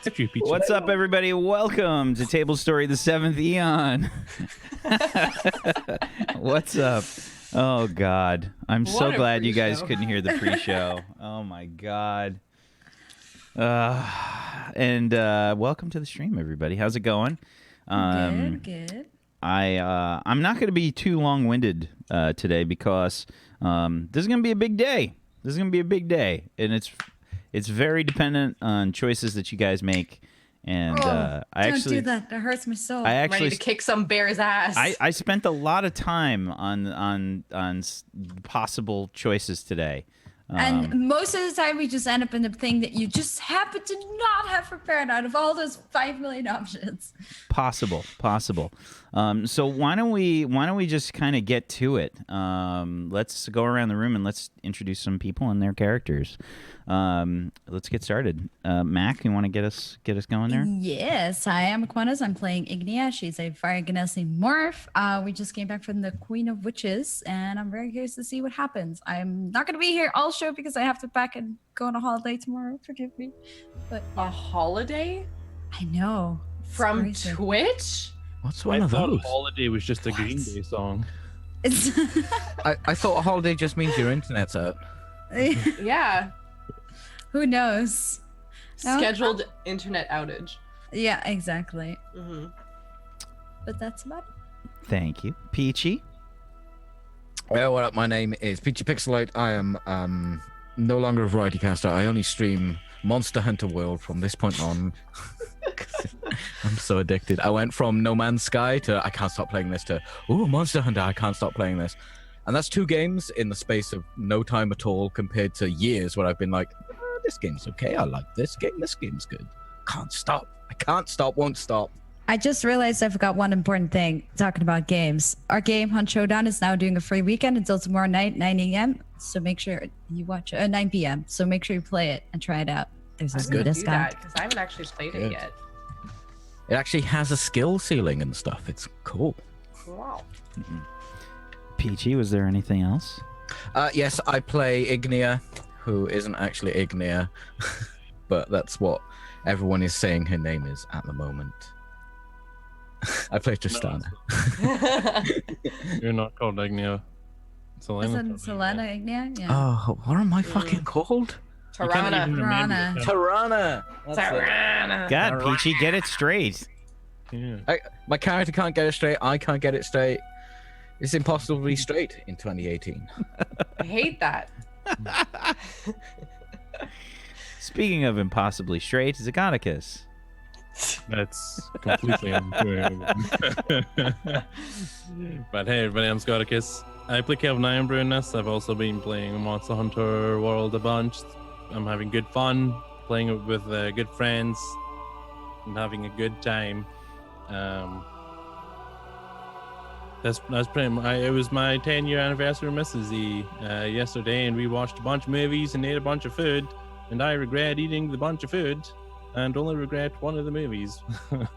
What's up, everybody? Welcome to Tablestory, the Seventh Eon. What's up? Oh, God. I'm so glad you guys couldn't hear the pre-show. Oh, my God. And welcome to the stream, everybody. How's it going? Good. I'm not going to be too long-winded today because this is going to be a big day. And it's very dependent on choices that you guys make. And don't do that. That hurts my soul. I'm ready to kick some bear's ass. I spent a lot of time on possible choices today. And most of the time, we just end up in the thing that you just happen to not have prepared out of all those 5 million options. Possible. So why don't we just kind of get to it? Let's go around the room and let's introduce some people and their characters. Let's get started. Mac, you want to get us going there? Yes, hi, I'm Aquinas. I'm playing Ignia. She's a Fire Genasi morph. We just came back from the Queen of Witches, and I'm very curious to see what happens. I'm not going to be here all show because I have to pack and go on a holiday tomorrow. Forgive me. But a holiday? I know. From crazy. Twitch? What's one of those? Holiday was just a Green Day song. It's I thought a holiday just means your internet's out. Yeah. Who knows? Scheduled internet outage. Yeah, exactly. Mm-hmm. But that's about it. Thank you. Peachy? Well, what up? My name is Peachy Pixelite. I am no longer a variety caster. I only stream Monster Hunter World from this point on. I'm so addicted. I went from No Man's Sky to I can't stop playing this to Monster Hunter, I can't stop playing this. And that's 2 games in the space of no time at all compared to years where I've been like, this game's okay, I like this game's good. I can't stop, won't stop. I just realized I forgot one important thing talking about games. Our game Hunt Showdown is now doing a free weekend until tomorrow night, 9 a.m. So make sure you watch 9 p.m. So make sure you play it and try it out. There's a good discount. Because I haven't actually played it yet. It actually has a skill ceiling and stuff. It's cool. Wow. Peachy, was there anything else? Yes, I play Ignia, who isn't actually Ignia, but that's what everyone is saying her name is at the moment. I play Tristana. You're not called Ignia. Isn't Selena Ignia? Yeah. Oh, what am I fucking called? Tarana. God, Peachy, get it straight. Yeah. My character can't get it straight. I can't get it straight. It's impossible to be straight in 2018. I hate that. Speaking of impossibly straight, Zagonicus. That's completely untrue. But hey, everybody, I'm Scoticus. I play Kelvin Ironbrew in this. I've also been playing Monster Hunter World a bunch. I'm having good fun, playing it with good friends, and having a good time. That's pretty much, it was my 10-year anniversary with Mrs. E yesterday, and we watched a bunch of movies and ate a bunch of food, and I regret eating the bunch of food and only regret one of the movies. That's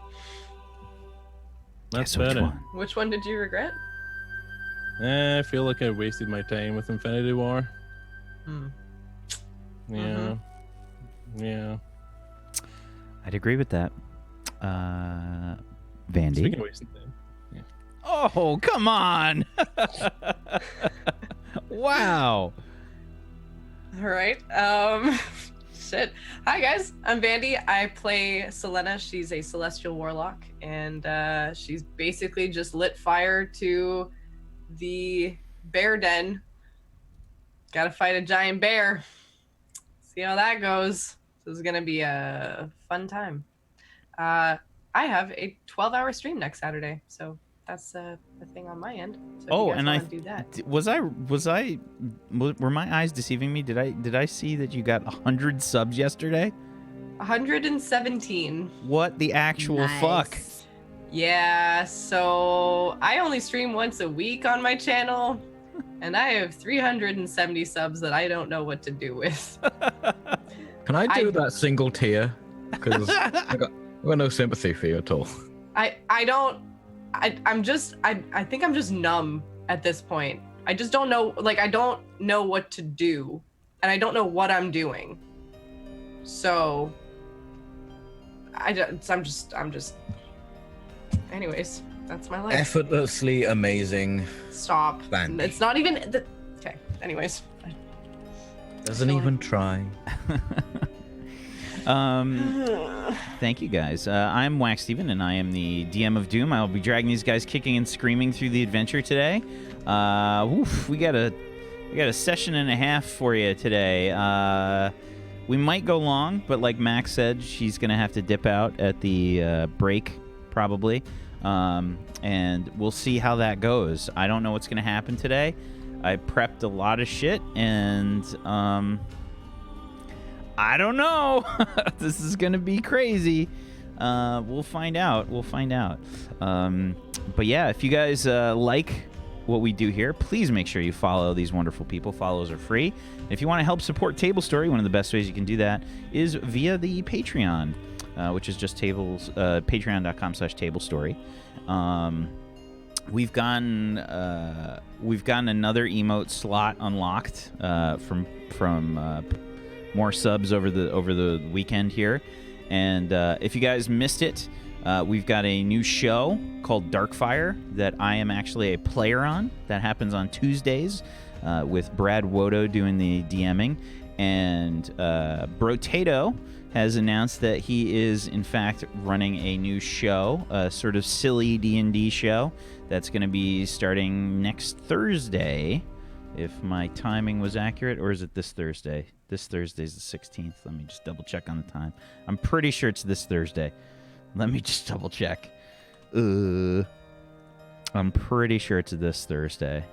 Guess which better. one? Which one did you regret? I feel like I wasted my time with Infinity War. Yeah. Yeah. I'd agree with that. Vandy? Speaking of wasting time. Oh, come on! Wow. All right. Shit. Hi guys, I'm Vandy. I play Selena. She's a celestial warlock, and she's basically just lit fire to the bear den. Gotta fight a giant bear. See how that goes. This is gonna be a fun time. I have a 12-hour stream next Saturday, so that's a thing on my end. So Oh, if you and guys I wanna do that. were my eyes deceiving me? Did I see that you got 100 subs yesterday? 117. What the actual fuck? Yeah, so I only stream once a week on my channel, and I have 370 subs that I don't know what to do with. Can I do that single tier? Because I got no sympathy for you at all. I think I'm just numb at this point. I just don't know, like, I don't know what to do, and I don't know what I'm doing. So I'm just. Anyways, that's my life. Effortlessly amazing. Stop. Bandy. It's not even. Okay. Anyways. Doesn't even try. Thank you guys. I'm Wacksteven, and I am the DM of Doom. I'll be dragging these guys kicking and screaming through the adventure today. We got a session and a half for you today. We might go long, but like Max said, she's gonna have to dip out at the break probably, and we'll see how that goes. I don't know what's gonna happen today. I prepped a lot of shit, and I don't know. This is gonna be crazy. We'll find out. But yeah, if you guys like what we do here, please make sure you follow these wonderful people. Follows are free. If you want to help support Tablestory, one of the best ways you can do that is via the Patreon, which is just patreon.com/Tablestory. We've gotten another emote slot unlocked from more subs over the weekend here, and if you guys missed it, we've got a new show called Darkfire that I am actually a player on. That happens on Tuesdays with Brad Wodo doing the DMing, and Brotato has announced that he is in fact running a new show, a sort of silly D&D show that's going to be starting next Thursday, if my timing was accurate, or is it this Thursday? This Thursday's the 16th. Let me just double check on the time. I'm pretty sure it's this Thursday. Let me just double check. I'm pretty sure it's this Thursday.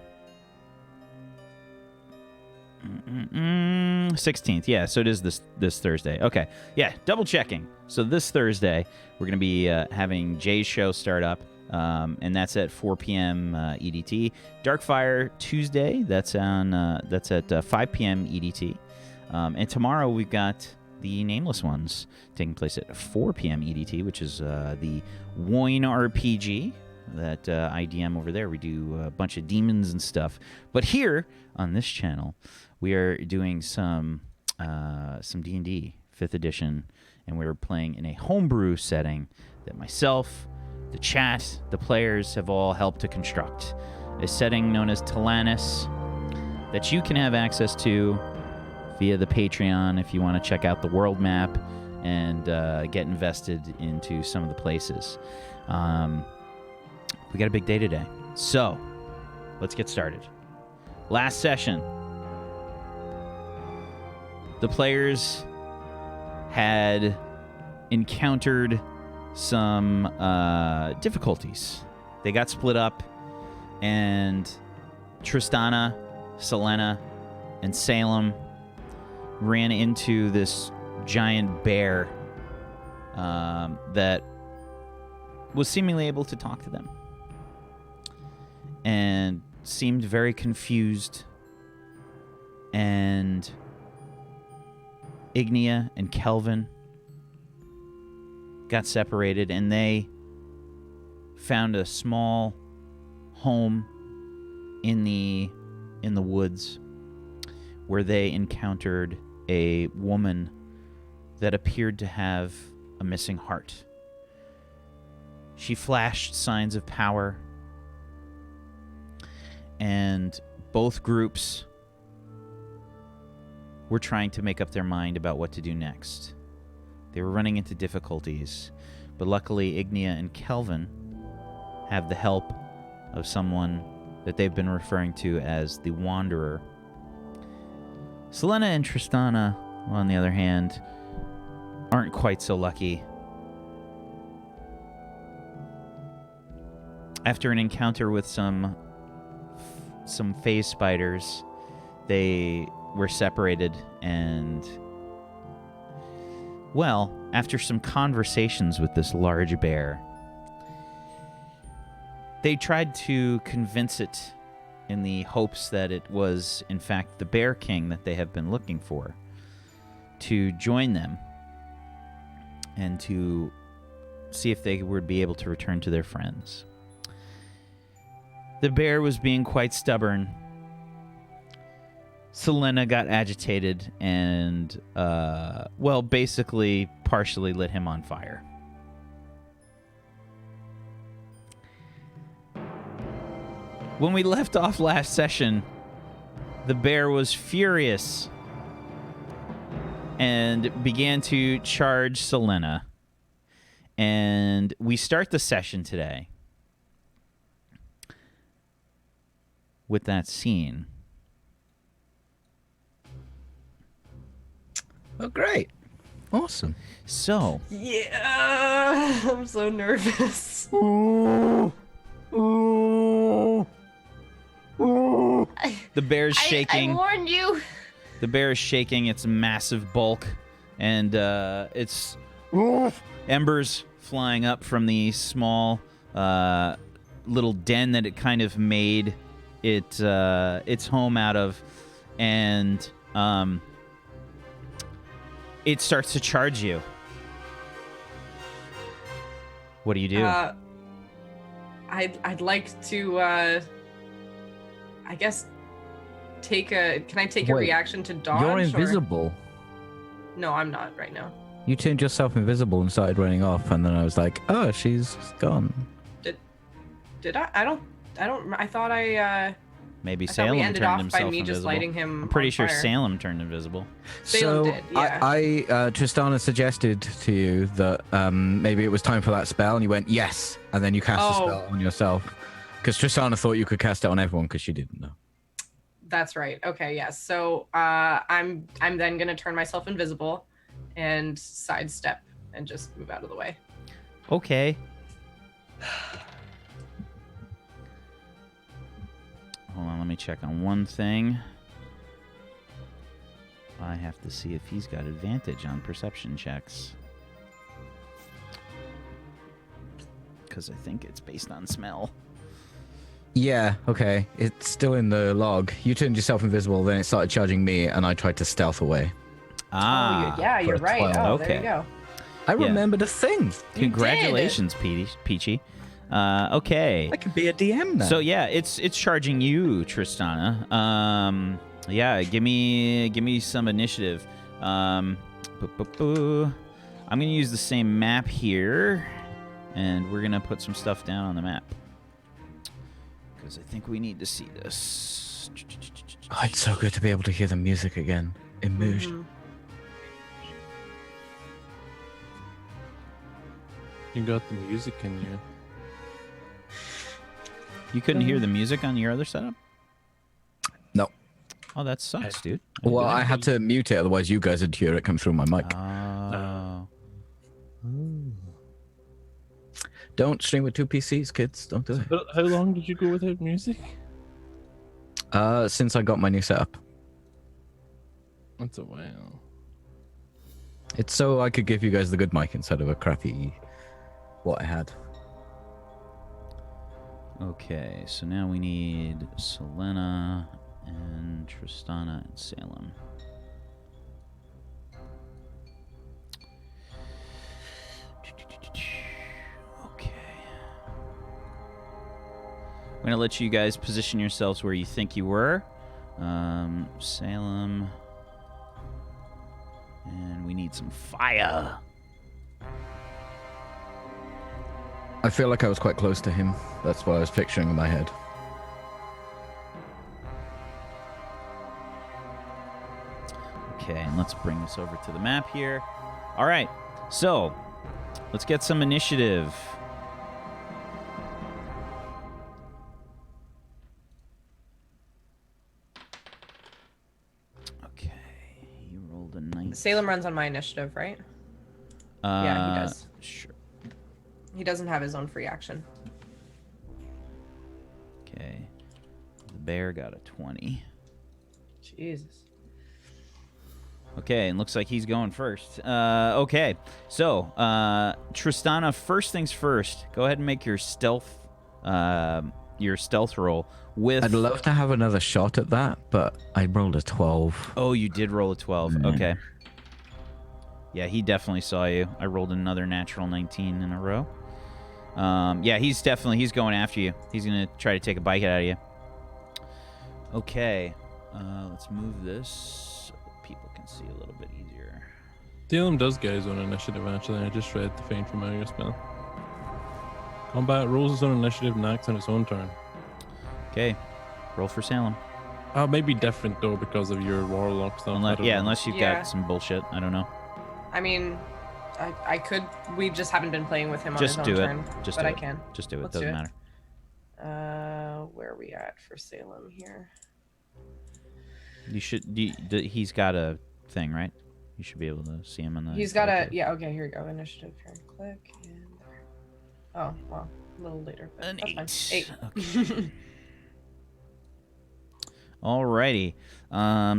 16th. Yeah, so it is this Thursday. Okay. Yeah, double checking. So this Thursday, we're going to be having Jay's show start up, and that's at 4 p.m. EDT. Darkfire Tuesday, that's at 5 p.m. EDT. And tomorrow we've got the Nameless Ones taking place at 4 p.m. EDT, which is the Wine RPG that I DM over there. We do a bunch of demons and stuff. But here on this channel, we are doing some D&D 5th edition, and we're playing in a homebrew setting that myself, the chat, the players have all helped to construct. A setting known as Talanis that you can have access to via the Patreon if you want to check out the world map and get invested into some of the places. We got a big day today. So, let's get started. Last session, the players had encountered some difficulties. They got split up, and Tristana, Selena, and Salem ran into this giant bear that was seemingly able to talk to them and seemed very confused. And Ignia and Kelvin got separated, and they found a small home in the woods where they encountered a woman that appeared to have a missing heart. She flashed signs of power, and both groups were trying to make up their mind about what to do next. They were running into difficulties, but luckily Ignia and Kelvin have the help of someone that they've been referring to as the Wanderer. Selena and Tristana, on the other hand, aren't quite so lucky. After an encounter with some phase spiders, they were separated, and, well, after some conversations with this large bear, they tried to convince it in the hopes that it was, in fact, the Bear King that they have been looking for, to join them and to see if they would be able to return to their friends. The bear was being quite stubborn. Selena got agitated and, basically partially lit him on fire. When we left off last session, the bear was furious and began to charge Selena. And we start the session today with that scene. Oh, great. Awesome. So, Yeah, I'm so nervous. the bear's shaking. I warned you. The bear is shaking its massive bulk, and it's embers flying up from the small little den that it kind of made its home out of, and it starts to charge you. What do you do? I'd like to I guess can I take a Wait, reaction to dodge? You're or- invisible. No, I'm not right now. You turned yourself invisible and started running off, and then I was like, oh, she's gone. Did I? I thought Maybe I thought Salem we ended turned off himself by me invisible. just lighting him. I'm pretty on sure fire. Salem turned invisible. Salem So did, yeah. I Tristana suggested to you that maybe it was time for that spell, and you went yes, and then you cast the spell on yourself, because Tristana thought you could cast it on everyone because she didn't know. That's right. Okay, yes. So I'm then gonna turn myself invisible and sidestep and just move out of the way. Okay. Hold on, let me check on one thing. I have to see if he's got advantage on perception checks. Because I think it's based on smell. Yeah, okay. It's still in the log. You turned yourself invisible, then it started charging me, and I tried to stealth away. Ah. Yeah, you're for right. 12. Oh, Okay. there you go. I Yeah. remembered a thing. Congratulations, Peachy. Okay. I could be a DM now. So yeah, it's charging you, Tristana. Yeah, give me some initiative. I'm gonna use the same map here, and we're gonna put some stuff down on the map because I think we need to see this. Oh, it's so good to be able to hear the music again. Immersion. Mhm. You got the music in you. You couldn't hear the music on your other setup? No. Oh, that sucks, dude. Well, I had to mute it, otherwise you guys would hear it come through my mic. Oh. Don't stream with two PCs, kids. Don't do it. How long did you go without music? Since I got my new setup. That's a while. It's so I could give you guys the good mic instead of a crappy what I had. Okay, so now we need Selena and Tristana and Salem. Okay. I'm going to let you guys position yourselves where you think you were. Salem. And we need some fire. I feel like I was quite close to him. That's what I was picturing in my head. Okay, and let's bring this over to the map here. All right, so let's get some initiative. Okay, he rolled a 19. Salem runs on my initiative, right? Yeah, he does. Sure. He doesn't have his own free action. Okay, the bear got a 20. Jesus. Okay, and looks like he's going first. Okay, so Tristana, first things first. Go ahead and make your stealth roll with. I'd love to have another shot at that, but I rolled a 12. Oh, you did roll a 12. Okay. Yeah, he definitely saw you. I rolled another natural 19 in a row. Yeah, he's going after you. He's gonna try to take a bite out of you. Okay, let's move this so people can see a little bit easier. Salem does get his own initiative, actually. I just read the Faint Familiar spell. Combat rolls his own initiative and acts on its own turn. Okay, roll for Salem. Maybe different though because of your warlock stuff. I don't know. Unless you've Yeah. got some bullshit. I don't know. I mean, I could. We just haven't been playing with him Just on his do own it. turn. Just but do I it. can. Just do it. Let's Doesn't do it. matter. Where are we at for Salem here? You should. He's got a thing, right? You should be able to see him on the. He's got a Okay, here we go. Initiative here. Click and there. Oh well, a little later. But An that's 8. fine. 8. Okay. Alrighty.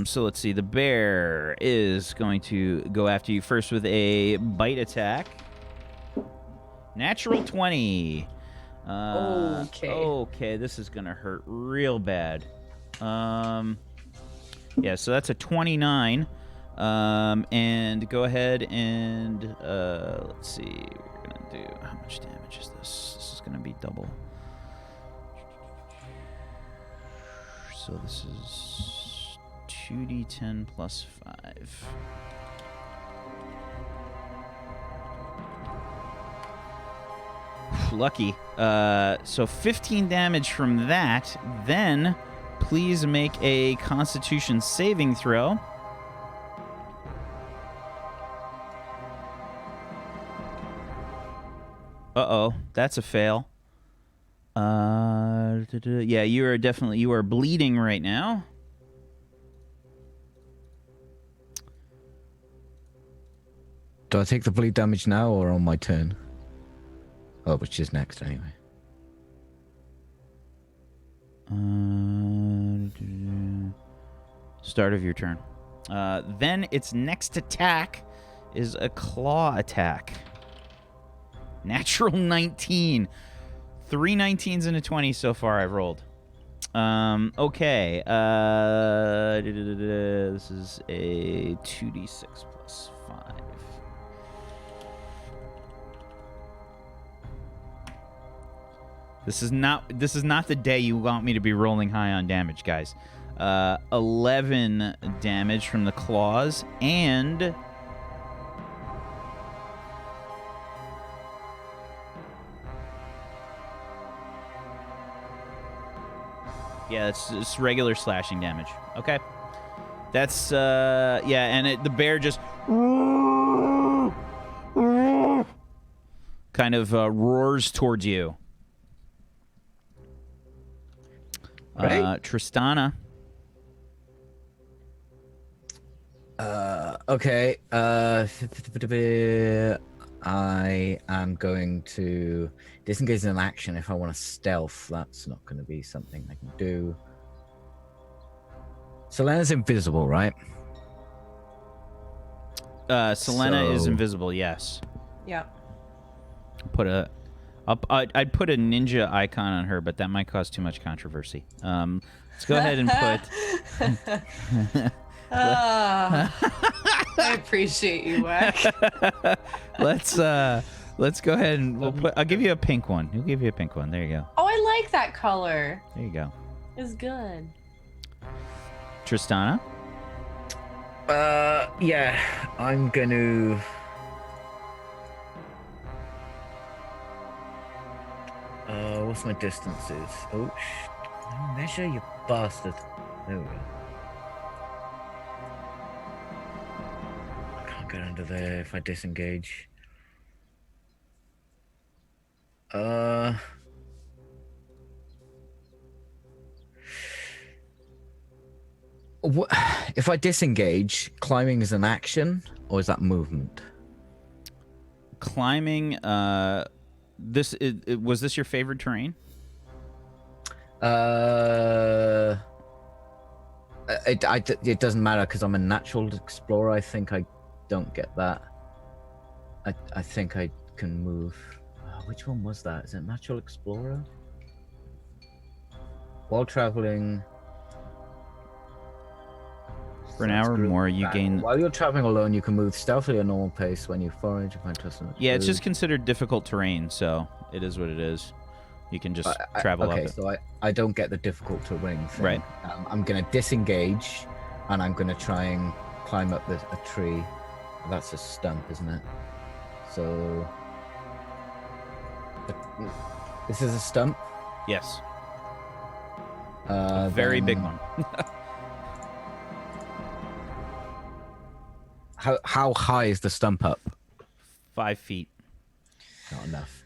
So let's see. The bear is going to go after you first with a bite attack. Natural 20. Okay. Okay, this is gonna hurt real bad. Yeah, so that's a 29. And go ahead and let's see. We're gonna do how much damage is this? This is gonna be double. So this is 2d10 plus 5. Lucky. So 15 damage from that. Then please make a Constitution saving throw. Uh-oh, that's a fail. Yeah, you are bleeding right now. Do I take the bleed damage now or on my turn? Oh, which is next anyway. Start of your turn. Then its next attack is a claw attack. Natural 19. 3 19s and a 20 so far I've rolled. Okay. This is a 2d6 plus 5. This is not the day you want me to be rolling high on damage, guys. 11 damage from the claws and yeah, it's regular slashing damage. Okay. That's yeah, and the bear just kind of roars towards you. Right. Tristana. Okay. I am going to disengage an action if I want to stealth. That's not going to be something I can do. Selena's invisible, right? Selena is So- invisible. Yes. Yeah. I'd put a ninja icon on her, but that might cause too much controversy. Let's go ahead and put. I appreciate you, Wack. let's go ahead and I'll give you a pink one. We'll give you a pink one. There you go. Oh, I like that color. There you go. It's good. Tristana. Yeah, I'm gonna. What's my distances? Oh, measure, you bastard. There we go. I can't get under there if I disengage. If I disengage, climbing is an action, or is that movement? Climbing. Was this your favorite terrain? It doesn't matter because I'm a natural explorer. I think I don't get that. I think I can move. Which one was that? Is it natural explorer? While traveling. For an hour or more, you gain. While you're traveling alone, you can move stealthily at normal pace when you forage and find customers. Yeah, it's just considered difficult terrain, so it is what it is. You can just travel okay, up it. so I don't get the difficult terrain thing. Right. I'm going to disengage, and I'm going to try and climb up a tree. That's a stump, isn't it? So this is a stump. Yes. A very big then one. How high is the stump up? 5 feet. Not enough.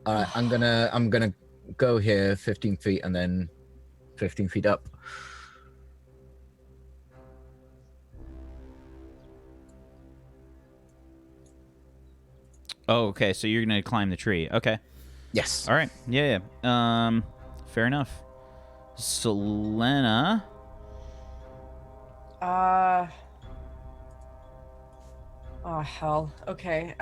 All right, I'm gonna go here 15 feet and then 15 feet up. Oh, okay. So you're gonna climb the tree. Okay. Yes. All right. Yeah. Fair enough. Selena. Oh hell. Okay.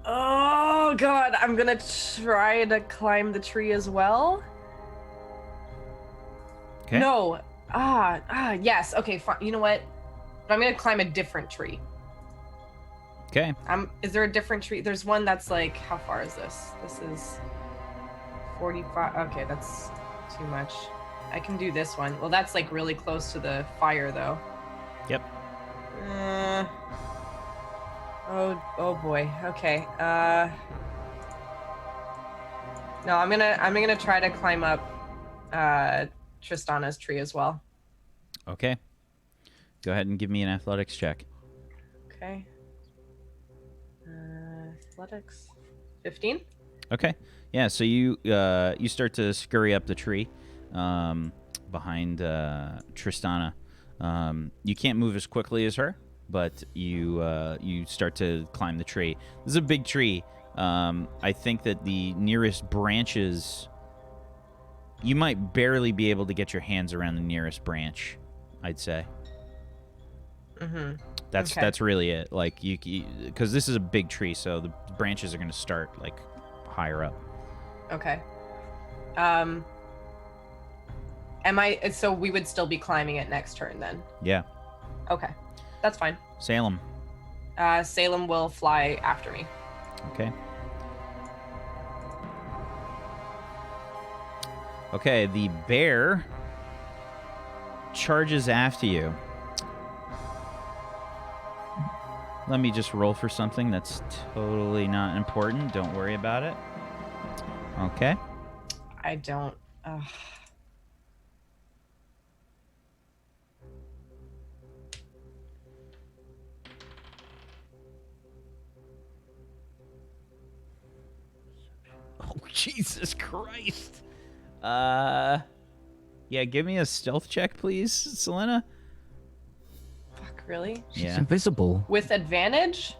Oh god, I'm gonna try to climb the tree as well. Okay. No. Yes. Okay, fine. You know what? But I'm gonna climb a different tree. Okay. Is there a different tree? There's one that's like, how far is this? This is 45. Okay, that's too much. I can do this one. Well, that's like really close to the fire though. Yep. Oh boy. Okay. No, I'm gonna try to climb up Tristana's tree as well. Okay. Go ahead and give me an athletics check. Okay. Athletics. 15. Okay. Yeah. So you start to scurry up the tree behind Tristana. You can't move as quickly as her, but you start to climb the tree. This is a big tree. I think that the nearest branches, you might barely be able to get your hands around the nearest branch, I'd say. Mm-hmm. That's really it. Like you, because this is a big tree, so the branches are going to start like higher up. Okay. So we would still be climbing it next turn then? Yeah. Okay. That's fine. Salem. Salem will fly after me. Okay. Okay, the bear charges after you. Let me just roll for something that's totally not important. Don't worry about it. Okay. I don't... Oh, Jesus Christ. Yeah, give me a stealth check, please, Selena. Fuck, really? She's invisible. With advantage?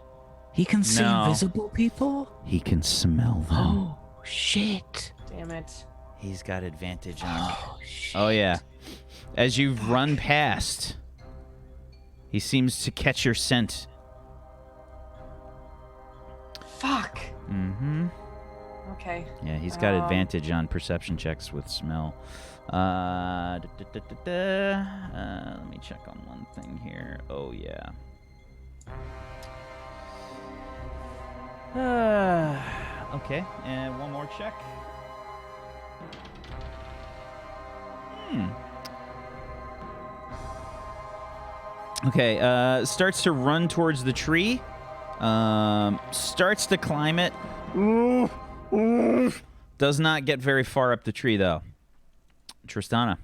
He can see No. invisible people? He can smell them. Oh, shit. Damn it. He's got advantage on. Oh, shit. Oh, yeah. As you run past, he seems to catch your scent. Fuck. Mm-hmm. Okay. Yeah, he's got advantage on perception checks with smell. Let me check on one thing here. Oh, yeah. Okay, and one more check. Okay, starts to run towards the tree. Starts to climb it. Does not get very far up the tree, though. Tristana.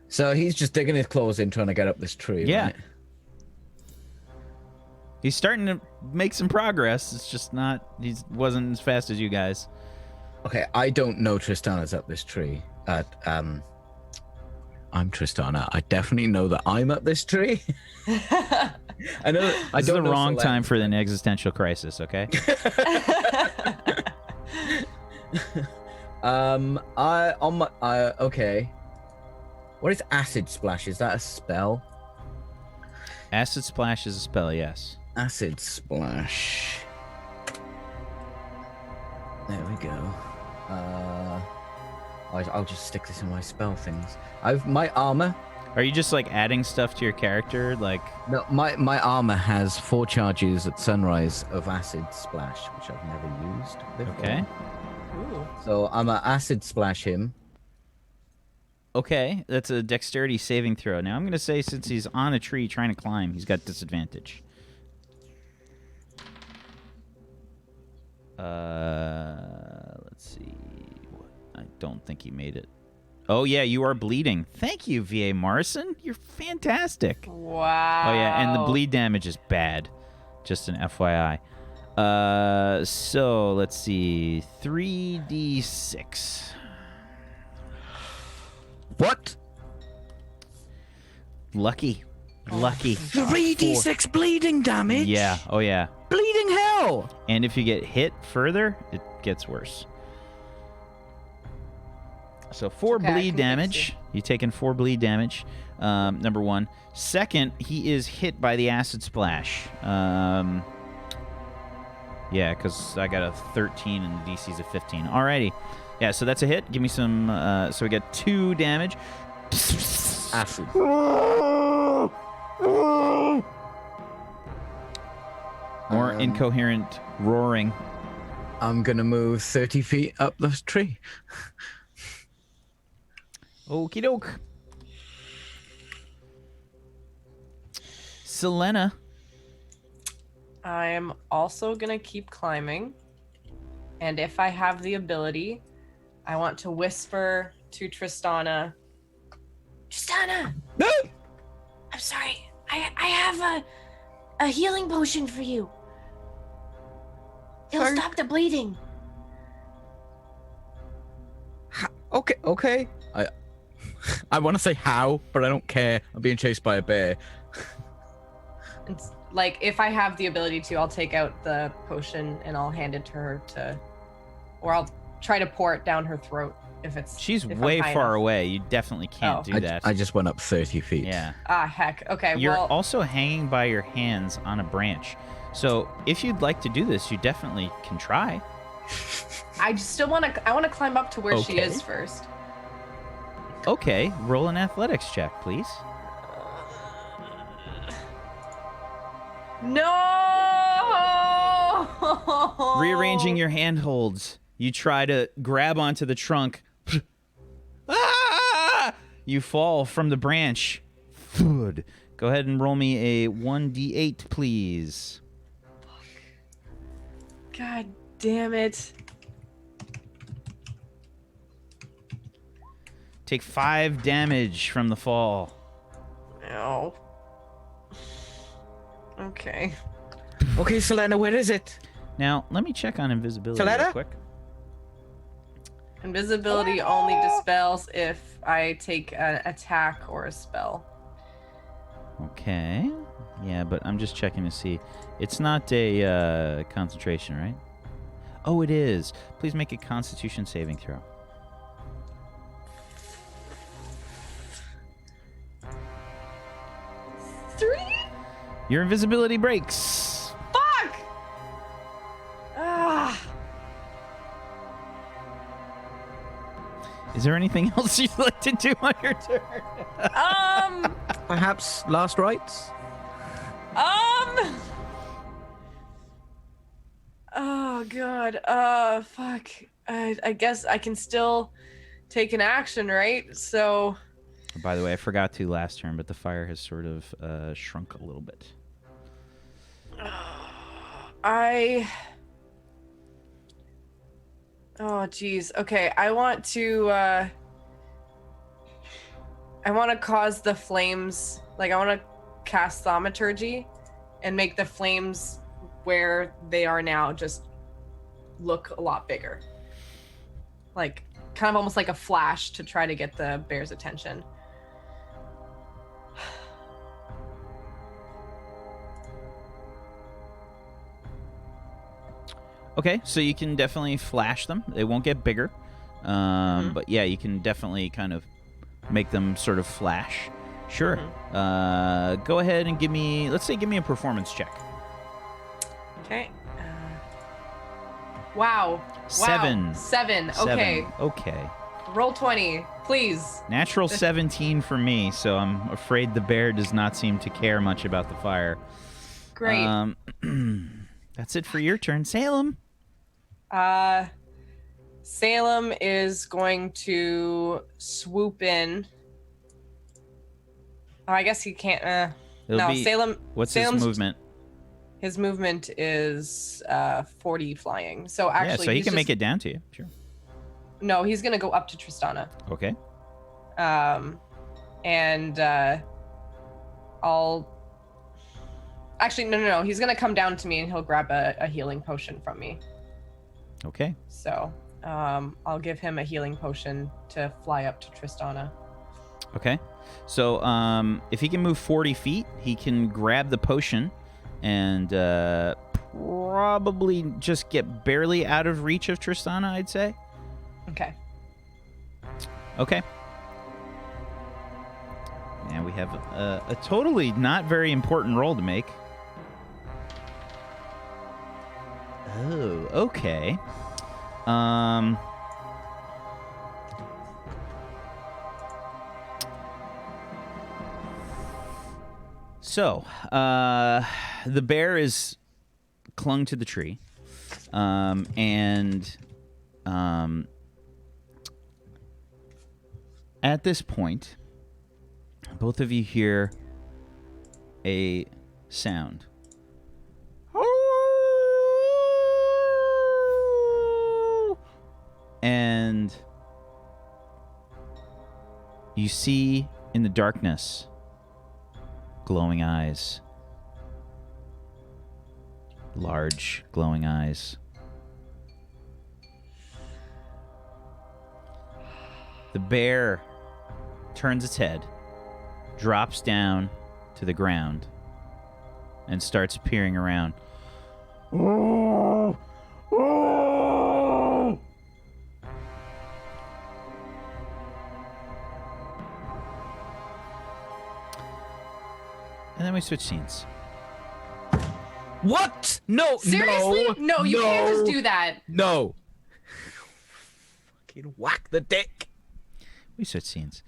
So he's just digging his claws in trying to get up this tree, Yeah. right? He's starting to make some progress. It's just not... He wasn't as fast as you guys. Okay, I don't know Tristana's up this tree. I'm Tristana. I definitely know that I'm up this tree. I know. I This is don't the know wrong Select. time for an existential crisis, okay? Okay. What is acid splash? Is that a spell? Acid Splash is a spell, yes. Acid splash. There we go. I'll just stick this in my spell things. I've my armor. Are you just, like, adding stuff to your character? Like... No, my armor has 4 charges at sunrise of acid splash, which I've never used before. Okay. Ooh. So I'm gonna acid splash him. Okay, that's a dexterity saving throw. Now I'm going to say since he's on a tree trying to climb, he's got disadvantage. Let's see. I don't think he made it. Oh, yeah, you are bleeding. Thank you, V.A. Morrison. You're fantastic. Wow. Oh, yeah, and the bleed damage is bad. Just an FYI. So, let's see. 3d6. What? Lucky. Oh, Lucky. 3d6 bleeding damage? Yeah. Oh, yeah. Bleeding hell! And if you get hit further, it gets worse. So 4 Okay, I bleed can damage. fix You're taking 4 bleed damage. Number 1. Second, he is hit by the acid splash. Yeah, because I got a 13 and the DC's a 15. Alrighty. Yeah, so that's a hit. Give me some. So we got 2 damage. Acid. More incoherent roaring. I'm gonna move 30 feet up the tree. Okie doke. Selena. I am also gonna keep climbing, and if I have the ability, I want to whisper to Tristana. Tristana! I'm sorry. I have a healing potion for you. It'll Sorry? stop the bleeding. Okay. I want to say how, but I don't care. I'm being chased by a bear. It's like if I have the ability to, I'll take out the potion and I'll hand it to her or I'll try to pour it down her throat if it's. She's if I'm way high far enough. away. You definitely can't do that. I just went up 30 feet. Yeah. Ah, heck. Okay. You're well, also hanging by your hands on a branch. So if you'd like to do this, you definitely can try. I just still want to. I want to climb up to where she Okay. is first. Okay, roll an athletics check, please. No. Rearranging your handholds, you try to grab onto the trunk. Ah! You fall from the branch. Thud. Go ahead and roll me a 1d8, please. God damn it. Take 5 damage from the fall. No. Okay. Okay, Selena, where is it? Now, let me check on invisibility real Taletta? quick. Invisibility only dispels if I take an attack or a spell. Okay. Yeah, but I'm just checking to see. It's not a concentration, right? Oh, it is. Please make a Constitution saving throw. Your invisibility breaks. Fuck! Ah. Is there anything else you'd like to do on your turn? Perhaps last rites? Oh god. Fuck. I guess I can still take an action, right? So By the way, I forgot to last turn, but the fire has sort of shrunk a little bit. Oh geez. Okay, I want to cause the flames, like I want to cast thaumaturgy and make the flames where they are now just look a lot bigger. Like kind of almost like a flash to try to get the bear's attention. Okay, so you can definitely flash them. They won't get bigger. But yeah, you can definitely kind of make them sort of flash. Sure. Go ahead and give me a performance check. Okay. Wow. 7. 7. Okay. 7. Okay. Roll 20, please. Natural 17 for me, so I'm afraid the bear does not seem to care much about the fire. Great. That's it for your turn. Salem. Salem is going to swoop in. Oh, I guess he can't. It'll No, be- Salem. What's Salem's, his movement? His movement is 40 flying. So actually, Yeah, so he he's can just, make it down to you. Sure. No, he's gonna go up to Tristana. Okay. And I'll. Actually, no. He's gonna come down to me and he'll grab a healing potion from me. Okay. So I'll give him a healing potion to fly up to Tristana. Okay. So if he can move 40 feet, he can grab the potion and probably just get barely out of reach of Tristana, I'd say. Okay. Okay. Now we have a totally not very important roll to make. Oh, okay. So, the bear is clung to the tree, and at this point, both of you hear a sound. And you see in the darkness glowing eyes. Large glowing eyes. The bear turns its head, drops down to the ground, and starts peering around. And then we switch scenes. What? No. Seriously? No, you can't just do that. No. Fucking whack the dick. We switch scenes.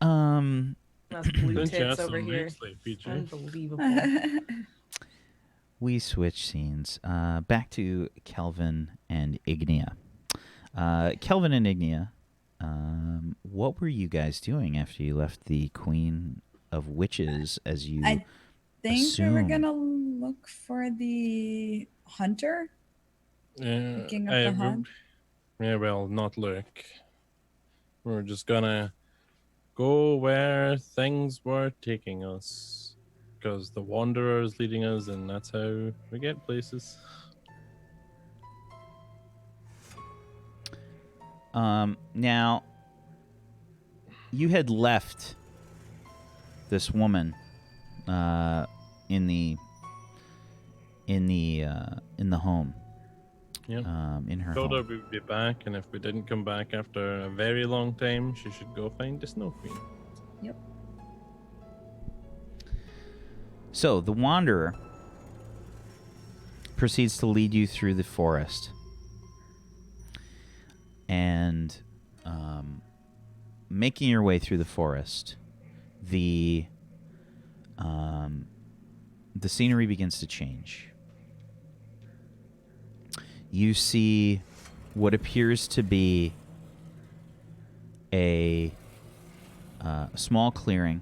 That's blue Don't you have tits over some here. sleep feature? Unbelievable. We switch scenes. Back to Kelvin and Ignia. Kelvin and Ignia, what were you guys doing after you left the Queen of Witches as you I think we were assume? gonna look for the hunter. Yeah, King of the hunt. Yeah, well, not look. We're just gonna go where things were taking us. Because the Wanderer is leading us, and that's how we get places. Now, you had left this woman in the home. Yep. In her Told her home. we'd be back, and if we didn't come back after a very long time, she should go find the Snow Queen. Yep. So the Wanderer proceeds to lead you through the forest, and making your way through the forest, the scenery begins to change. You see what appears to be a small clearing.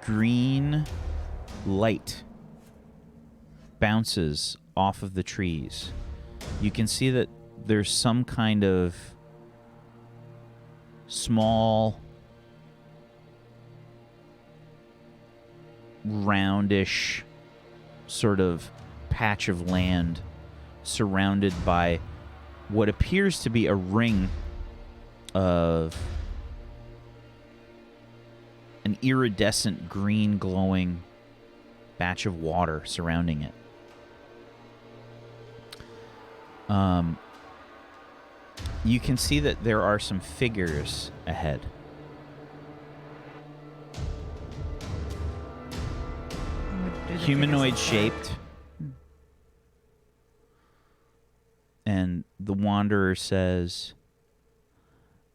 Green light bounces off of the trees. You can see that there's some kind of small, roundish sort of patch of land surrounded by what appears to be a ring of an iridescent green glowing batch of water surrounding it. You can see that there are some figures ahead. Humanoid shaped. And the Wanderer says,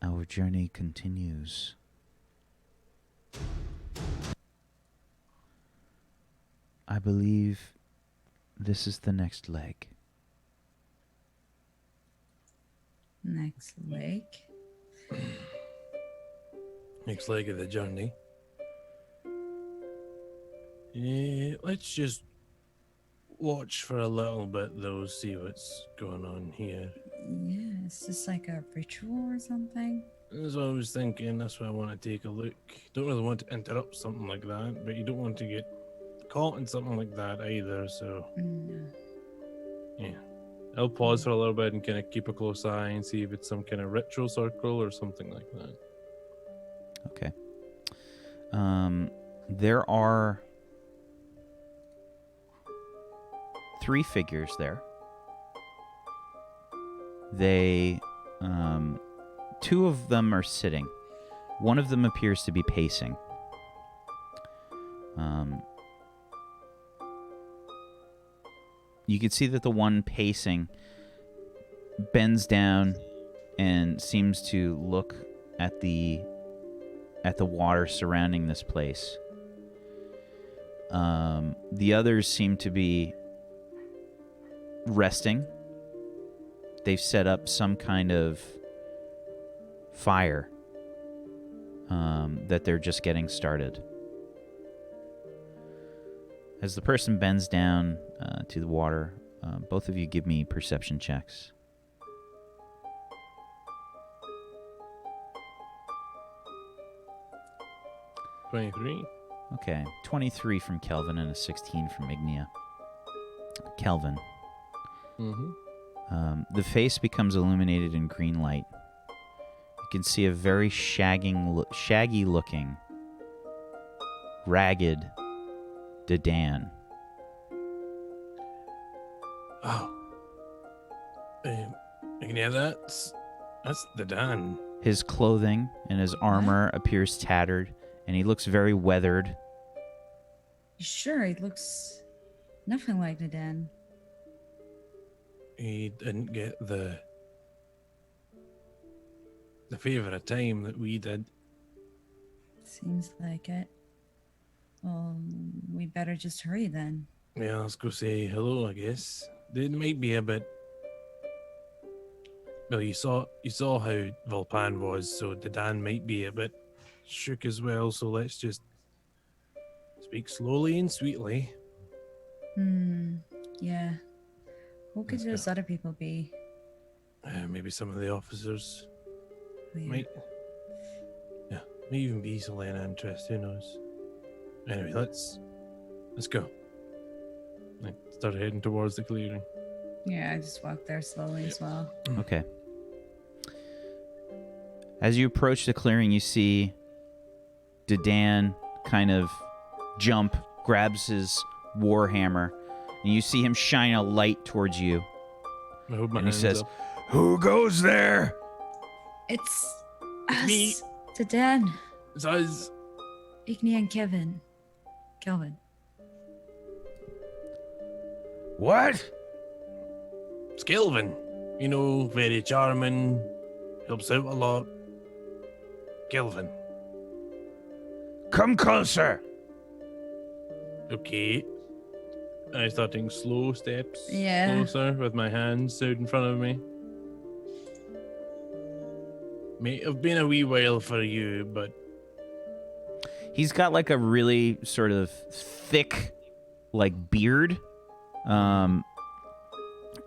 "Our journey continues. I believe this is the next leg. Next leg. Next leg of the journey. Let's just watch for a little bit, though, see what's going on here. Yeah, is this like a ritual or something? That's what I was thinking. That's why I want to take a look. Don't really want to interrupt something like that, but you don't want to get caught in something like that either. So, No. yeah. I'll pause for a little bit and kind of keep a close eye and see if it's some kind of ritual circle or something like that. Okay. There are 3 figures there. They, 2 of them are sitting. One of them appears to be pacing. You can see that the one pacing bends down and seems to look at the water surrounding this place. The others seem to be resting. They've set up some kind of fire that they're just getting started. As the person bends down to the water, both of you give me perception checks. 23. Okay, 23 from Kelvin and a 16 from Ignia. Kelvin. Mm-hmm. The face becomes illuminated in green light. You can see a very shaggy-looking, ragged Dedan. Oh. Yeah, that's the Dan. His clothing and his armor appears tattered, and he looks very weathered. Sure, he looks nothing like the den. He didn't get the favor of time that we did. Seems like it. Well, we better just hurry then. Yeah, let's go say hello, I guess. They might be a bit. Well, you saw how Volpan was, so the Dan might be a bit shook as well. So let's just speak slowly and sweetly. Yeah. Who could Let's those other people be? Maybe some of the officers Weird. might. Yeah, may even be Selena interest. Who knows? Anyway, let's go. I started heading towards the clearing. Yeah, I just walked there slowly as well. Okay. As you approach the clearing, you see Dedan kind of jump, grabs his warhammer, and you see him shine a light towards you. I hope my And he hands says, up. "Who goes there?" It's Me. us, the den, It's us. Igni and Kelvin. What? It's Kelvin. You know, very charming, helps out a lot. Kelvin. Come closer. Okay. I start taking slow steps Yeah. closer with my hands out in front of me. May have been a wee while for you, but He's got like a really sort of thick, like beard, and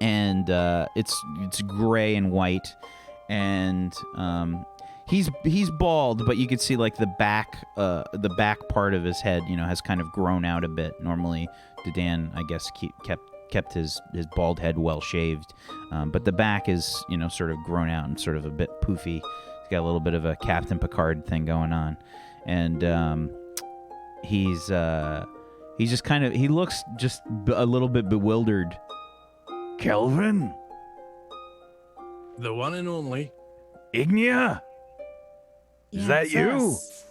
it's gray and white, and he's bald, but you could see like the back part of his head, has kind of grown out a bit. Normally, Dedan, I guess, kept his bald head well shaved, but the back is sort of grown out and sort of a bit poofy. He's got a little bit of a Captain Picard thing going on. And he's just kind of, he looks just a little bit bewildered. Kelvin? the one and only. Ignia? Is that it's you? us.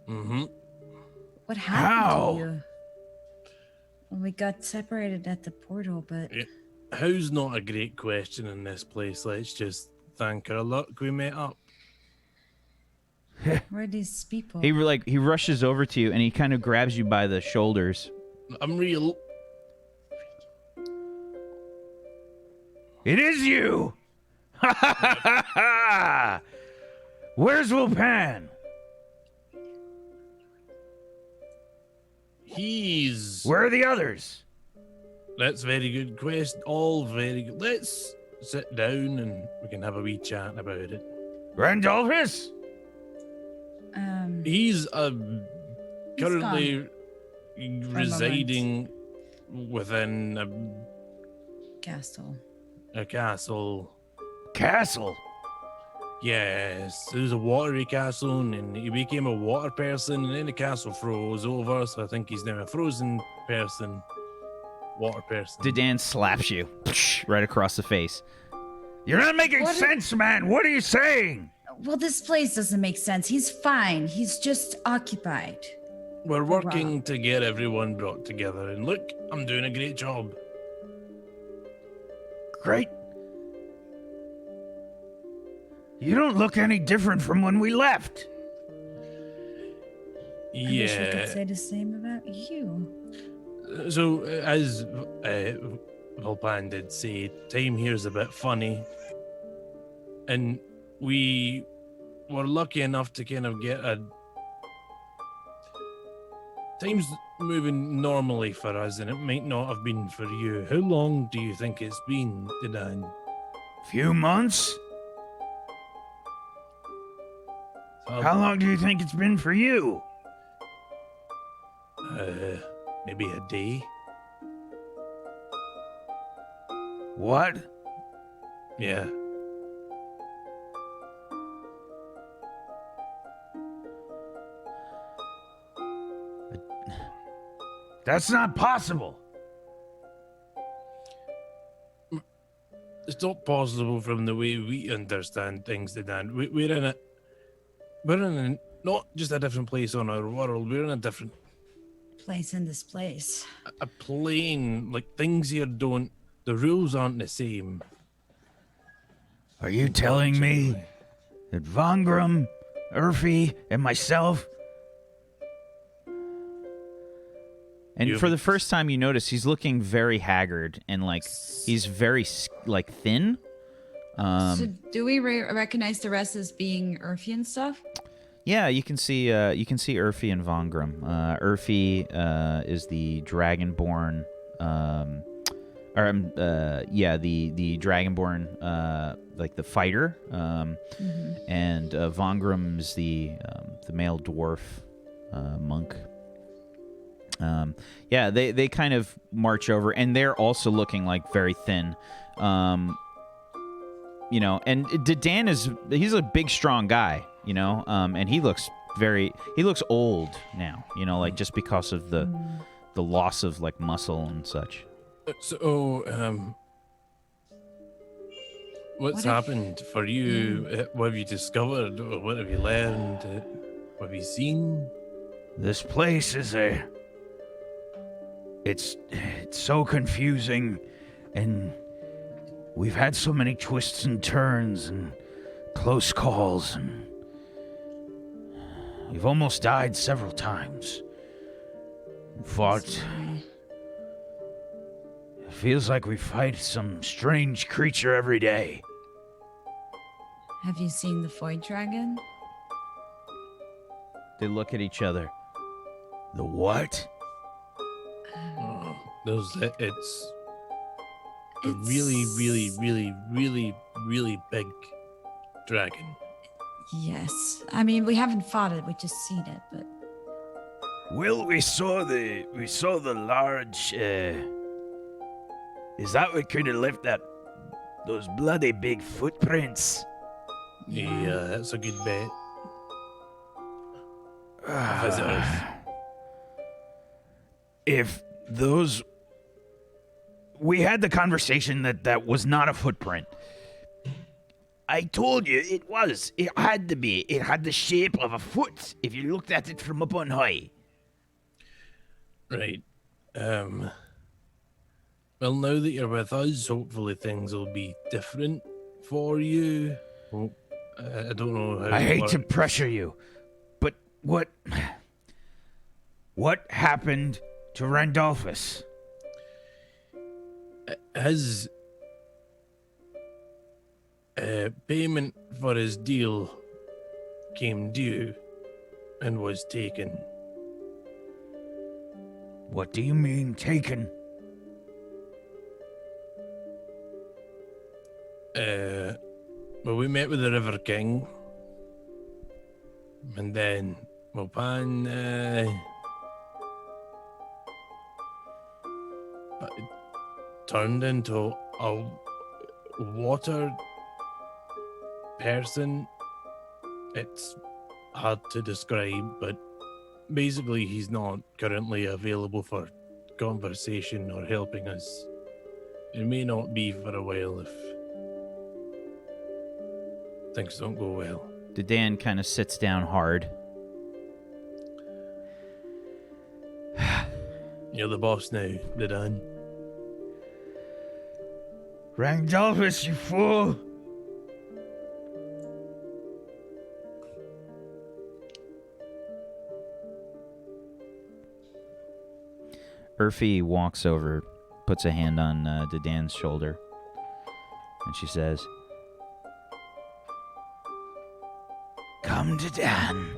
Mm-hmm. What happened How? to you? Well, we got separated at the portal, but How's not a great question in this place? Let's just thank our luck we met up. where are these people? He rushes over to you and he kind of grabs you by the shoulders. I'm real. It is you! Ha ha ha ha ha! Where's Wupan? Where are the others? That's a very good question. All very good. Let's sit down and we can have a wee chat about it. Randolphus? He's currently gone residing within Castle. a castle. Castle? Yes, there's a watery castle, and he became a water person, and then the castle froze over, so I think he's now a frozen person. Water person. Dedan slaps you right across the face. You're not making sense, man. What are you saying? Well, this place doesn't make sense. He's fine. He's just occupied. We're working to get everyone brought together, and look, I'm doing a great job. Great. You don't look any different from when we left. I wish we could say the same about you. So, as Volpan did say, time here's a bit funny. And we were lucky enough to kind of get a... Time's moving normally for us, and it might not have been for you. How long do you think it's been, Dedan? Few months? How long do you think it's been for you? Maybe a day. What? Yeah. That's not possible. It's not possible from the way we understand things, Dan. We're in not just a different place on our world. We're in a different place in this place. A plane. Like, things here don't. The rules aren't the same. Are you telling me that Vongrum, Urfi, and myself? And for the first time, you notice he's looking very haggard and he's very thin. So do we recognize the rest as being Urfi and stuff? Yeah, you can see Urfi and Vongrum. Urfi is the Dragonborn, the Dragonborn, like the fighter, and Vongrum is the male dwarf monk. They kind of march over, and they're also looking like very thin. And Dedan he's a big, strong guy, and he looks old now, just because of the loss of muscle and such. So, what's happened for you? What have you discovered? What have you learned? What have you seen? This place is it's so confusing, and we've had so many twists and turns and close calls, and we've almost died several times. Fought. It feels like we fight some strange creature every day. Have you seen the Void Dragon? They look at each other. The what? It's a really, really, really, really, really big dragon. Yes. I mean, we haven't fought it, we just seen it, but... Well, we saw the large, is that what could have left those bloody big footprints? Yeah, that's a good bet. Visitors. If those... We had the conversation that was not a footprint. I told you it was. It had to be. It had the shape of a foot if you looked at it from up on high. Right. Well, now that you're with us, hopefully things will be different for you. Well, I don't know how. I hate to pressure you, but what happened to Payment for his deal came due and was taken. What do you mean, taken? Well, we met with the River King, and then Mopan, but it turned into a water person. It's hard to describe, but basically he's not currently available for conversation or helping us. It may not be for a while if things don't go well. Dadan kind of sits down hard. You're the boss now, Dadan. Rangdolphus, you fool! Urfi walks over, puts a hand on Dadan's shoulder, and she says, "Come, Dadan.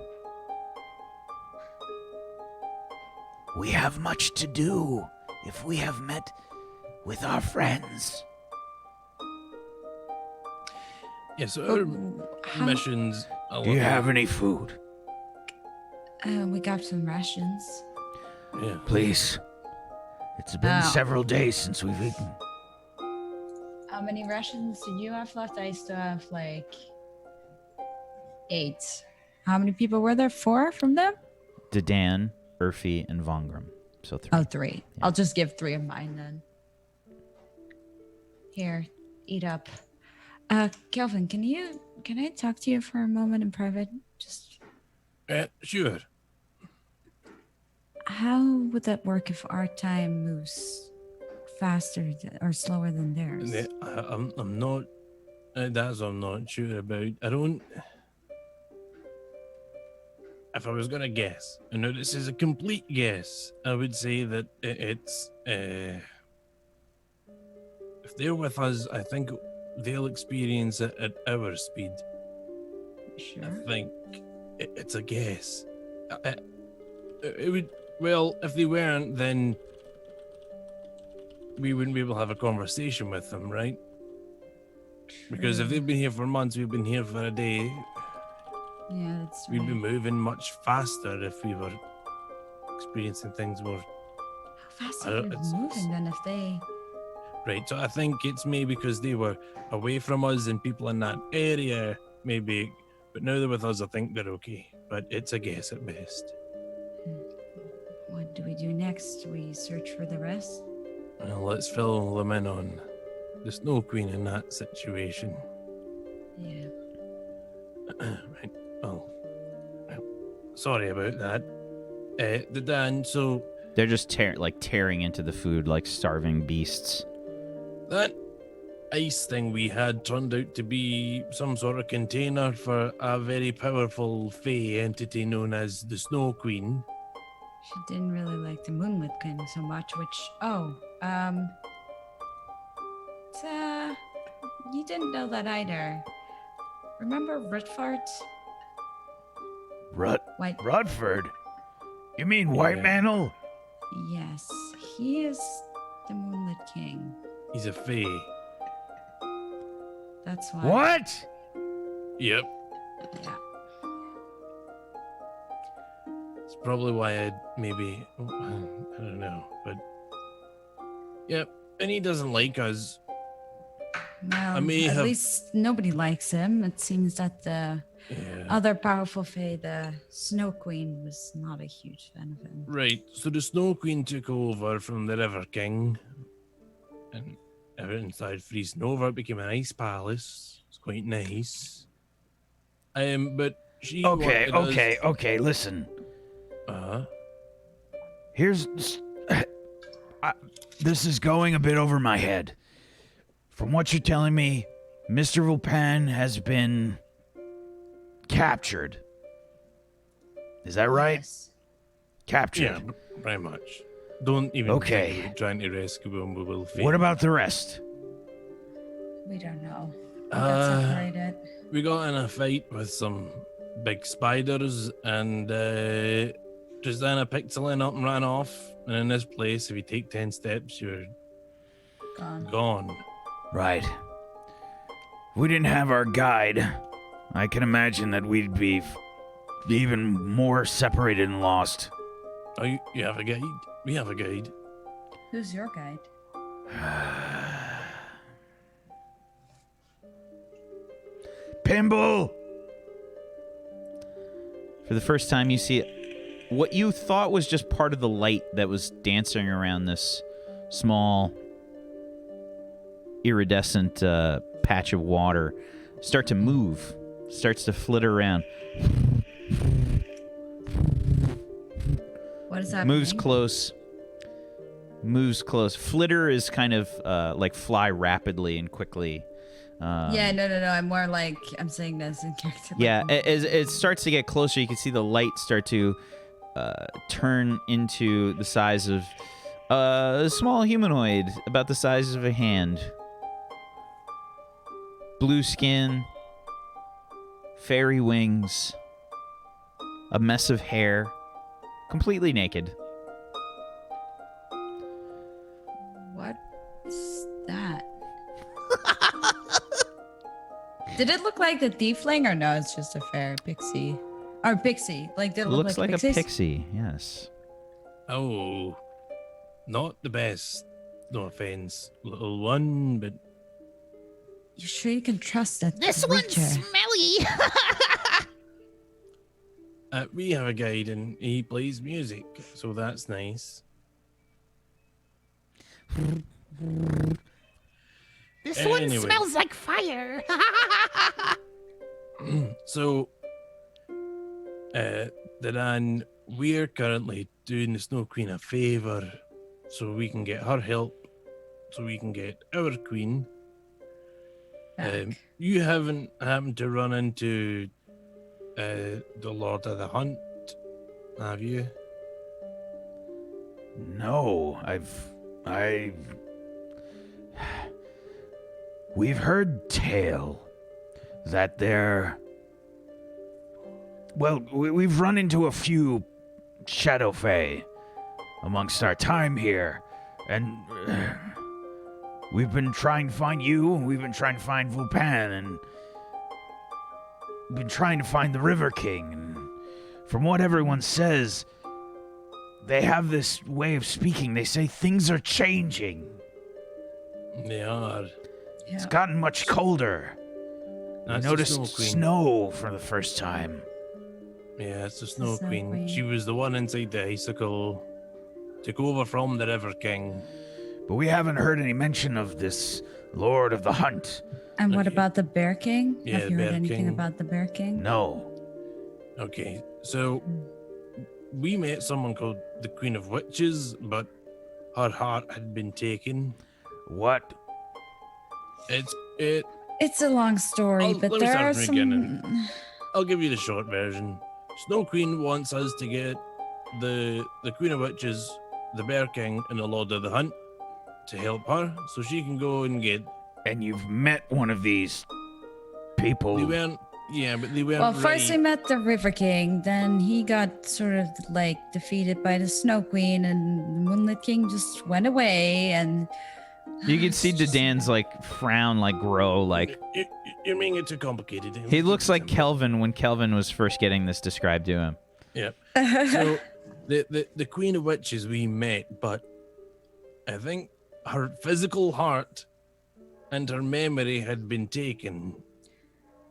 We have much to do if we have met with our friends." Yes, our How- missions. Do you have any food? We got some rations. Yeah. Please. It's been Oh. several days since we've eaten. How many rations did you have left? I still have like 8. How many people were there? 4 from them? Dadan, Urfi, and Vongram. So 3. Oh, 3. I'll just give 3 of mine then. Here, eat up. Kelvin, can I talk to you for a moment in private? Just Sure. how would that work if our time moves faster or slower than theirs? I'm not. That's I'm not sure about. I don't. If I was gonna guess, I know this is a complete guess, I would say that it's. If they're with us, I think they'll experience it at our speed. Sure. I think it's a guess. It would. Well, if they weren't, then we wouldn't be able to have a conversation with them, right? Because if they've been here for months, we've been here for a day. Yeah, that's We'd right. be moving much faster if we were experiencing things more. How fast I are don't- we it's- moving then if they... Right, so I think it's maybe because they were away from us and people in that area, maybe. But now they're with us, I think they're okay. But it's a guess at best. What do we do next? We search for the rest? Well, let's fill them in on the Snow Queen in that situation. Yeah. Right. Oh, sorry about that. The Dan. So They're just tearing into the food like starving beasts. that ice thing we had turned out to be some sort of container for a very powerful Fey entity known as the Snow Queen. She didn't really like the Moonlit King so much, which... you didn't know that either. Remember Rutfart? White... Rutford? You mean White White Mantle? Yes, he is the Moonlit King. He's a Fey. That's why... What? Yep. Yeah. It's probably why I'd maybe. I don't know. But. Yep. And he doesn't like us. Well, may at have- least nobody likes him. It seems that the Yeah. other powerful Fae, the Snow Queen, was not a huge fan of him. Right. So the Snow Queen took over from the River King. And everything started freezing over. It became an ice palace. It's quite nice. But she. wanted us- Okay, listen. Uh-huh. This is going a bit over my head. From what you're telling me, Mr. Vulpan has been captured. Is that right? Yes. Captured. Yeah, very much. Don't even Okay. think we're trying to rescue him. We will fail. What about the rest? We don't know. We got separated. We got in a fight with some big spiders, and Tristana picked Selene up and ran off. And in this place, if you take 10 steps, you're gone. Right. If we didn't have our guide, I can imagine that we'd be even more separated and lost. Oh, you have a guide? We have a guide. Who's your guide? Pimble! For the first time, you see what you thought was just part of the light that was dancing around this small, iridescent patch of water start to move, starts to flitter around. What is that? Moves close. Flitter is kind of like fly rapidly and quickly. Yeah, no. I'm more like, I'm saying this in character. Yeah, like, as it starts to get closer, you can see the light start to turn into the size of a small humanoid, about the size of a hand. Blue skin, fairy wings, a mess of hair, completely naked. What is that? Did it look like the tiefling or no? It's just a fair pixie. Or pixie. Like, did it look Looks like pixies? a pixie, yes. Oh, not the best. No offense, little one, but You sure you can trust that This one's creature? smelly. we have a guide and he plays music, so that's nice. This one Anyway. smells like fire. So, Dadan, we're currently doing the Snow Queen a favor so we can get her help, so we can get our queen. Back. You haven't happened to run into the Lord of the Hunt, have you? No, we've heard tale that we've run into a few Shadow Fae amongst our time here, and we've been trying to find you, and we've been trying to find Vupan, and been trying to find the River King, and from what everyone says, they have this way of speaking. They say things are changing. They are. Yeah. It's gotten much colder. I That's the noticed Snow Queen. snow for the first time. Yeah, it's the Snow Snow Queen. Queen. She was the one inside the icicle. Took over from the River King. But we haven't heard any mention of this Lord of the Hunt. And what Okay. about the Bear King? Yeah, Have you heard Bear anything King. about the Bear King? No. Okay, so we met someone called the Queen of Witches, but her heart had been taken. What? It's a long story, but let me there start are from the some. beginning. I'll give you the short version. Snow Queen wants us to get the Queen of Witches, the Bear King, and the Lord of the Hunt to help her, so she can go and get. And you've met one of these people. They weren't. Yeah, but they weren't. Well, first we right. met the River King, then he got sort of like defeated by the Snow Queen, and the Moonlit King just went away. And You can see Dadan's like frown like grow like You're making it too complicated. he looks like Simple. Kelvin when Kelvin was first getting this described to him. Yep. So the Queen of Witches we met, but I think her physical heart and her memory had been taken.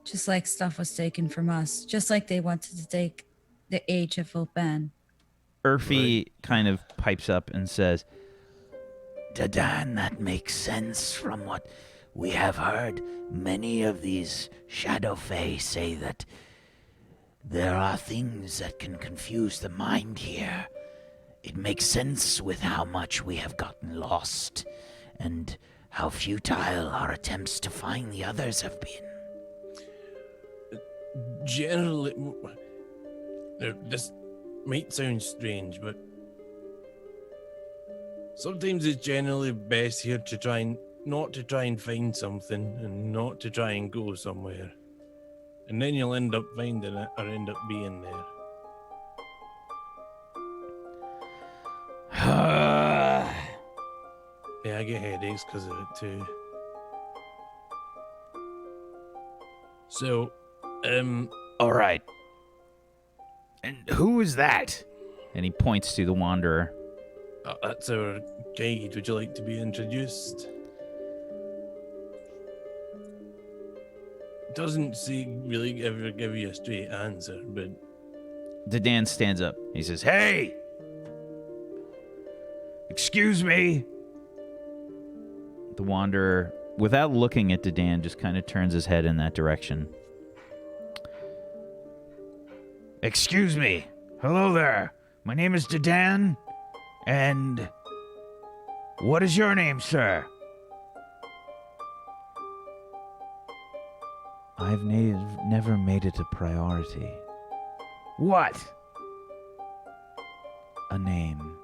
just like stuff was taken from us, just like they wanted to take the age of Vulpan. Urfi kind of pipes up and says, Dadan, that makes sense from what we have heard. Many of these Shadow Fae say that there are things that can confuse the mind here. It makes sense with how much we have gotten lost and how futile our attempts to find the others have been. Generally, this might sound strange, but sometimes it's generally best here to try and not to try and find something and not to try and go somewhere. And then you'll end up finding it or end up being there. Yeah, I get headaches because of it too. So, All right. And who is that? And he points to the Wanderer. that's our guide. Would you like to be introduced? Doesn't really ever give you a straight answer, but Dedan stands up. He says, "Hey! Excuse me." The Wanderer, without looking at Dedan, just kind of turns his head in that direction. "Excuse me. Hello there. My name is Dedan. And what is your name, sir?" "I've never made it a priority." "What?" "A name."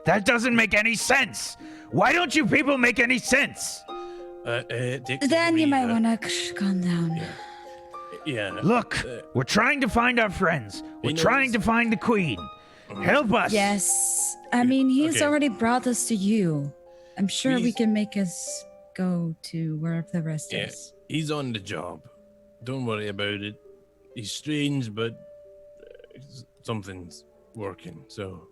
That doesn't make any sense. Why don't you people make any sense? Then you might want to calm down. Yeah. Look, we're trying to find our friends. We're trying to find the queen. Help us. Yes. I mean, he's Okay. already brought us to you. I'm sure we He's- can make us go to wherever the rest Yeah. is. He's on the job. Don't worry about it. He's strange, but something's working. So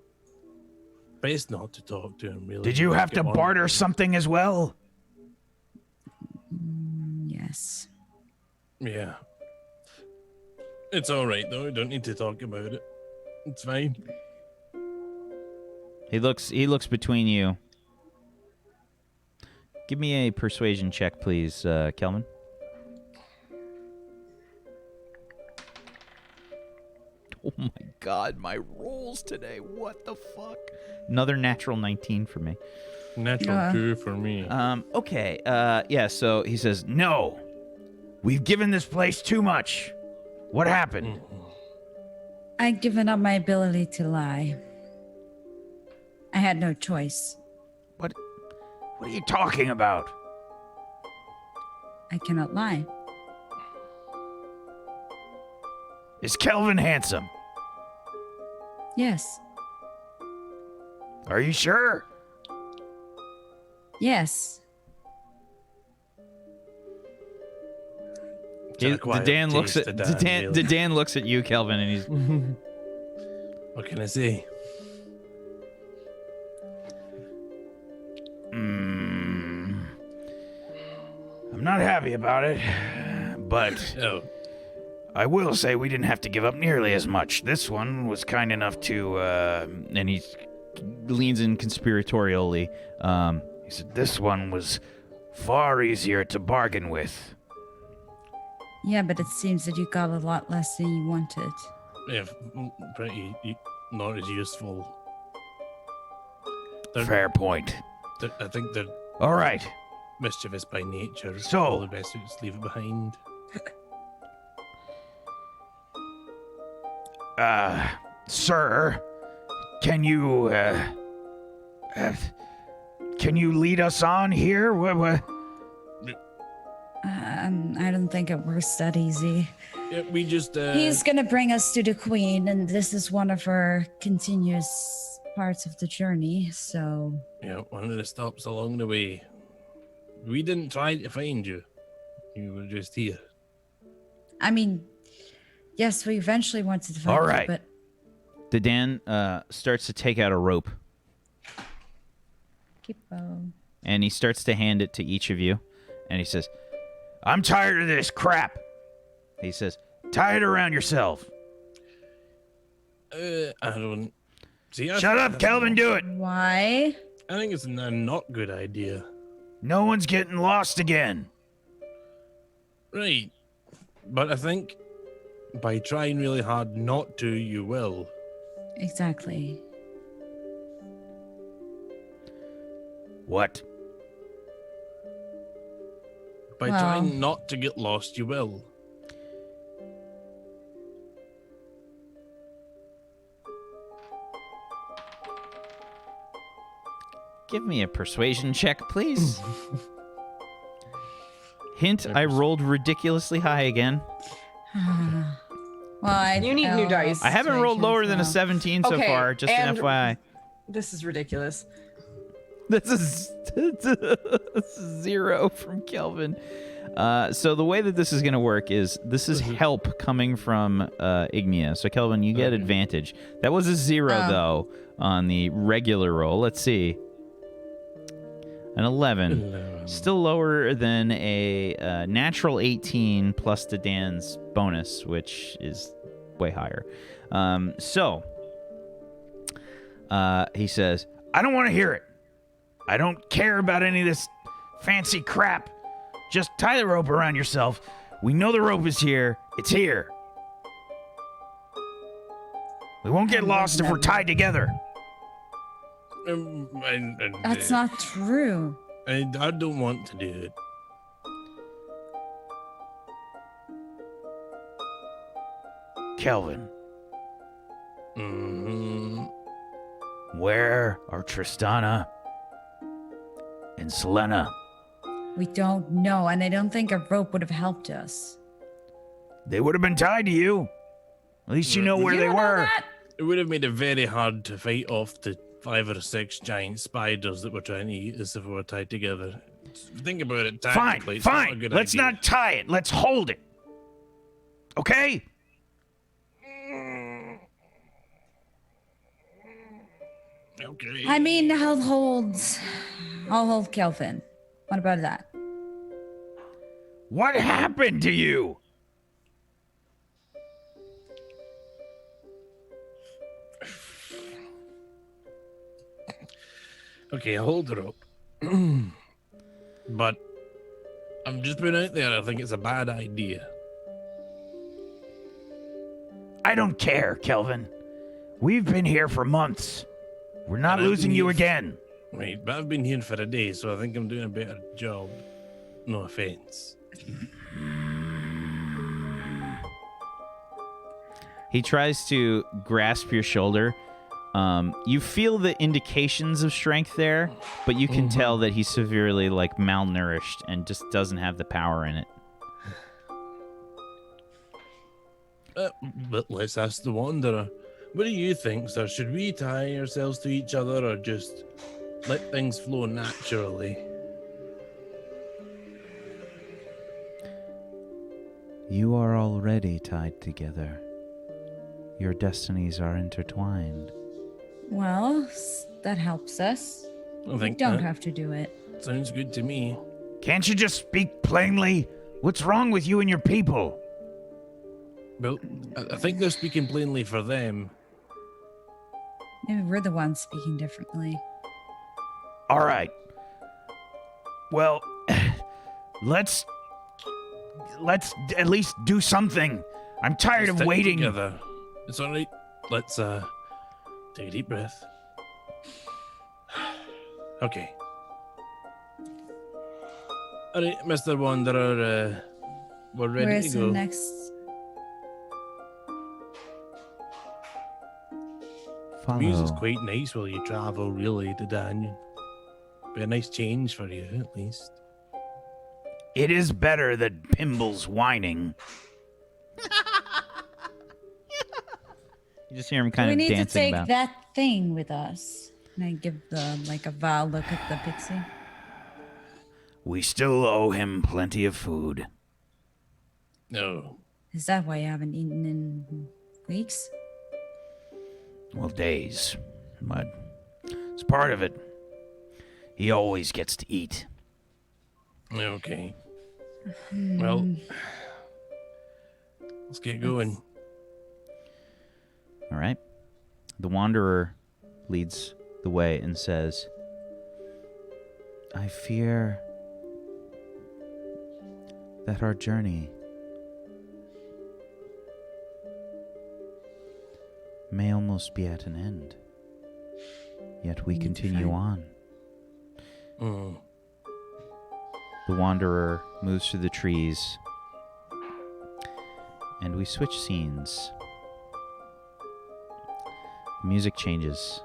best not to talk to him. Really. Did you have to Get on. barter something as well? Yes. Yeah. It's all right though. Don't need to talk about it. It's fine. He looks between you. Give me a persuasion check, please, Kelvin. Oh my god, my rolls today. What the fuck? Another natural 19 for me. Natural 2 for me. Okay. Yeah, so he says, "No. We've given this place too much. What happened?" I'd given up my ability to lie. I had no choice. What are you talking about? I cannot lie. Is Kelvin handsome? Yes. Are you sure? Yes. Dan looks at Dan looks at you, Kelvin, and he's What can I say? I'm not happy about it, but Oh, I will say we didn't have to give up nearly as much. This one was kind enough to, and he leans in conspiratorially. He said this one was far easier to bargain with. Yeah, but it seems that you got a lot less than you wanted. yeah, pretty not as useful. They're- Fair point. I think they're All right. mischievous by nature. So- all the best to just leave it behind. Sir, can you lead us on here? What? I don't think it works that easy. Yeah, we just He's gonna bring us to the queen, and this is one of our continuous parts of the journey, so... yeah, one of the stops along the way. We didn't try to find you. You were just here. I mean, yes, we eventually wanted to find All you, right. but... Dan starts to take out a rope, and he starts to hand it to each of you, and he says, "I'm tired of this crap." He says, "Tie it around yourself." I don't see. Shut up, Kelvin, do it. Why? I think it's a not good idea. No one's getting lost again. Right. But I think by trying really hard not to, you will. Exactly. What? By Well- trying not to get lost, you will. Give me a persuasion check, please. Hint, I rolled ridiculously high again. Well, You need new dice. I haven't rolled lower than a 17 so Okay, far, just an and- FYI. This is ridiculous. This is 0 from Kelvin. So the way that this is going to work is this is help coming from Ignia. So Kelvin, you get advantage. That was a 0 though on the regular roll. Let's see. An 11. Still lower than a natural 18 plus the Dan's bonus, which is way higher. So he says, I don't want to hear it. I don't care about any of this fancy crap. Just tie the rope around yourself. We know the rope is here. It's here. We won't get lost if we're tied together. That's not true. I don't want to do it. Kelvin, Mm-hmm. where are Tristana and Selena? We don't know, and I don't think a rope would have helped us. They would have been tied to you. At least you know where You they don't know were. that? It would have made it very hard to fight off the 5 or 6 giant spiders that we're trying to eat us if we were tied together. Think about it Fine, tactically. it's not a fine. good Let's idea. not tie it. Let's hold it. Okay? Okay. I mean, I'll hold Kelvin. What about that? What happened to you? Okay, hold it up. But I'm just putting it out there. I think it's a bad idea. I don't care, Kelvin. We've been here for months. We're not And I've losing been you here again. Right, but I've been here for a day, so I think I'm doing a better job. No offense. He tries to grasp your shoulder. You feel the indications of strength there, but you can tell that he's severely malnourished and just doesn't have the power in it. But let's ask the Wanderer. What do you think, sir? Should we tie ourselves to each other or just let things flow naturally? You are already tied together. Your destinies are intertwined. Well, that helps us. I We think don't that have to do it. sounds good to me. Can't you just speak plainly? What's wrong with you and your people? Well, I think they're speaking plainly for them. Maybe we're the ones speaking differently. All right. Well, let's at least do something. I'm tired Let's of stick waiting. together. It's all right. Let's take a deep breath. Okay. All right, Mr. Wanderer, we're ready Where's to the go. next? Music's quite nice while you travel, really, to Danyon. Be a nice change for you, at least. It is better than Pimble's whining. You just hear him kind We of need to dancing take about. that thing with us. And I give a vile look at the pixie. We still owe him plenty of food. No. Is that why you haven't eaten in weeks? Well, days. But it's part of it. He always gets to eat. Okay. Well, let's get going. All right. The Wanderer leads the way and says, I fear that our journey may almost be at an end. Yet we continue on. Mm. The Wanderer moves through the trees, and we switch scenes. The music changes.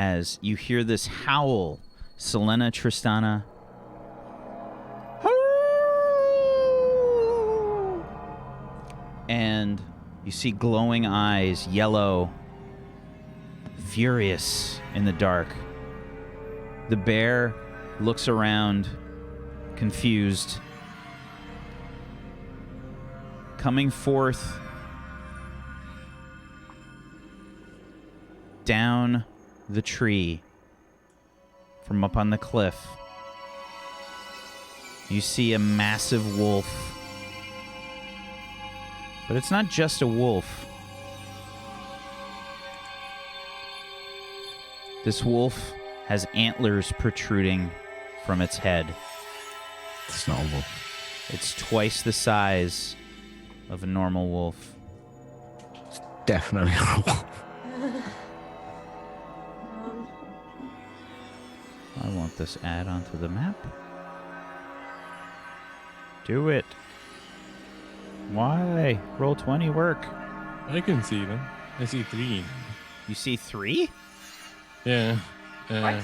as you hear this howl. Selena, Tristana. And you see glowing eyes, yellow, furious in the dark. The bear looks around, confused. Coming forth down the tree from up on the cliff, you see a massive wolf. But it's not just a wolf. This wolf has antlers protruding from its head. It's not a wolf. It's twice the size of a normal wolf. Definitely not a wolf. I want this add onto the map. Do it. Why? Roll 20 work. I can see them. I see 3. You see 3? Yeah. What?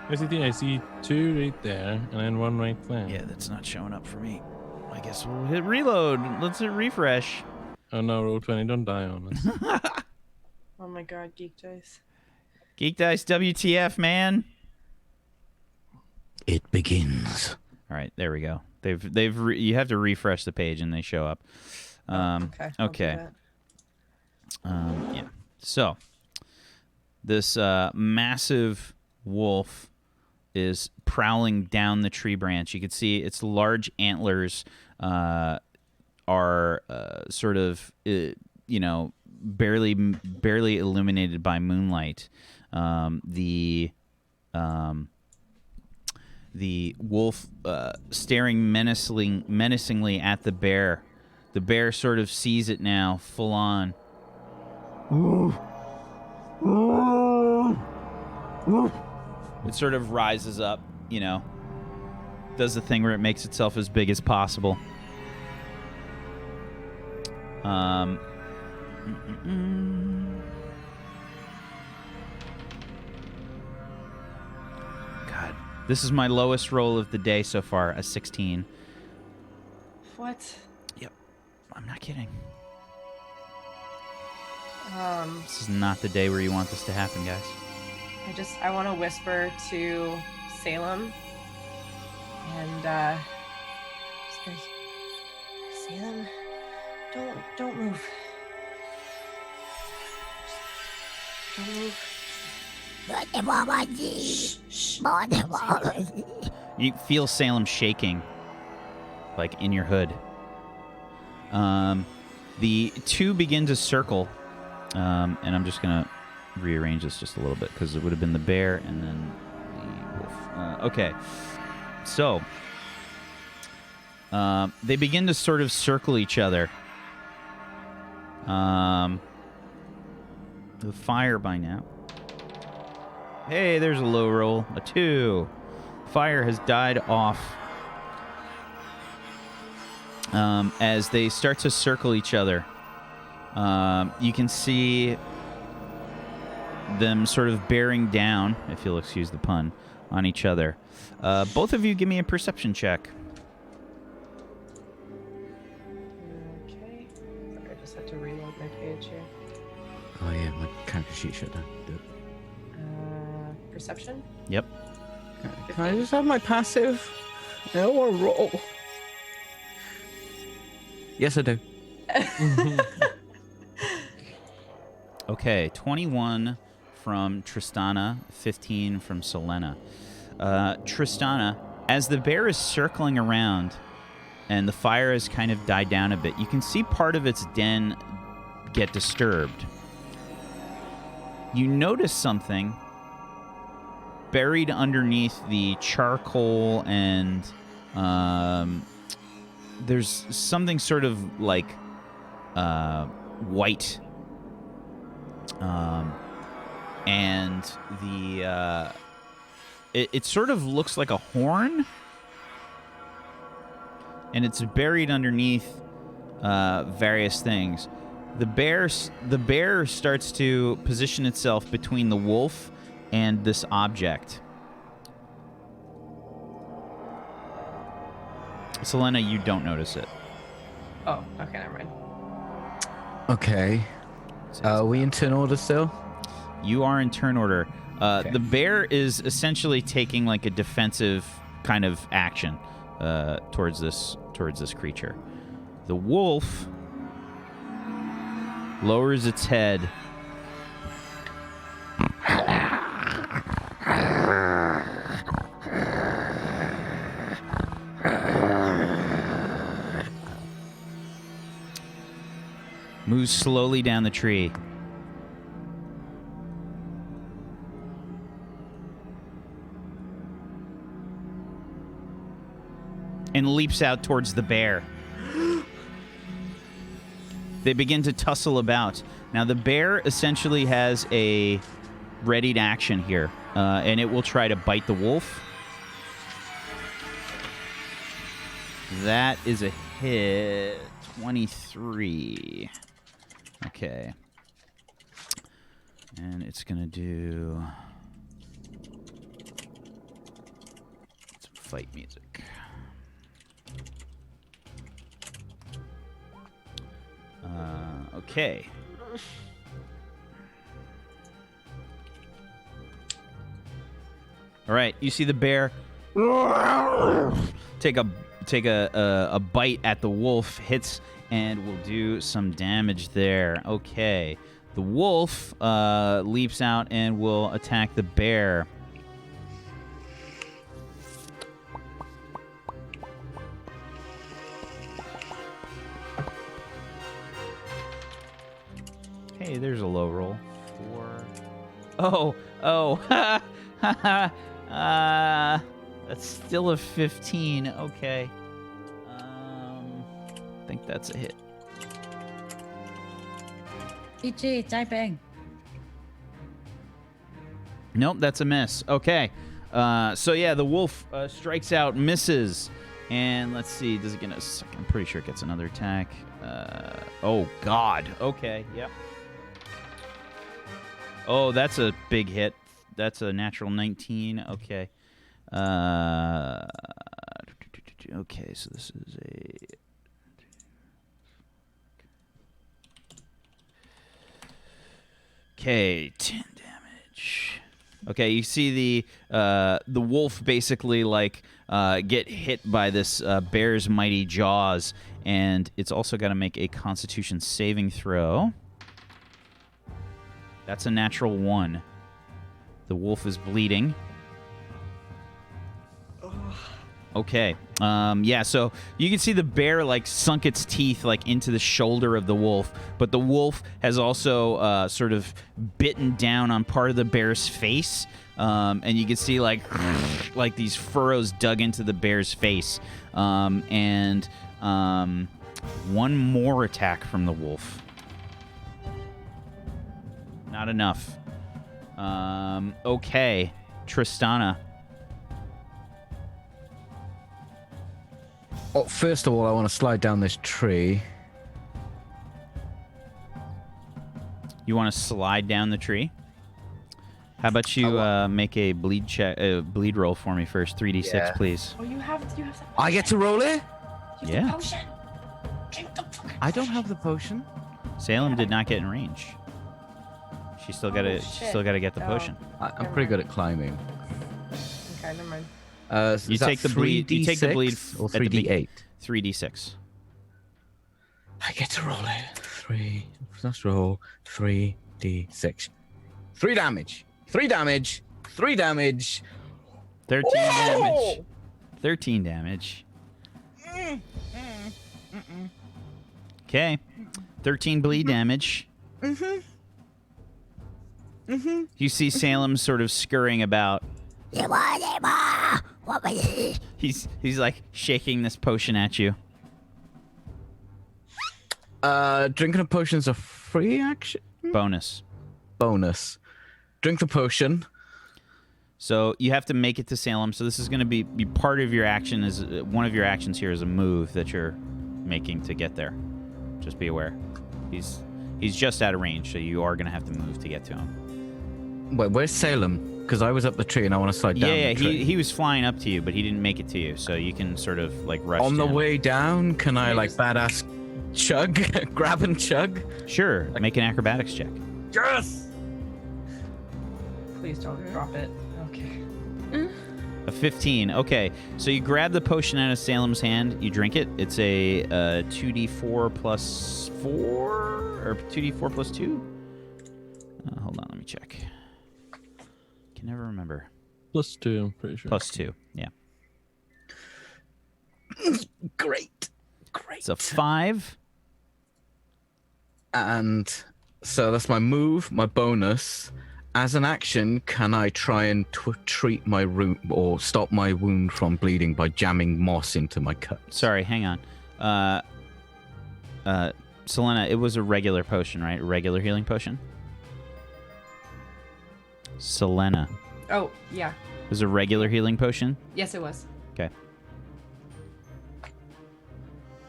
I see 3. I see 2 right there, and then 1 right there. Yeah, that's not showing up for me. I guess we'll hit reload. Let's hit refresh. Oh no, roll 20. Don't die on us. Oh my god, Geek Dice. Geek Dice WTF, man. It begins. All right, there we go. You have to refresh the page and they show up. Okay. I'll do Okay. that. Yeah. So this massive wolf is prowling down the tree branch. You can see its large antlers are sort of barely illuminated by moonlight. The wolf staring menacingly at the bear. The bear sort of sees it now, full on. It sort of rises up, does the thing where it makes itself as big as possible. God, this is my lowest roll of the day so far, a 16. What? Yep, I'm not kidding. Um, This is not the day where you want this to happen, guys. I want to whisper to Salem and whisper, Salem, don't move. Don't move. You feel Salem shaking, like in your hood. The two begin to circle, and I'm just gonna rearrange this just a little bit because it would have been the bear and then the wolf. Okay, so they begin to sort of circle each other. The fire by now. Hey, there's a low roll, a 2. Fire has died off. As they start to circle each other, you can see them sort of bearing down, if you'll excuse the pun, on each other. Both of you give me a perception check. Okay. Sorry, I just had to reload my page here. Oh yeah, my character sheet shut down. Perception? Yep. Can I just have my passive? I don't want to roll. Yes, I do. Okay, 21 from Tristana, 15 from Selena. Tristana, as the bear is circling around and the fire has kind of died down a bit, you can see part of its den get disturbed. You notice something buried underneath the charcoal, and there's something sort of like white, and the it sort of looks like a horn, and it's buried underneath various things. The bear starts to position itself between the wolf and this object. Selena, you don't notice it. Oh, okay, never mind. Okay. Are we in turn order still? You are in turn order. Okay. The bear is essentially taking like a defensive kind of action towards this creature. The wolf lowers its head. Moves slowly down the tree. And leaps out towards the bear. They begin to tussle about. Now, the bear essentially has a readied action here, and it will try to bite the wolf. That is a hit. 23. Okay. And it's going to do some fight music. Okay. All right, you see the bear take a bite at the wolf, hits, and will do some damage there. Okay. The wolf leaps out and will attack the bear. Hey, there's a low roll. 4. Oh. That's still a 15. Okay. I think that's a hit. EG, typing. Nope, that's a miss. Okay. So yeah, the wolf strikes out, misses. And let's see, does it get a second? I'm pretty sure it gets another attack. Oh, God. Okay, yep. Oh, that's a big hit. That's a natural 19. Okay. Okay, so this is a... Okay, 10 damage. Okay, you see the wolf basically like get hit by this bear's mighty jaws, and it's also got to make a Constitution saving throw. That's a natural 1. The wolf is bleeding. Okay. Yeah, so you can see the bear like sunk its teeth like into the shoulder of the wolf, but the wolf has also sort of bitten down on part of the bear's face, and you can see like these furrows dug into the bear's face, and one more attack from the wolf. Not enough. Okay, Tristana. Oh, first of all, I want to slide down this tree. You want to slide down the tree? How about you make a bleed check, bleed roll for me first? 3d6, Yeah. please. Oh, you have the I get to roll it? Yeah. potion. Drink the fucking I don't have the potion. Salem did not get in range. She still got to. Oh, She shit. still got to get the Oh. potion. I'm pretty good at climbing. Okay, never mind. So You is that take the bleed. You take the bleed 3d6 or at the 3d8. 3d6. I get to roll it. 3. Let's roll 3d6. 3 damage. 3 damage. 3 damage. 13 Whoa! damage. 13 damage. Okay. 13 bleed damage. You see Salem sort of scurrying about. He's like shaking this potion at you. Drinking a potion's a free action Bonus. bonus. Drink the potion. So you have to make it to Salem. So this is going to be part of your action. Is one of your actions here is a move that you're making to get there. Just be aware. He's just out of range, so you are going to have to move to get to him. Wait, where's Salem? because I was up the tree and I want to slide down Yeah, the tree. he was flying up to you, but he didn't make it to you, so you can sort of like rush On the down. way down, can I Yeah, like just- badass chug, grab and chug? Sure, make an acrobatics check. Yes. Please don't drop it. Okay. A 15. Okay, so you grab the potion out of Salem's hand, you drink it. It's a 2d4 plus 4 or 2d4 plus 2. Hold on, let me check. Can never remember. +2, I'm pretty sure. Plus 2. Yeah, Great. it's a 5. And so that's my move, my bonus. As an action, can I try and treat my wound or stop my wound from bleeding by jamming moss into my cut? Sorry, hang on. Selena, it was a regular potion, right? A regular healing potion. Selena, Oh, yeah. it was a regular healing potion. Yes, it was. Okay.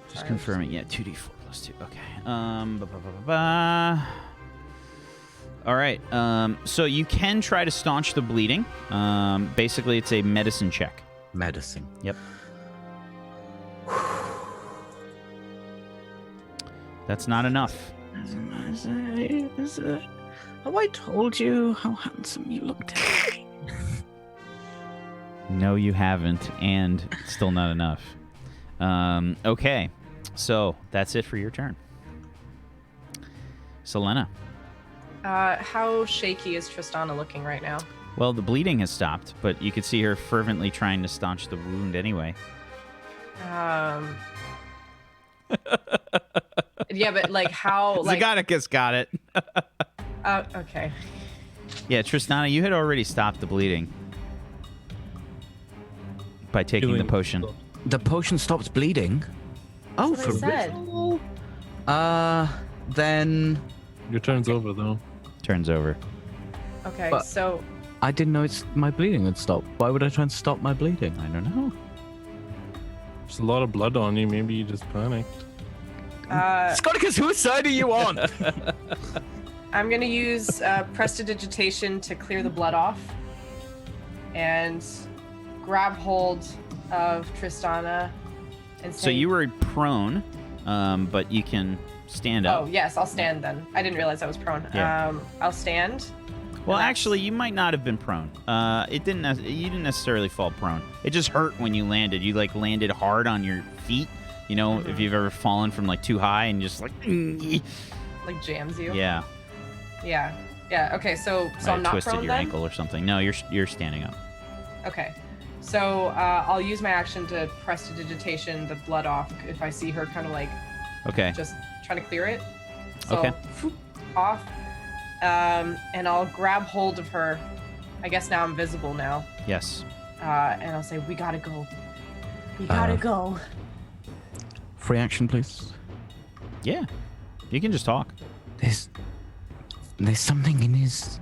Just Sorry, confirming. Yeah, 2d4 plus 2. Okay. Ba-ba-ba-ba-ba. All right. So you can try to staunch the bleeding. Basically, it's a medicine check. Medicine. Yep. That's not enough. Have I told you how handsome you look today? No, you haven't, and still not enough. Okay. So that's it for your turn. Selena. How shaky is Tristana looking right now? Well, the bleeding has stopped, but you could see her fervently trying to staunch the wound anyway. Yeah, but like how? Like, Zaganicus got it. okay. Yeah, Tristana, you had already stopped the bleeding by taking the Healing. potion. The potion stops bleeding. Oh, That's what I said. real? Then Your turn's over, though. Turns over. Okay, But- so I didn't know my bleeding had stopped. Why would I try and stop my bleeding? I don't know. There's a lot of blood on you. Maybe you just panicked. Scoticus, whose side are you on? I'm gonna use prestidigitation to clear the blood off, and grab hold of Tristana, and say, So you were prone, but you can stand Oh up. yes, I'll stand then. I didn't realize I was prone. Yeah. I'll stand. Well, Relax. actually, you might not have been prone. You didn't necessarily fall prone. It just hurt when you landed. You like landed hard on your feet. You know, if you've ever fallen from like too high and just like, Like jams you. yeah, Yeah. Yeah. Okay. So might I'm have not twisted prone your then. ankle or something. No, you're standing up. Okay. So I'll use my action to prestidigitation the blood off if I see her kind of like Okay. just trying to clear it. So, Okay. phoop, off. And I'll grab hold of her. I guess now I'm visible now. Yes. And I'll say, "We gotta go. We gotta go." Free action, please. Yeah. You can just talk. There's something in his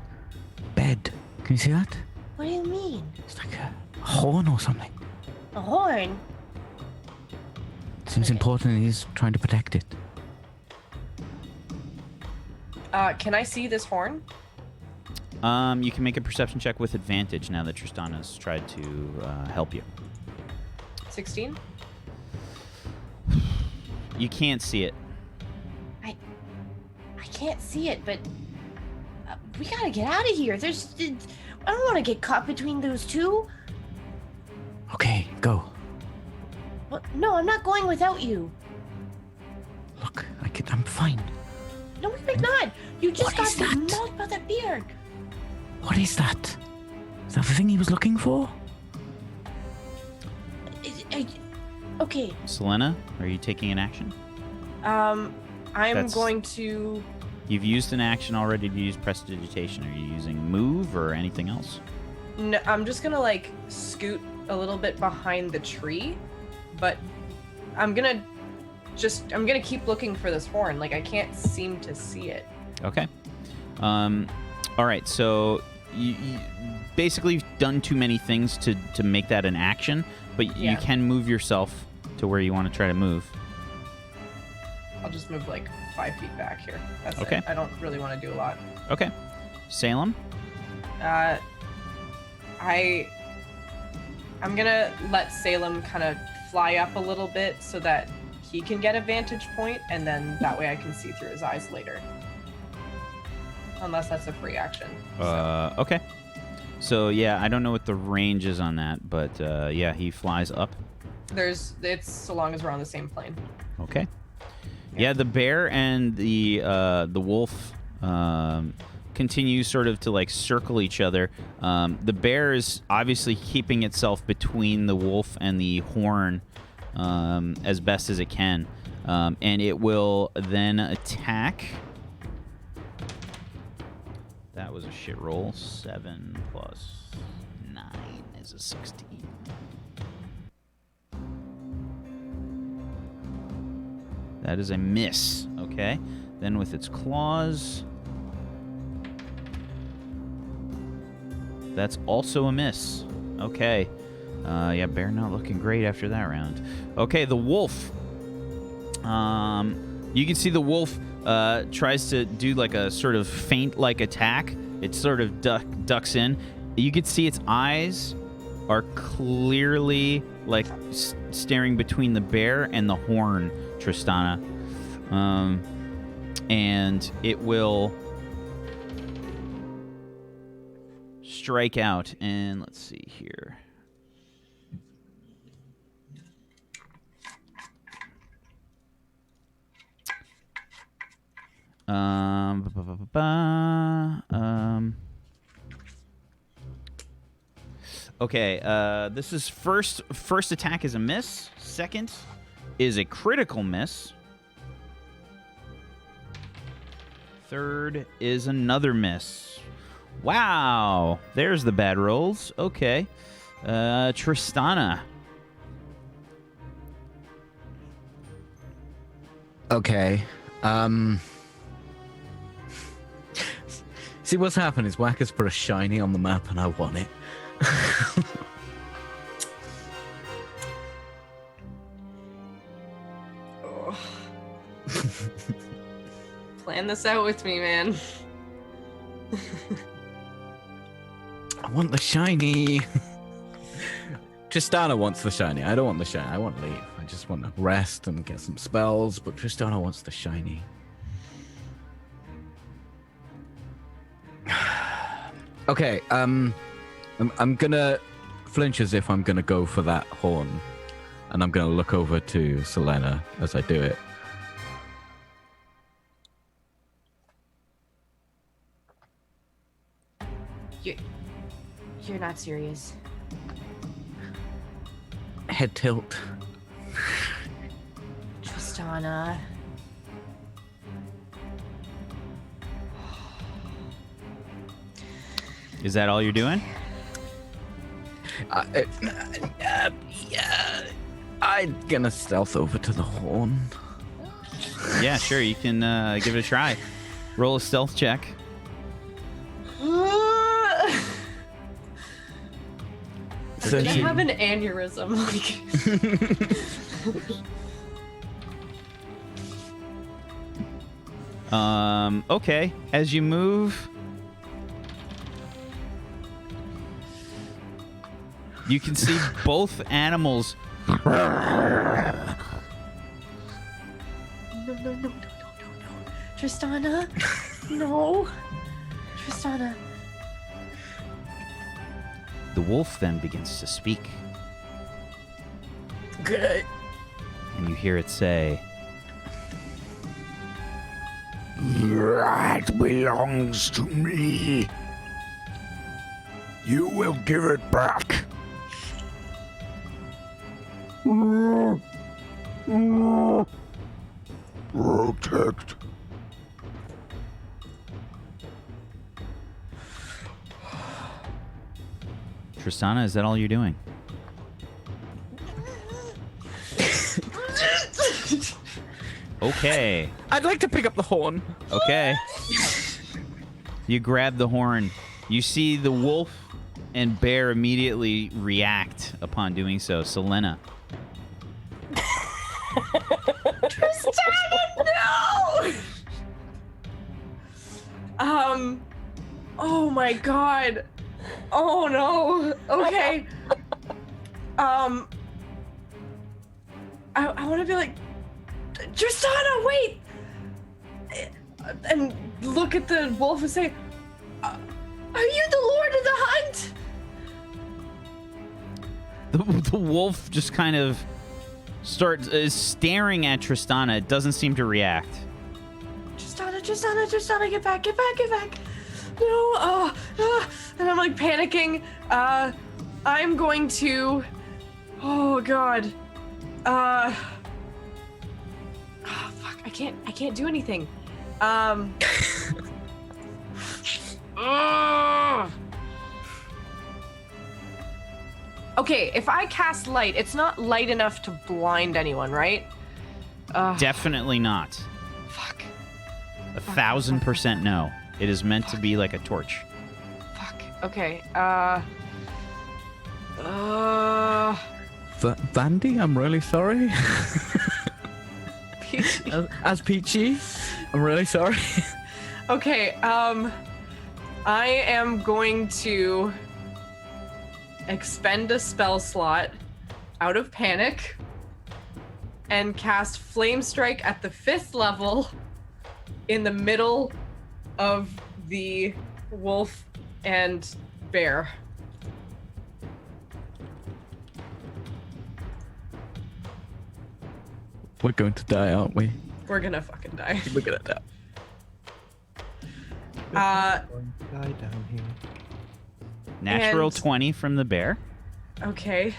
bed. Can you see that? What do you mean? It's like a horn or something. A horn? Seems important and he's trying to protect it. Can I see this horn? You can make a perception check with advantage now that Tristana's tried to help you. 16. You can't see it. I can't see it, but we gotta get out of here. I don't want to get caught between those two. Okay, go. Well, no, I'm not going without you. Look, I'm fine. No, you're not. You just What is got that? mauled by that beard. What is that? Is that the thing he was looking for? Okay, Selena, are you taking an action? I'm That's- going to. You've used an action already to use prestidigitation. Are you using move or anything else? No, I'm just gonna like scoot a little bit behind the tree, but I'm gonna keep looking for this horn. Like I can't seem to see it. Okay. All right. So you basically you've done too many things to make that an action, but you Yeah. can move yourself to where you want to try to move. I'll just move like 5 feet back here. That's Okay. it. I don't really want to do a lot. Okay. Salem. I'm gonna let Salem kind of fly up a little bit so that he can get a vantage point, and then that way I can see through his eyes later. Unless that's a free action. Okay. So yeah, I don't know what the range is on that, but yeah, he flies up. It's so long as we're on the same plane. Okay. Yeah, the bear and the wolf continue sort of to like circle each other. The bear is obviously keeping itself between the wolf and the horn as best as it can, and it will then attack. That was a shit roll. 7 plus 9 is a 16. That is a miss. Okay. Then with its claws, that's also a miss. Okay. Yeah, bear not looking great after that round. Okay, the wolf. You can see the wolf tries to do like a sort of feint-like attack. It sort of ducks in. You can see its eyes are clearly like staring between the bear and the horn, Tristana. And it will strike out. And let's see here. Okay, this is first attack is a miss. Second is a critical miss. Third is another miss. Wow, there's the bad rolls. Okay, Tristana. Okay. See, what's happened is Wacker's put a shiny on the map and I want it. Oh. Plan this out with me, man. I want the shiny. Tristana wants the shiny. I don't want the shiny. I want leave. I just want to rest and get some spells, but Tristana wants the shiny. Okay, I'm gonna flinch as if I'm gonna go for that horn, and I'm gonna look over to Selena as I do it. You're not serious. Head tilt. Tristana. Is that all you're doing? Yeah, I'm gonna stealth over to the horn. Yeah, sure. You can give it a try. Roll a stealth check. I'm gonna have an aneurysm. Okay. As you move, you can see both animals. No. Tristana. No. Tristana. The wolf then begins to speak. Good. And you hear it say, "That belongs to me. You will give it back." Protect. Tristana, is that all you're doing? Okay. I'd like to pick up the horn. Okay. You grab the horn. You see the wolf and bear immediately react upon doing so. Selena. Tristana, no! Oh my god. Oh no. Okay. I want to be like, Tristana, wait, and look at the wolf and say, "Are you the Lord of the Hunt?" The wolf just kind of is staring at Tristana. It doesn't seem to react. Tristana, get back. No, and I'm like panicking. I'm going to. Oh God. Oh fuck! I can't do anything. Ugh. Okay, if I cast light, it's not light enough to blind anyone, right? Definitely not. Fuck. 1,000% no. It is meant to be like a torch. Fuck. Okay. Vandy, I'm really sorry. Peachy. As Peachy, I'm really sorry. Okay, I am going to expend a spell slot out of panic and cast Flame Strike at the 5th level in the middle of the wolf and bear. We're going to die, aren't we? We're gonna fucking die. We're gonna die. Uh, Die down here. Natural And- 20 from the bear. okay.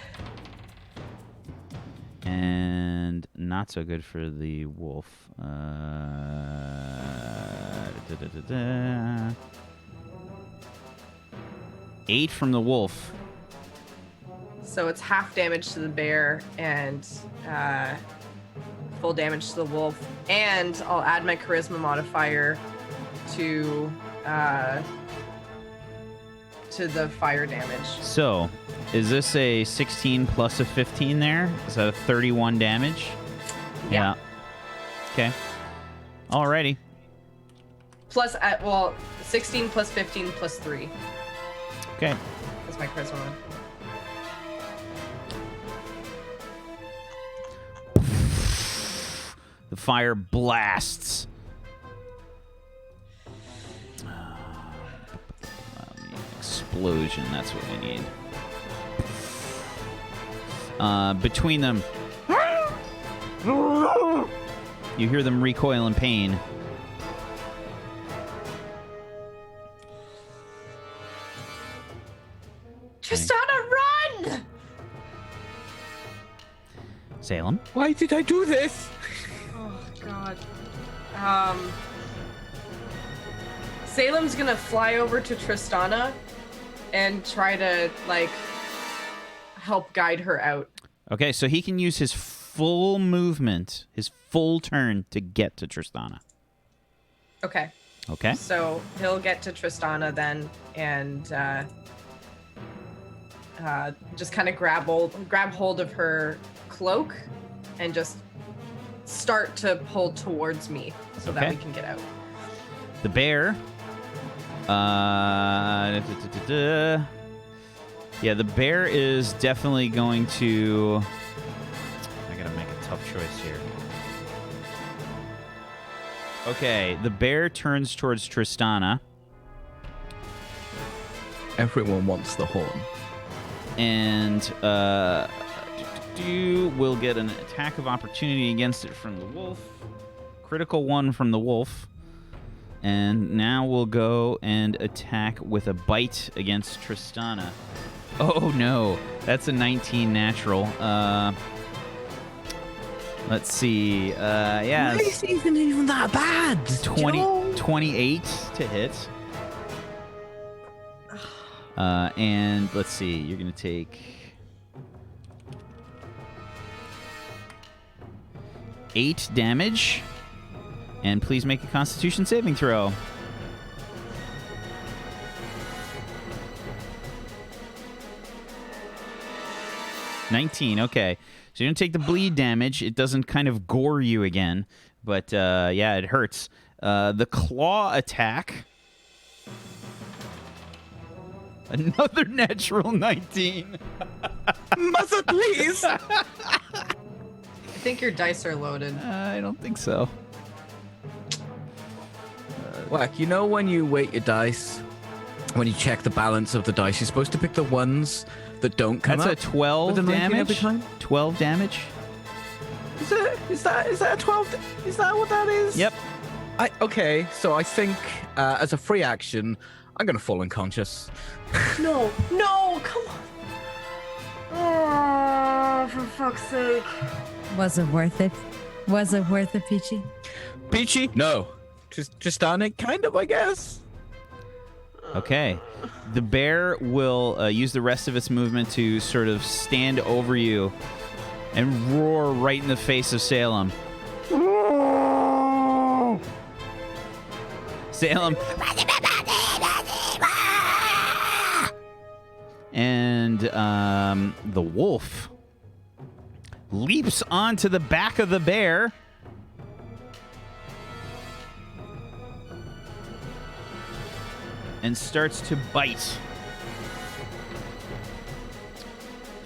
And not so good for the wolf. 8 from the wolf. So it's half damage to the bear and full damage to the wolf. And I'll add my charisma modifier to the fire damage. So, is this a 16 plus a 15 there? Is that a 31 damage? Yeah. Okay. Alrighty. Plus, 16 plus 15 plus 3. Okay. That's my charisma one. The fire blasts. Explosion, that's what we need. Between them, you hear them recoil in pain. Tristana, run! Salem? Why did I do this? Oh, God. Salem's gonna fly over to Tristana and try to, like, help guide her out. Okay, so he can use his full movement, his full turn to get to Tristana. Okay. Okay? So he'll get to Tristana then and just kind of grab hold of her cloak and just start to pull towards me so that Okay. we can get out. The bear. Yeah, the bear is definitely going to. I gotta make a tough choice here. Okay, the bear turns towards Tristana Everyone wants the horn. and will get an attack of opportunity against it from the wolf. Critical one from the wolf. And now we'll go and attack with a bite against Tristana. Oh no, that's a 19 natural. Let's see. Yeah, It's even that bad. 28 to hit. And let's see, you're going to take 8 damage. And please make a Constitution saving throw. $19, okay. So you don't take the bleed damage. It doesn't kind of gore you again. But, yeah, it hurts. The claw attack Another natural 19. Mother, please. I think your dice are loaded. I don't think so. Wack, you know when you weight your dice, when you check the balance of the dice, you're supposed to pick the ones that don't come That's up. a 12 with a 19 every damage. time? 12 damage. Is that a 12? Is that what that is? Yep. Okay, so I think as a free action, I'm gonna fall unconscious. No, come on. Oh, for fuck's sake. Was it worth it? Was it worth it, Peachy? Peachy? No. Just on it, kind of, I guess. Okay. The bear will use the rest of its movement to sort of stand over you and roar right in the face of Salem. Salem. And the wolf leaps onto the back of the bear. And starts to bite.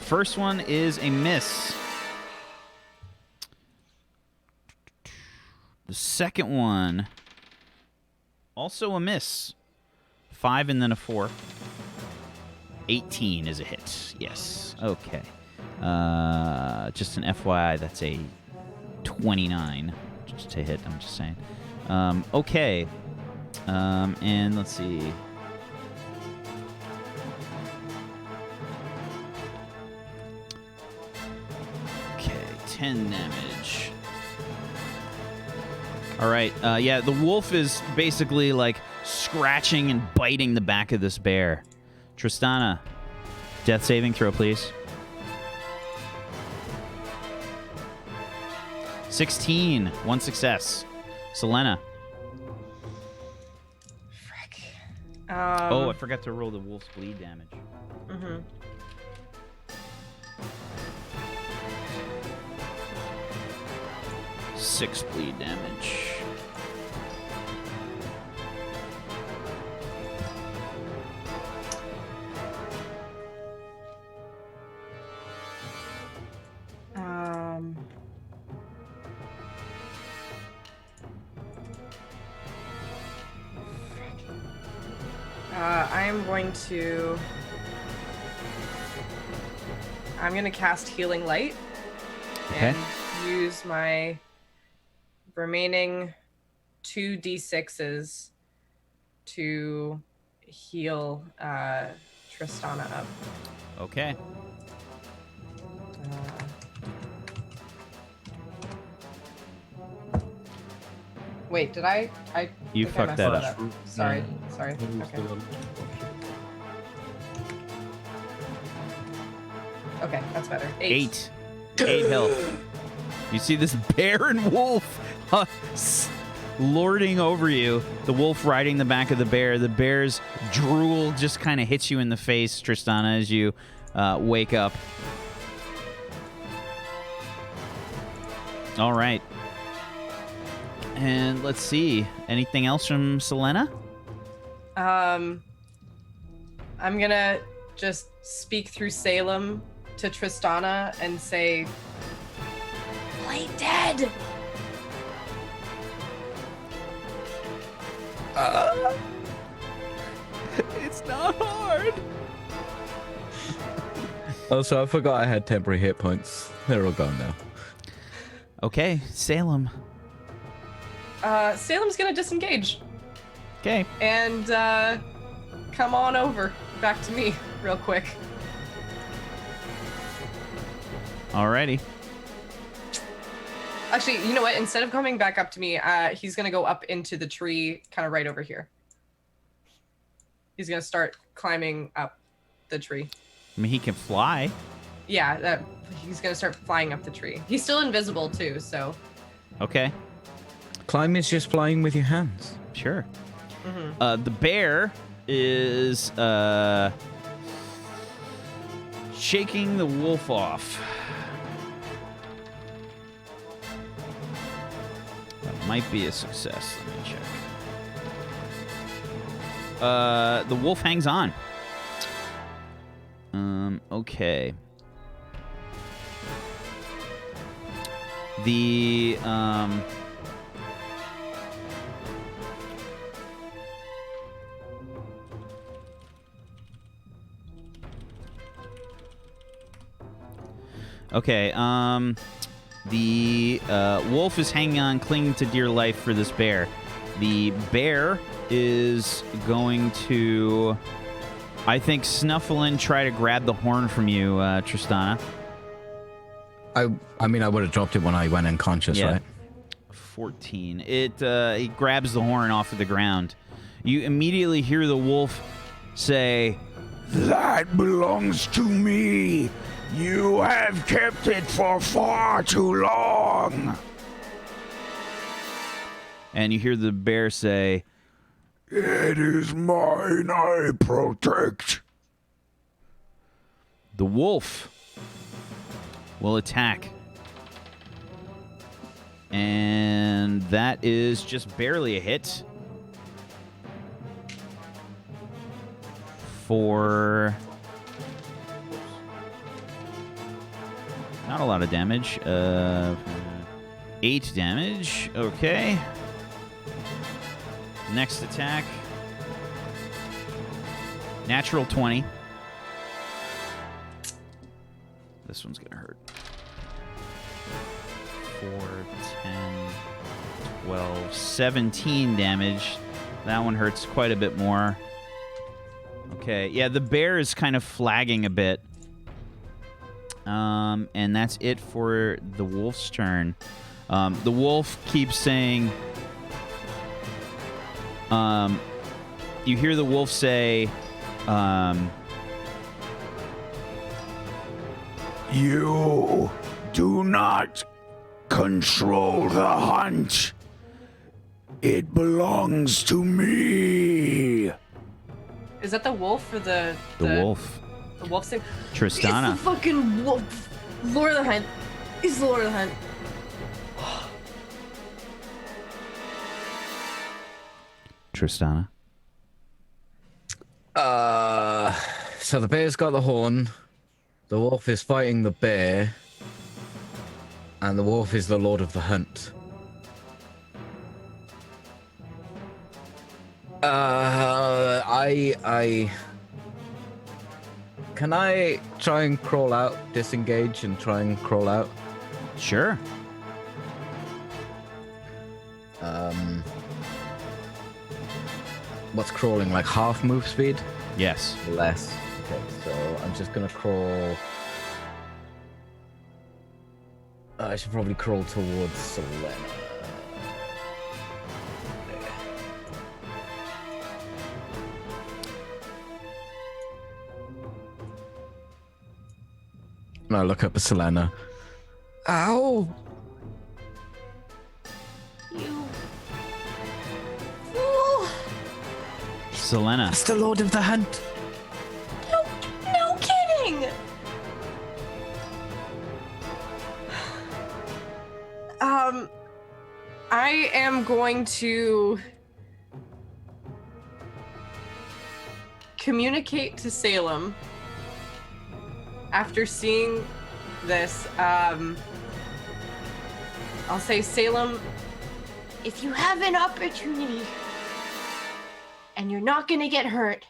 First one is a miss. The second one, also a miss. 5 and then a 4. 18 is a hit. Yes. Okay. Just an FYI, that's a 29 just to hit. I'm just saying. Okay. And let's see. Okay, 10 damage. All right. Yeah, the wolf is basically like scratching and biting the back of this bear. Tristana, death saving throw, please. 16, one success. Selena. Oh, I forgot to roll the wolf's bleed damage. Mm-hmm. Six bleed damage. I'm going to cast Healing Light. Okay. And use my remaining 2d6s to heal Tristana up. Okay. Wait, did I You think I fucked that messed up. Sorry. Okay. Okay, that's better. 8. 8 health. You see this bear and wolf lording over you. The wolf riding the back of the bear. The bear's drool just kind of hits you in the face, Tristana, as you wake up. All right. And let's see. Anything else from Selena? I'm gonna just speak through Salem to Tristana and say, Play dead. It's not hard. Also, I forgot I had temporary hit points. They're all gone now. Okay, Salem. Salem's gonna disengage Okay. and come on over back to me real quick. Alrighty. Actually, you know what? Instead of coming back up to me, he's gonna go up into the tree, kind of right over here. He's gonna start climbing up the tree. I mean, he can fly. Yeah, he's gonna start flying up the tree. He's still invisible too, so. Okay. Climb is just flying with your hands. Sure. Mm-hmm. The bear is shaking the wolf off. That might be a success. Let me check. The wolf hangs on. Okay. The Okay, the wolf is hanging on, clinging to dear life for this bear. The bear is going to, I think, snuffle in, try to grab the horn from you, Tristana. I mean, I would have dropped it when I went unconscious, Yeah. right? 14. It grabs the horn off of the ground. You immediately hear the wolf say, That belongs to me. You have kept it for far too long. and you hear the bear say, It is mine I protect. the wolf will attack. And that is just barely a hit. For not a lot of damage. 8 damage. Okay. Next attack. Natural 20. This one's gonna hurt. 4, 10, 12, 17 damage. That one hurts quite a bit more. Okay, yeah, the bear is kind of flagging a bit. And that's it for the wolf's turn. The wolf keeps saying... you hear the wolf say... You do not control the hunt. It belongs to me. Is that the wolf or the wolf. The wolf thing? Tristana. It's the fucking wolf. Lord of the Hunt. He's the Lord of the Hunt. Tristana. So the bear's got the horn. The wolf is fighting the bear. And the wolf is the Lord of the Hunt. Can I try and crawl out, disengage, and try and crawl out? Sure. What's crawling, like half move speed? Yes. Less. Okay, so I'm just gonna crawl. I should probably crawl towards Selena. And I look up at Selena. Ow! You fool! Selena. That's the Lord of the Hunt. No kidding! I am going to communicate to Salem after seeing this. I'll say, Salem, If you have an opportunity and you're not gonna get hurt,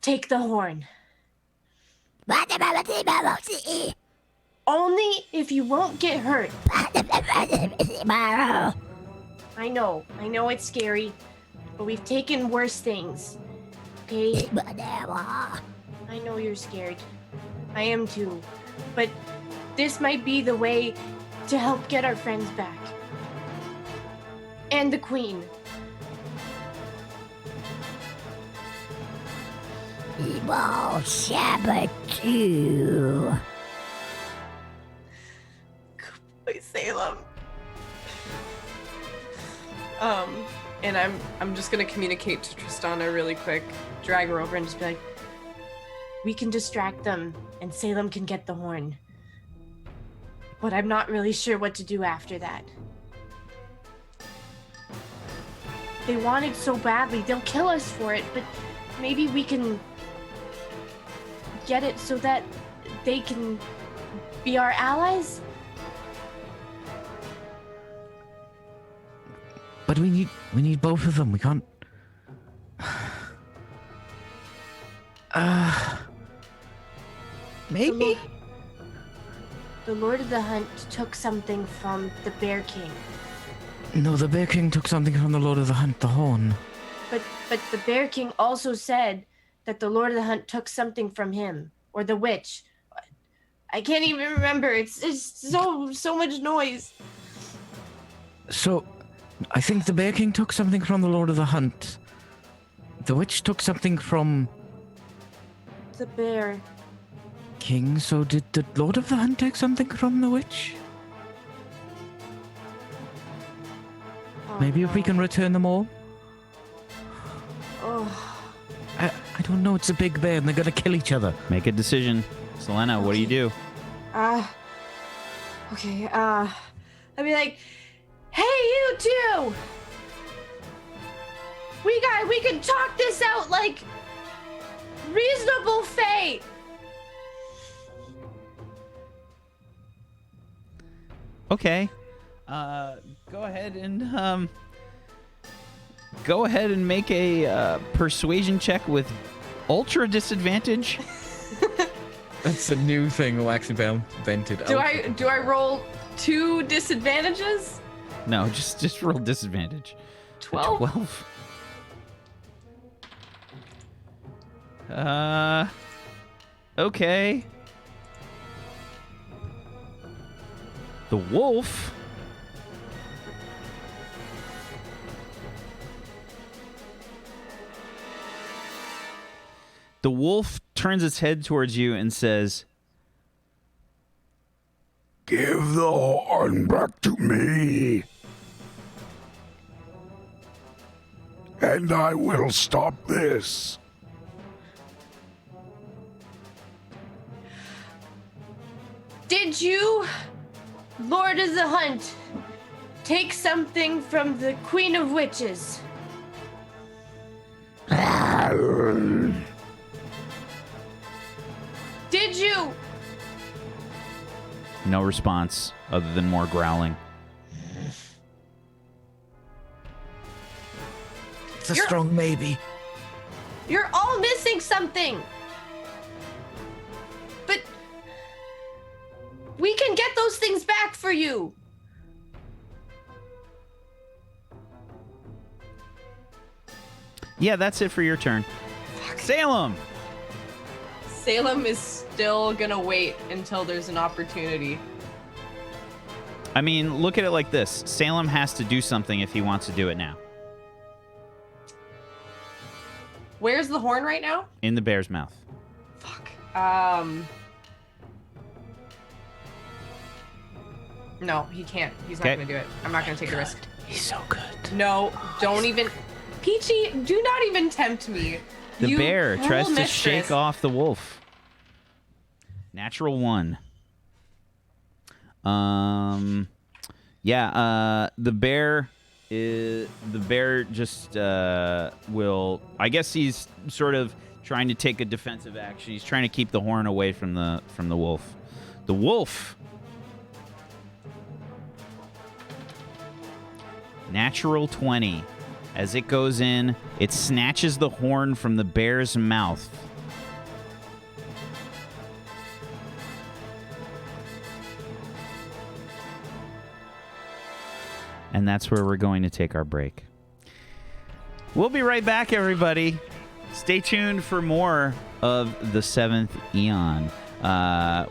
take the horn. Only if you won't get hurt. I know it's scary, but we've taken worse things. Okay? I know you're scared. I am too. But this might be the way to help get our friends back. And the queen. Boy, Salem. And I'm just gonna communicate to Tristana really quick, drag her over and just be like, We can distract them, and Salem can get the horn. But I'm not really sure what to do after that. They want it so badly, they'll kill us for it, but maybe we can get it so that they can be our allies? But we need both of them. We can't. Maybe. The Lord of the Hunt took something from the Bear King. No, the Bear King took something from the Lord of the Hunt, the horn. But the Bear King also said that the Lord of the Hunt took something from him, or the witch. I can't even remember. It's so much noise. So, I think the Bear King took something from the Lord of the Hunt. The witch took something from The Bear. King. So did the Lord of the Hunt take something from the witch? Oh, Maybe if we no. can return them all? Oh. I don't know. It's a big bear and they're gonna kill each other. Make a decision. Selena, what do you do? Okay, I'd be like, hey, you two! We can talk this out like reasonable fate! Okay. Go ahead and make a persuasion check with ultra disadvantage. That's a new thing Wacksteven invented. Do I roll 2 disadvantages? No, just roll disadvantage. 12? 12. Okay. The wolf. The wolf turns its head towards you and says, Give the horn back to me, and I will stop this. Did you, Lord of the Hunt, take something from the Queen of Witches? Did you? no response other than more growling. It's a strong maybe. You're all missing something. But we can get those things back for you. Yeah, that's it for your turn. Salem! Salem is still gonna wait until there's an opportunity. I mean, look at it like this. Salem has to do something if he wants to do it now. Where's the horn right now? In the bear's mouth. Fuck. No, he can't. He's not Okay. gonna do it. I'm not gonna take the risk. He's so good. No, don't even. Peachy, do not even tempt me. The You bear cruel tries to mistress. shake off the wolf. Natural 1. The bear just will, I guess he's sort of trying to take a defensive action. He's trying to keep the horn away from the wolf. The wolf, natural 20. As it goes in, it snatches the horn from the bear's mouth. And that's where we're going to take our break. We'll be right back, everybody. Stay tuned for more of the Seventh Eon.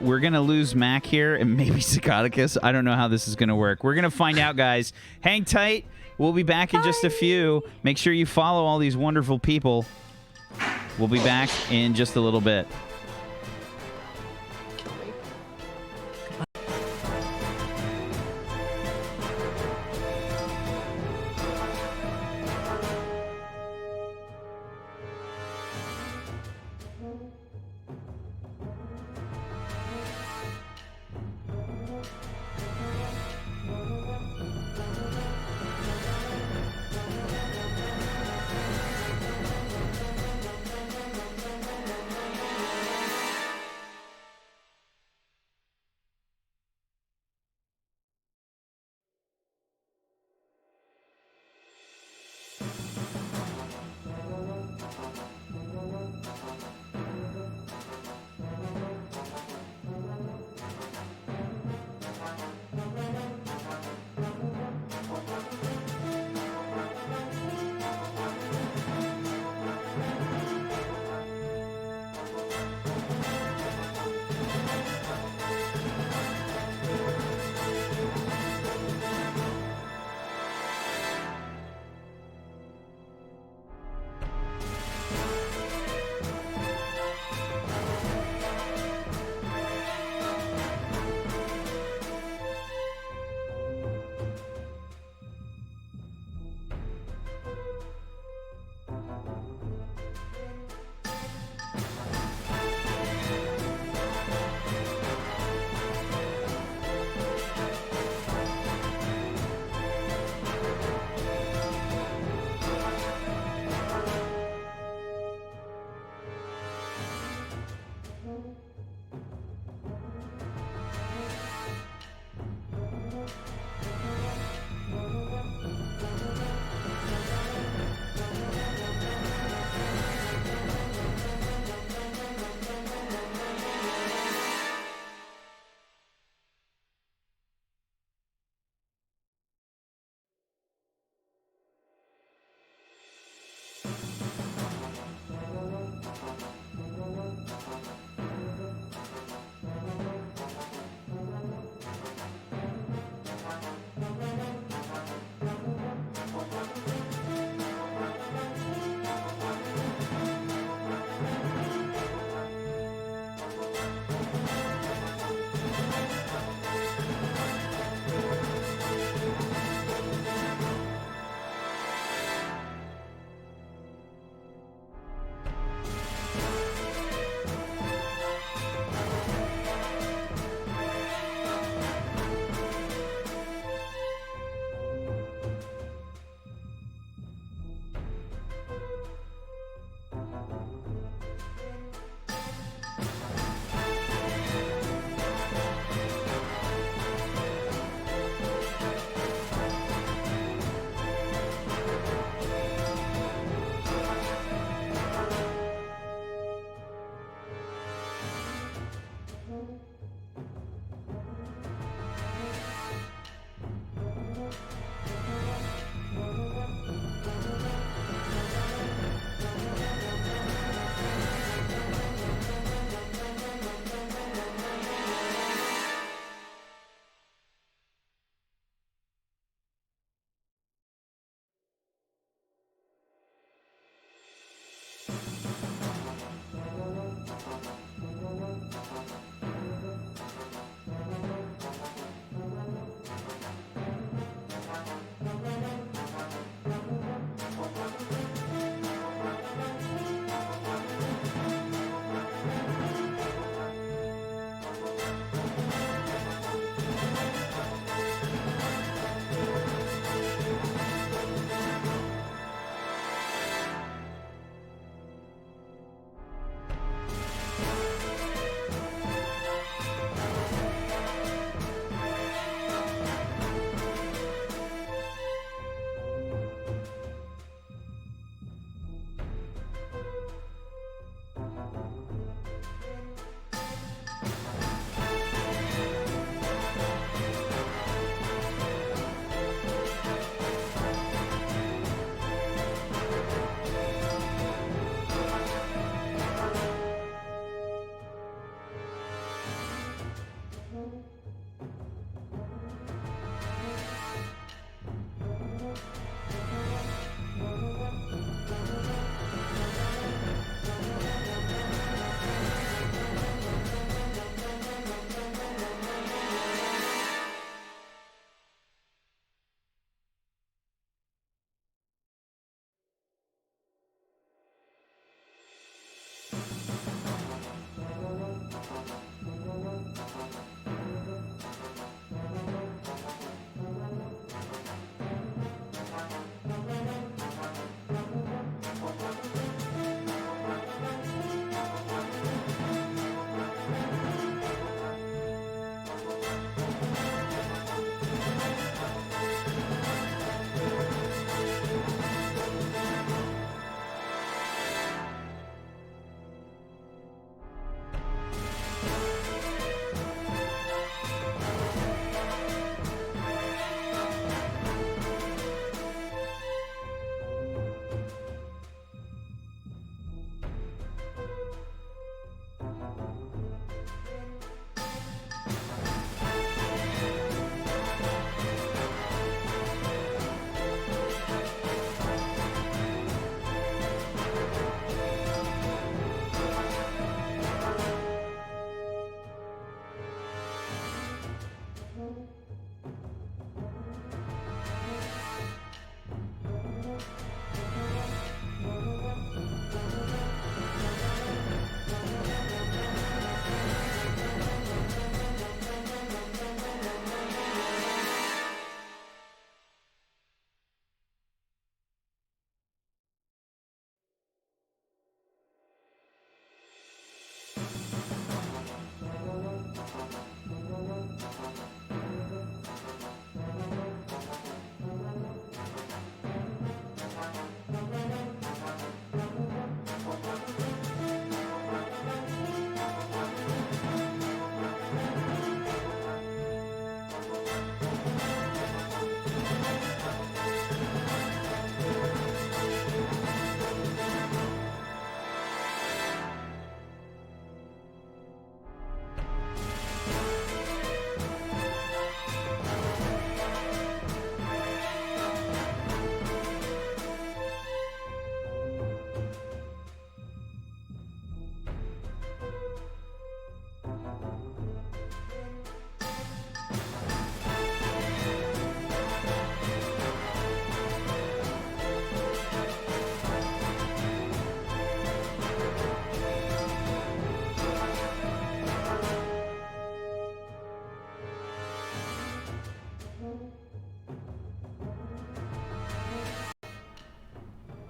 We're going to lose Mac here and maybe Psychoticus. I don't know how this is going to work. We're going to find out, guys. Hang tight. We'll be back in just a few. Make sure you follow all these wonderful people. We'll be back in just a little bit.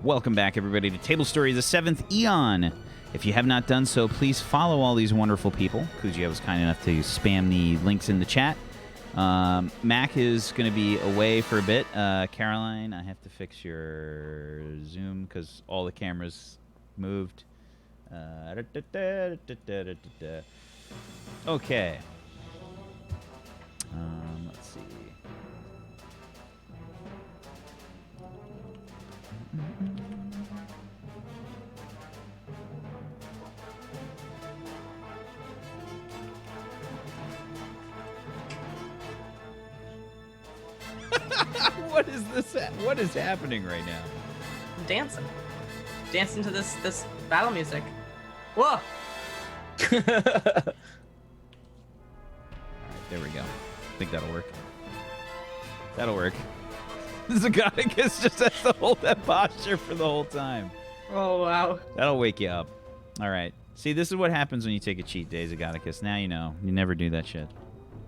Welcome back, everybody, to Tablestory, the Seventh Eon. If you have not done so, please follow all these wonderful people. Kuzia was kind enough to spam the links in the chat. Mac is going to be away for a bit. Caroline, I have to fix your Zoom because all the cameras moved. Okay. Let's see. What is this? What is happening right now? I'm dancing to this battle music. Whoa! All right, there we go. I think that'll work. That'll work. Zagonicus just has to hold that posture for the whole time. Oh wow! That'll wake you up. All right. See, this is what happens when you take a cheat day, Zagonicus. Now you know. You never do that shit.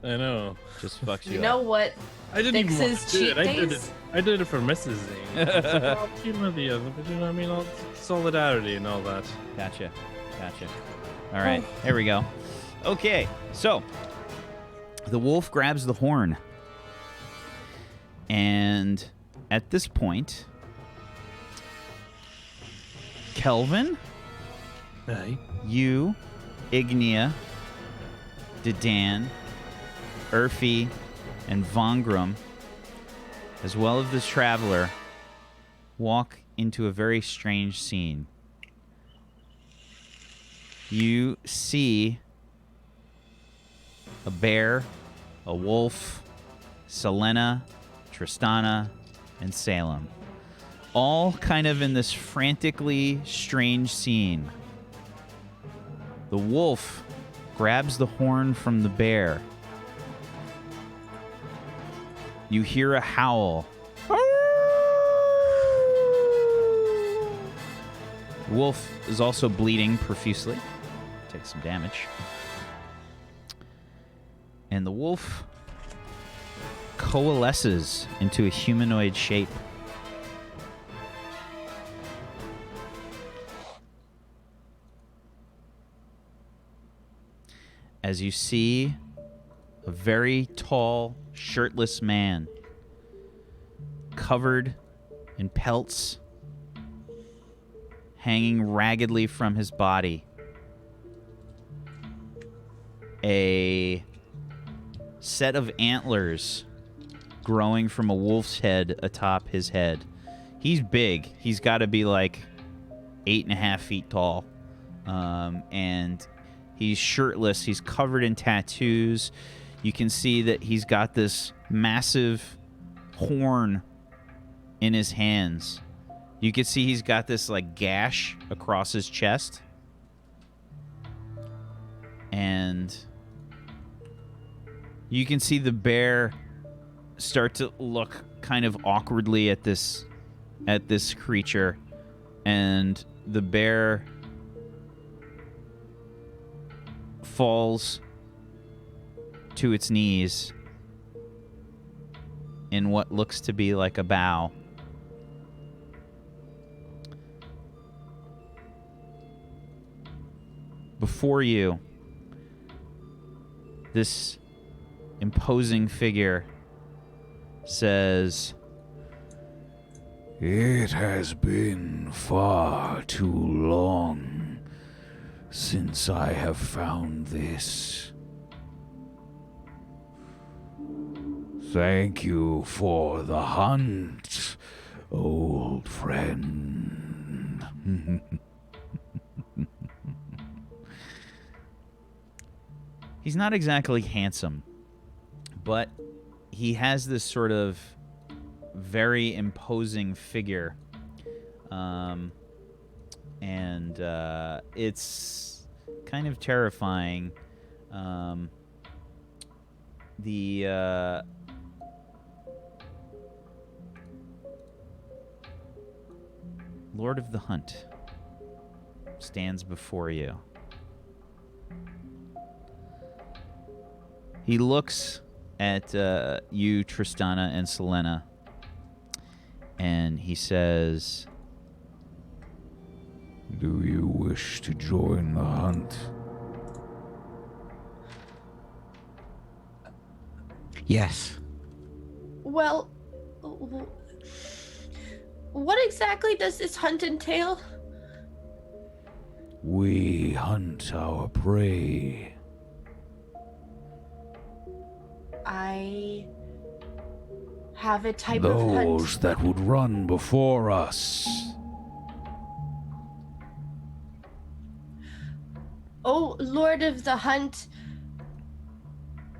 I know. Just fucks you You up. know what? I didn't even want Fixes to do it. cheat I did it for Mrs. Zing. Well, you know the other, but you know what I mean? All solidarity and all that. Gotcha. All right. There we go. Okay. So, the wolf grabs the horn. And at this point, Kelvin, Hey. you, Ignia, Dedan, Urfi, and Vongram, as well as this traveler, walk into a very strange scene. You see a bear, a wolf, Selena, Tristana, and Salem, all kind of in this frantically strange scene. The wolf grabs the horn from the bear. You hear a howl. The wolf is also bleeding profusely. Takes some damage. And the wolf coalesces into a humanoid shape. As you see a very tall, shirtless man covered in pelts hanging raggedly from his body. A set of antlers growing from a wolf's head atop his head. He's big. He's got to be like 8.5 feet tall. And he's shirtless. He's covered in tattoos. You can see that he's got this massive horn in his hands. You can see he's got this like gash across his chest. And You can see the bear start to look kind of awkwardly at this creature, and the bear falls to its knees in what looks to be like a bow. Before you, this imposing figure says, It has been far too long since I have found this. Thank you for the hunt, old friend. He's not exactly handsome, but he has this sort of very imposing figure. And it's kind of terrifying. The Lord of the Hunt stands before you. He looks at you, Tristana, and Selena, and he says, Do you wish to join the hunt? Yes. Well, what exactly does this hunt entail? We hunt our prey. I have a type of hunt. Those that would run before us. Oh, Lord of the Hunt,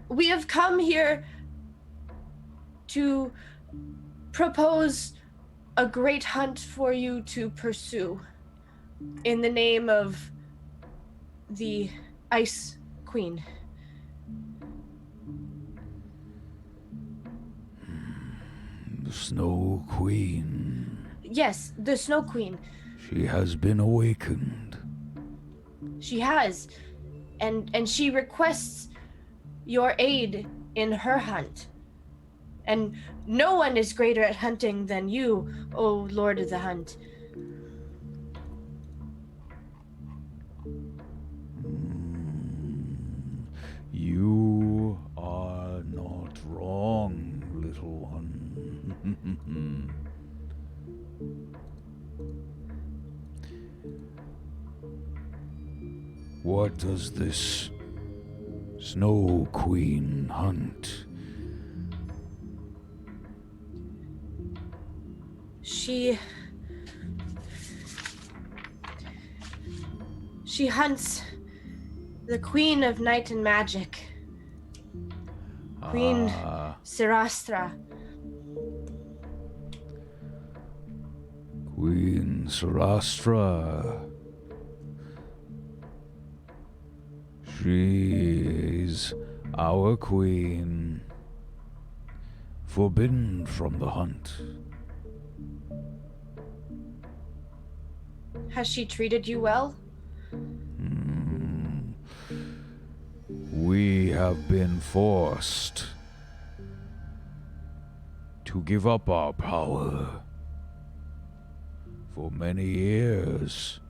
we have come here to propose a great hunt for you to pursue in the name of the Ice Queen. The Snow Queen. Yes, the Snow Queen. She has been awakened. She has. And she requests your aid in her hunt. And no one is greater at hunting than you, O Lord of the Hunt. You are not wrong, little one. What does this Snow Queen hunt? She hunts the Queen of Night and Magic, Queen Sirastra. Queen Sarastra. She's our queen, forbidden from the hunt. Has she treated you well? We have been forced to give up our power for many years.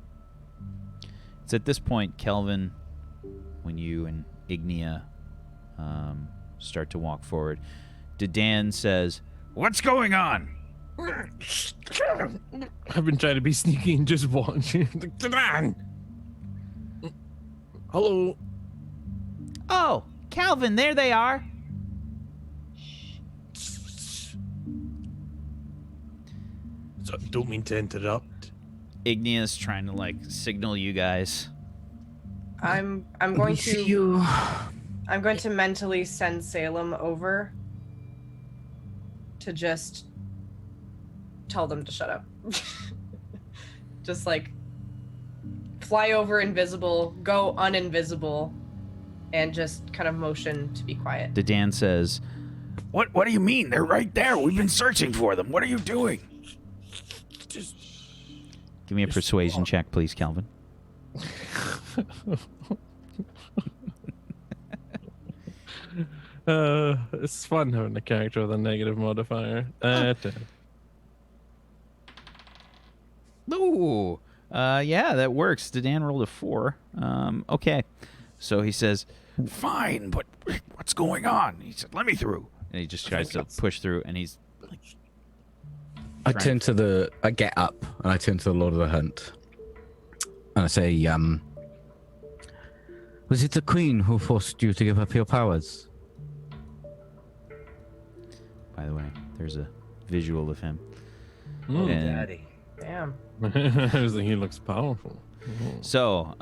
it's at this point, Kelvin, when you and Ignia start to walk forward, Dedan says, "What's going on?" I've been trying to be sneaky and just watch. Hello. Oh, Calvin, there they are. So, don't mean to interrupt. Ignia's trying to like signal you guys. I'm going to I'm going to mentally send Salem over to just tell them to shut up. Just like fly over invisible, go uninvisible, and just kind of motion to be quiet. Dadan says, What do you mean? They're right there. We've been searching for them. What are you doing? give me a persuasion check, please, Calvin. It's fun having a character with a negative modifier. 10. Ooh. Yeah, that works. Dadan rolled a 4. Okay. So he says, Fine, but what's going on? He said, let me through. and he just tries to push through, and he's I get up and I turn to the Lord of the Hunt. And I say, was it the Queen who forced you to give up your powers? By the way, there's a visual of him. Mm. And Daddy. Damn. I was like, he looks powerful. so,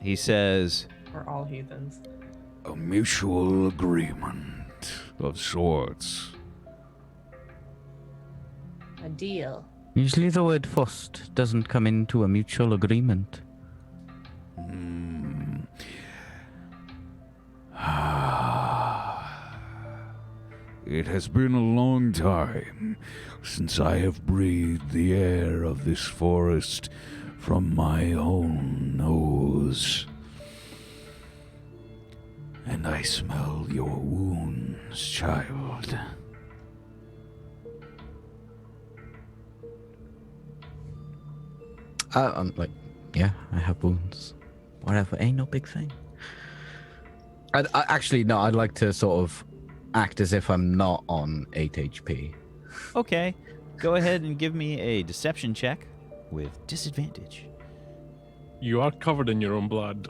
he says, We're all heathens. A mutual agreement of sorts. A deal. Usually the word forced doesn't come into a mutual agreement. It has been a long time since I have breathed the air of this forest from my own nose. And I smell your wounds, child. I'm like, yeah, I have wounds. Whatever, ain't no big thing. Actually, no, I'd like to sort of act as if I'm not on 8 HP. okay, go ahead and give me a deception check with disadvantage. You are covered in your own blood.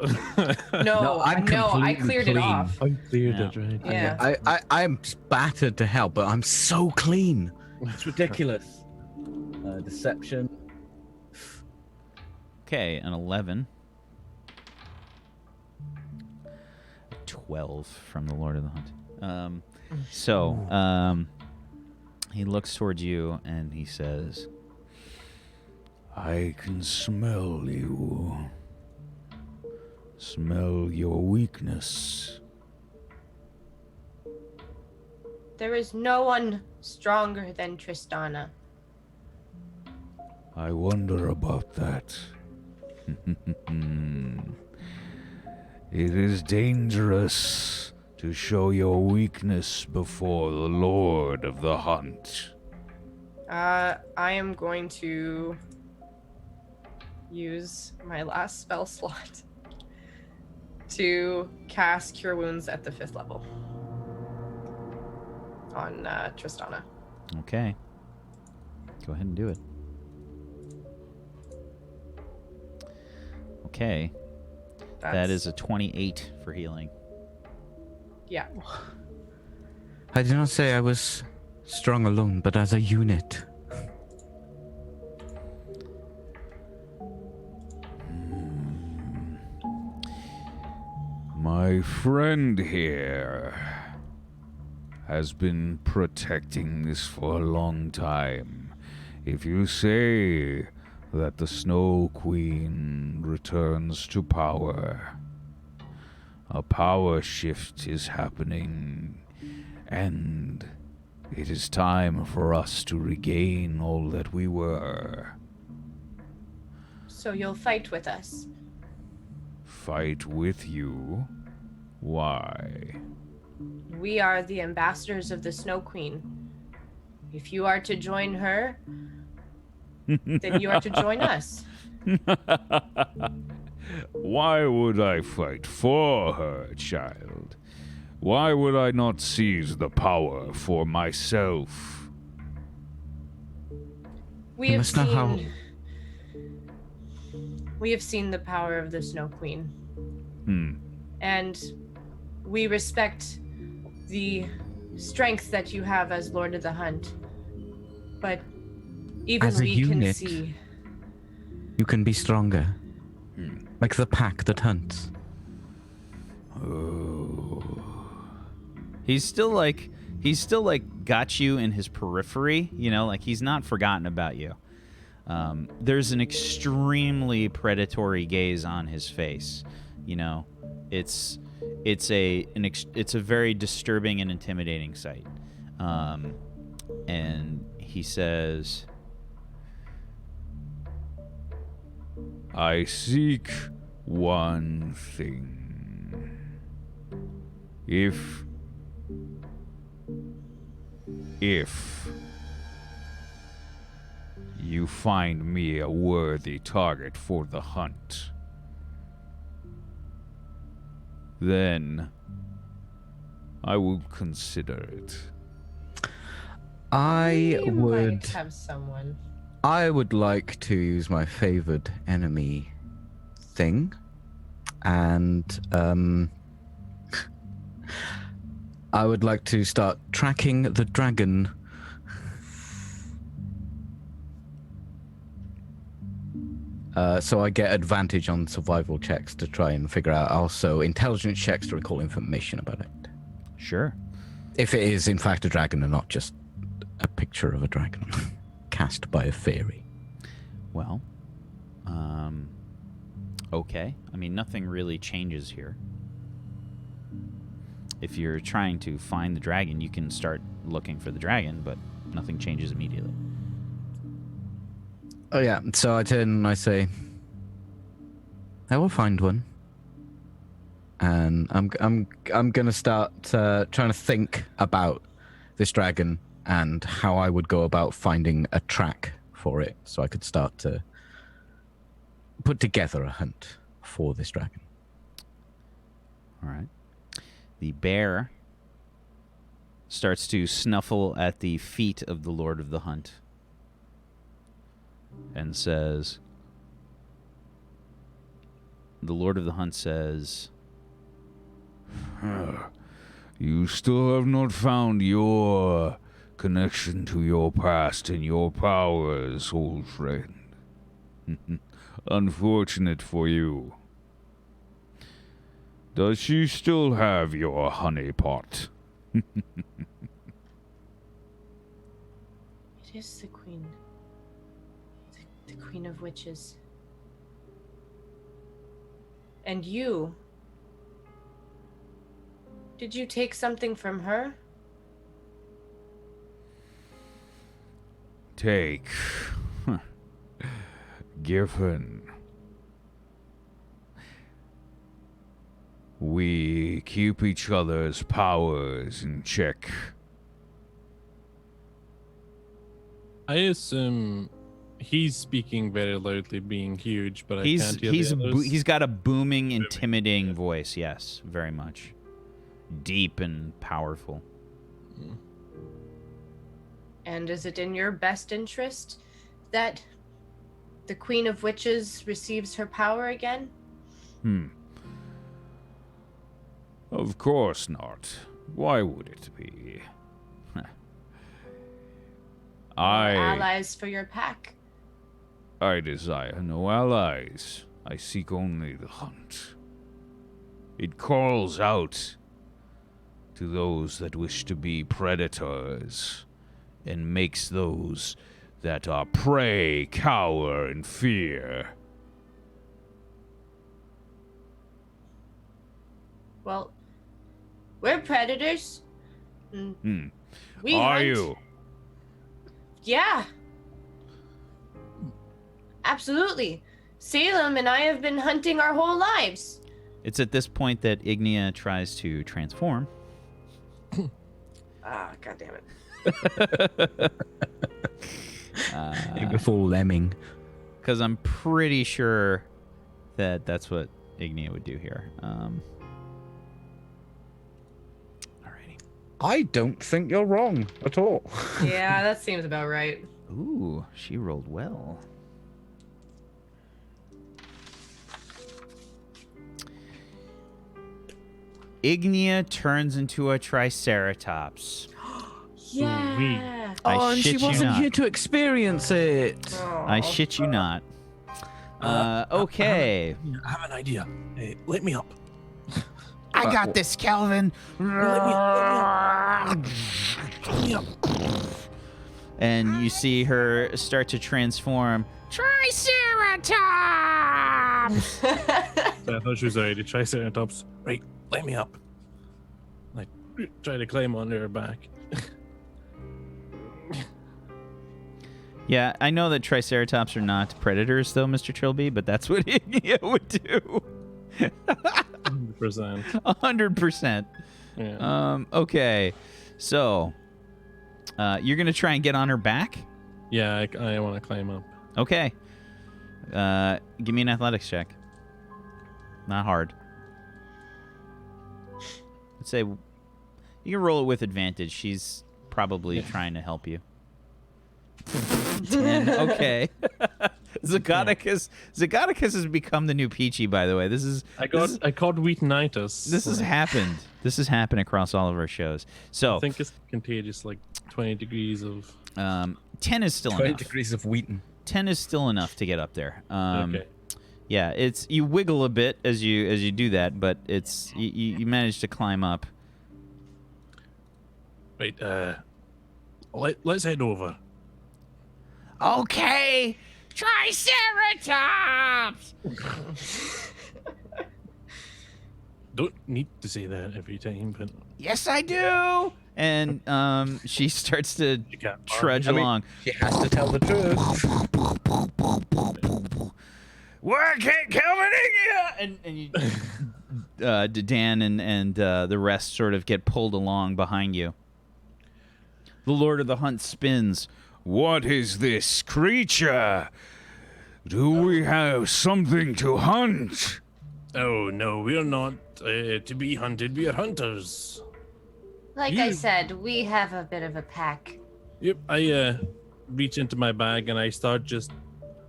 No, I'm I completely cleared it clean. off. I cleared Yeah. it, right? Yeah. I'm battered to hell, but I'm so clean. It's ridiculous. Deception. Okay, an 11. 12 from the Lord of the Hunt. He looks towards you and he says, I can smell you. Smell your weakness. There is no one stronger than Tristana. I wonder about that. It is dangerous to show your weakness before the Lord of the Hunt. I am going to use my last spell slot to cast Cure Wounds at the 5th level on Tristana. okay, go ahead and do it. Okay, that is a 28 for healing. Yeah. I did not say I was strong alone, but as a unit. My friend here has been protecting this for a long time. If you say that the Snow Queen returns to power, a power shift is happening, and it is time for us to regain all that we were. So you'll fight with us. Fight with you? Why? We are the ambassadors of the Snow Queen. If you are to join her, then you are to join us. Why would I fight for her, child? Why would I not seize the power for myself? We You have must know how- seen. We have seen the power of the Snow Queen, and we respect the strength that you have as Lord of the Hunt. But even As a we can unit. see. You can be stronger. Like the pack that hunts. He's still like got you in his periphery, you know, like he's not forgotten about you. There's an extremely predatory gaze on his face, You know, it's a very disturbing and intimidating sight. And he says, I seek one thing. If you find me a worthy target for the hunt, then I will consider it. I We would might have someone. like to use my favored enemy thing, and I would like to start tracking the dragon. So I get advantage on survival checks to try and figure out, also intelligence checks to recall information about it. sure. If it is in fact a dragon and not just a picture of a dragon cast by a fairy. Well, okay. I mean, nothing really changes here. If you're trying to find the dragon, you can start looking for the dragon, but nothing changes immediately. Oh yeah, so I turn and I say, I will find one. And I'm gonna start trying to think about this dragon and how I would go about finding a track for it, so I could start to put together a hunt for this dragon. All right. The bear starts to snuffle at the feet of the Lord of the Hunt and says, the Lord of the Hunt says, You still have not found your connection to your past and your powers, old friend. Unfortunate for you. Does she still have your honey pot? It is the queen. The queen of witches. And you? Did you take something from her? Take. Giffen. We keep each other's powers in check. I assume he's speaking very loudly, being huge, but I can't hear he's the others. he's got a booming, intimidating voice. Yes, very much. Deep and powerful. And is it in your best interest that the Queen of Witches receives her power again? Of course not. Why would it be? Allies for your pack. I desire no allies. I seek only the hunt. It calls out to those that wish to be predators, and makes those that are prey cower in fear. Well, we're predators. We Are hunt. you? Yeah. Absolutely. Salem and I have been hunting our whole lives. It's at this point that Ignia tries to transform. Ah, God damn it. A full lemming. Because I'm pretty sure that that's what Ignia would do here. Alrighty. I don't think you're wrong at all. Yeah, that seems about right. Ooh, she rolled well. Ignia turns into a Triceratops. Yeah. I and shit she you wasn't not. here to experience it. I shit you not. Okay. I have an idea. Hey, let me up. I got this, Calvin. Let me up. And you see her start to transform. Triceratops! So I thought she was already Triceratops. Right, let me up. I try to climb onto her back. Yeah, I know that Triceratops are not predators, though, Mr. Trilby, but that's what Ignia would do. 100%. 100%. Yeah. Okay, so you're gonna try and get on her back. Yeah, I want to climb up. Okay. Give me an athletics check. Not hard. Let's say you can roll it with advantage. She's probably trying to help you. 10. Okay. Zygoticus has become the new Peachy, by the way. I caught Wheatonitis. This has happened. This has happened across all of our shows. So I think it's contagious, like 20 degrees of... 10 is still 20 enough. degrees of Wheaton. 10 is still enough to get up there. Okay. Yeah, it's you wiggle a bit as you do that, but it's you manage to climb up. Right, let's head over. Okay, Triceratops. Don't need to say that every time, but Yes, I do. And she starts to you can't. trudge I mean, along. She has to tell the truth. Where can't Kelvin Ignia? And you, Dan and the rest sort of get pulled along behind you. The Lord of the Hunt spins. What is this creature? Do we have something to hunt? Oh no, we're not to be hunted. We are hunters. Like I said, we have a bit of a pack. Yep. I reach into my bag and I start just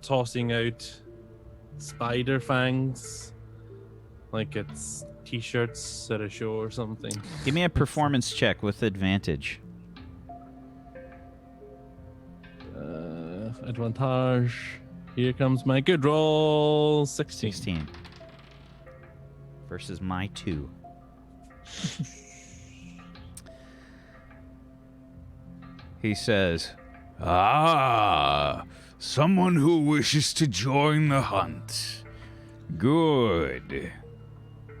tossing out spider fangs, like it's t-shirts at a show or something. Give me a performance check with advantage. Advantage. Here comes my good roll. 16. 16 versus my 2. He says, Ah, someone who wishes to join the hunt. Good.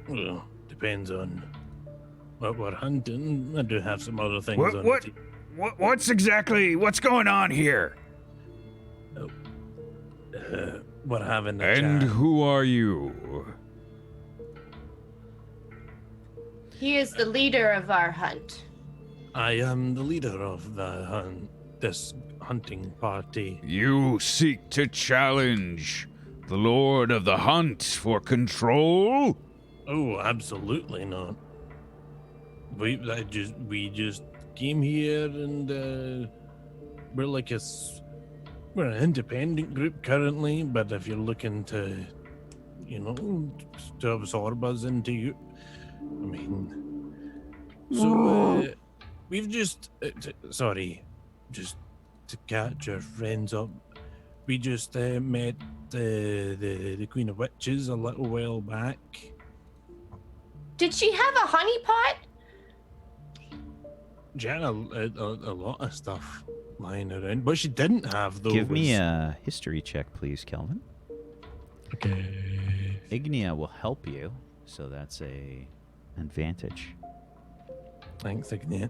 Well, depends on what we're hunting. I do have some other things on What? the What's going on here? we're having a And chat. who are you? He is the leader of our hunt. I am the leader of this hunting party. You seek to challenge the Lord of the Hunt for control? Oh, absolutely not. We just came here and we're like we're an independent group currently, but if you're looking to, to absorb us into you, I mean, so we've just just to catch our friends up. We just met the Queen of Witches a little while back. Did she have a honeypot? She had a lot of stuff lying around, but she didn't have those. Give me a history check, please, Kelvin. Okay. Ignia will help you, so that's a advantage. Thanks, Ignia.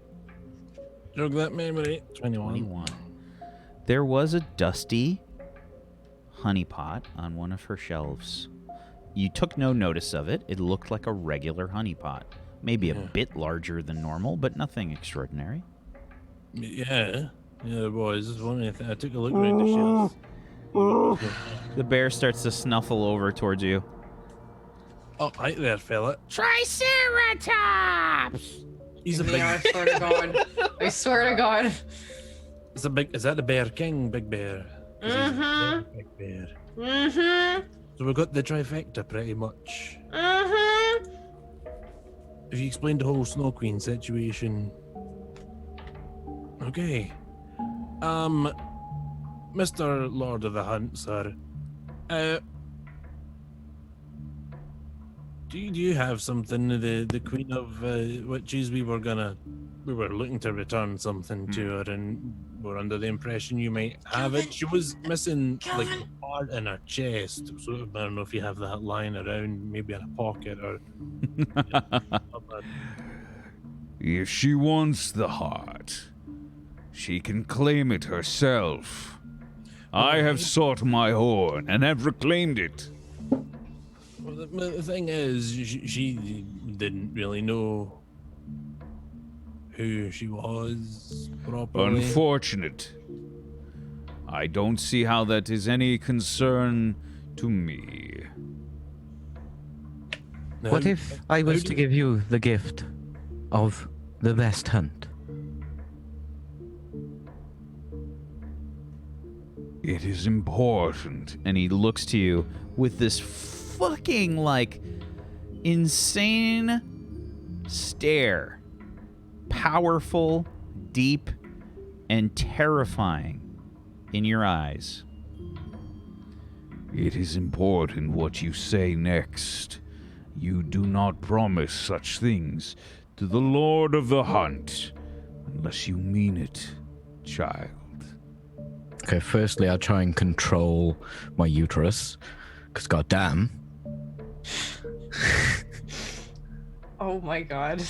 Jog that memory. 21. 21. There was a dusty honeypot on one of her shelves. You took no notice of it. It looked like a regular honeypot. Maybe a bit larger than normal, but nothing extraordinary. Yeah, it was. I took a look around the shelves. The bear starts to snuffle over towards you. Oh, hi there, fella. Triceratops! He's a I big. swear to God. I swear to God. It's a big. Is that the Bear King, Big Bear? 'Cause he's a big bear. Mm-hmm. So we've got the trifecta pretty much. Mm-hmm. Have you explained the whole Snow Queen situation? Okay. Mr. Lord of the Hunt, sir. Do you have something? The Queen of Witches, we were looking to return something to her, and were under the impression you might have it. She was missing like part in her chest. So I don't know if you have that lying around, maybe in a pocket or. If she wants the heart, she can claim it herself. I have sought my horn and have reclaimed it. Well, the thing is, she didn't really know who she was properly. Unfortunate. I don't see how that is any concern to me. What if I was to give you the gift of the best hunt? It is important. And he looks to you with this fucking, like, insane stare. Powerful, deep, and terrifying in your eyes. It is important what you say next. You do not promise such things to the Lord of the Hunt unless you mean it, child. Okay, firstly, I'll try and control my uterus, because goddamn. Oh my god.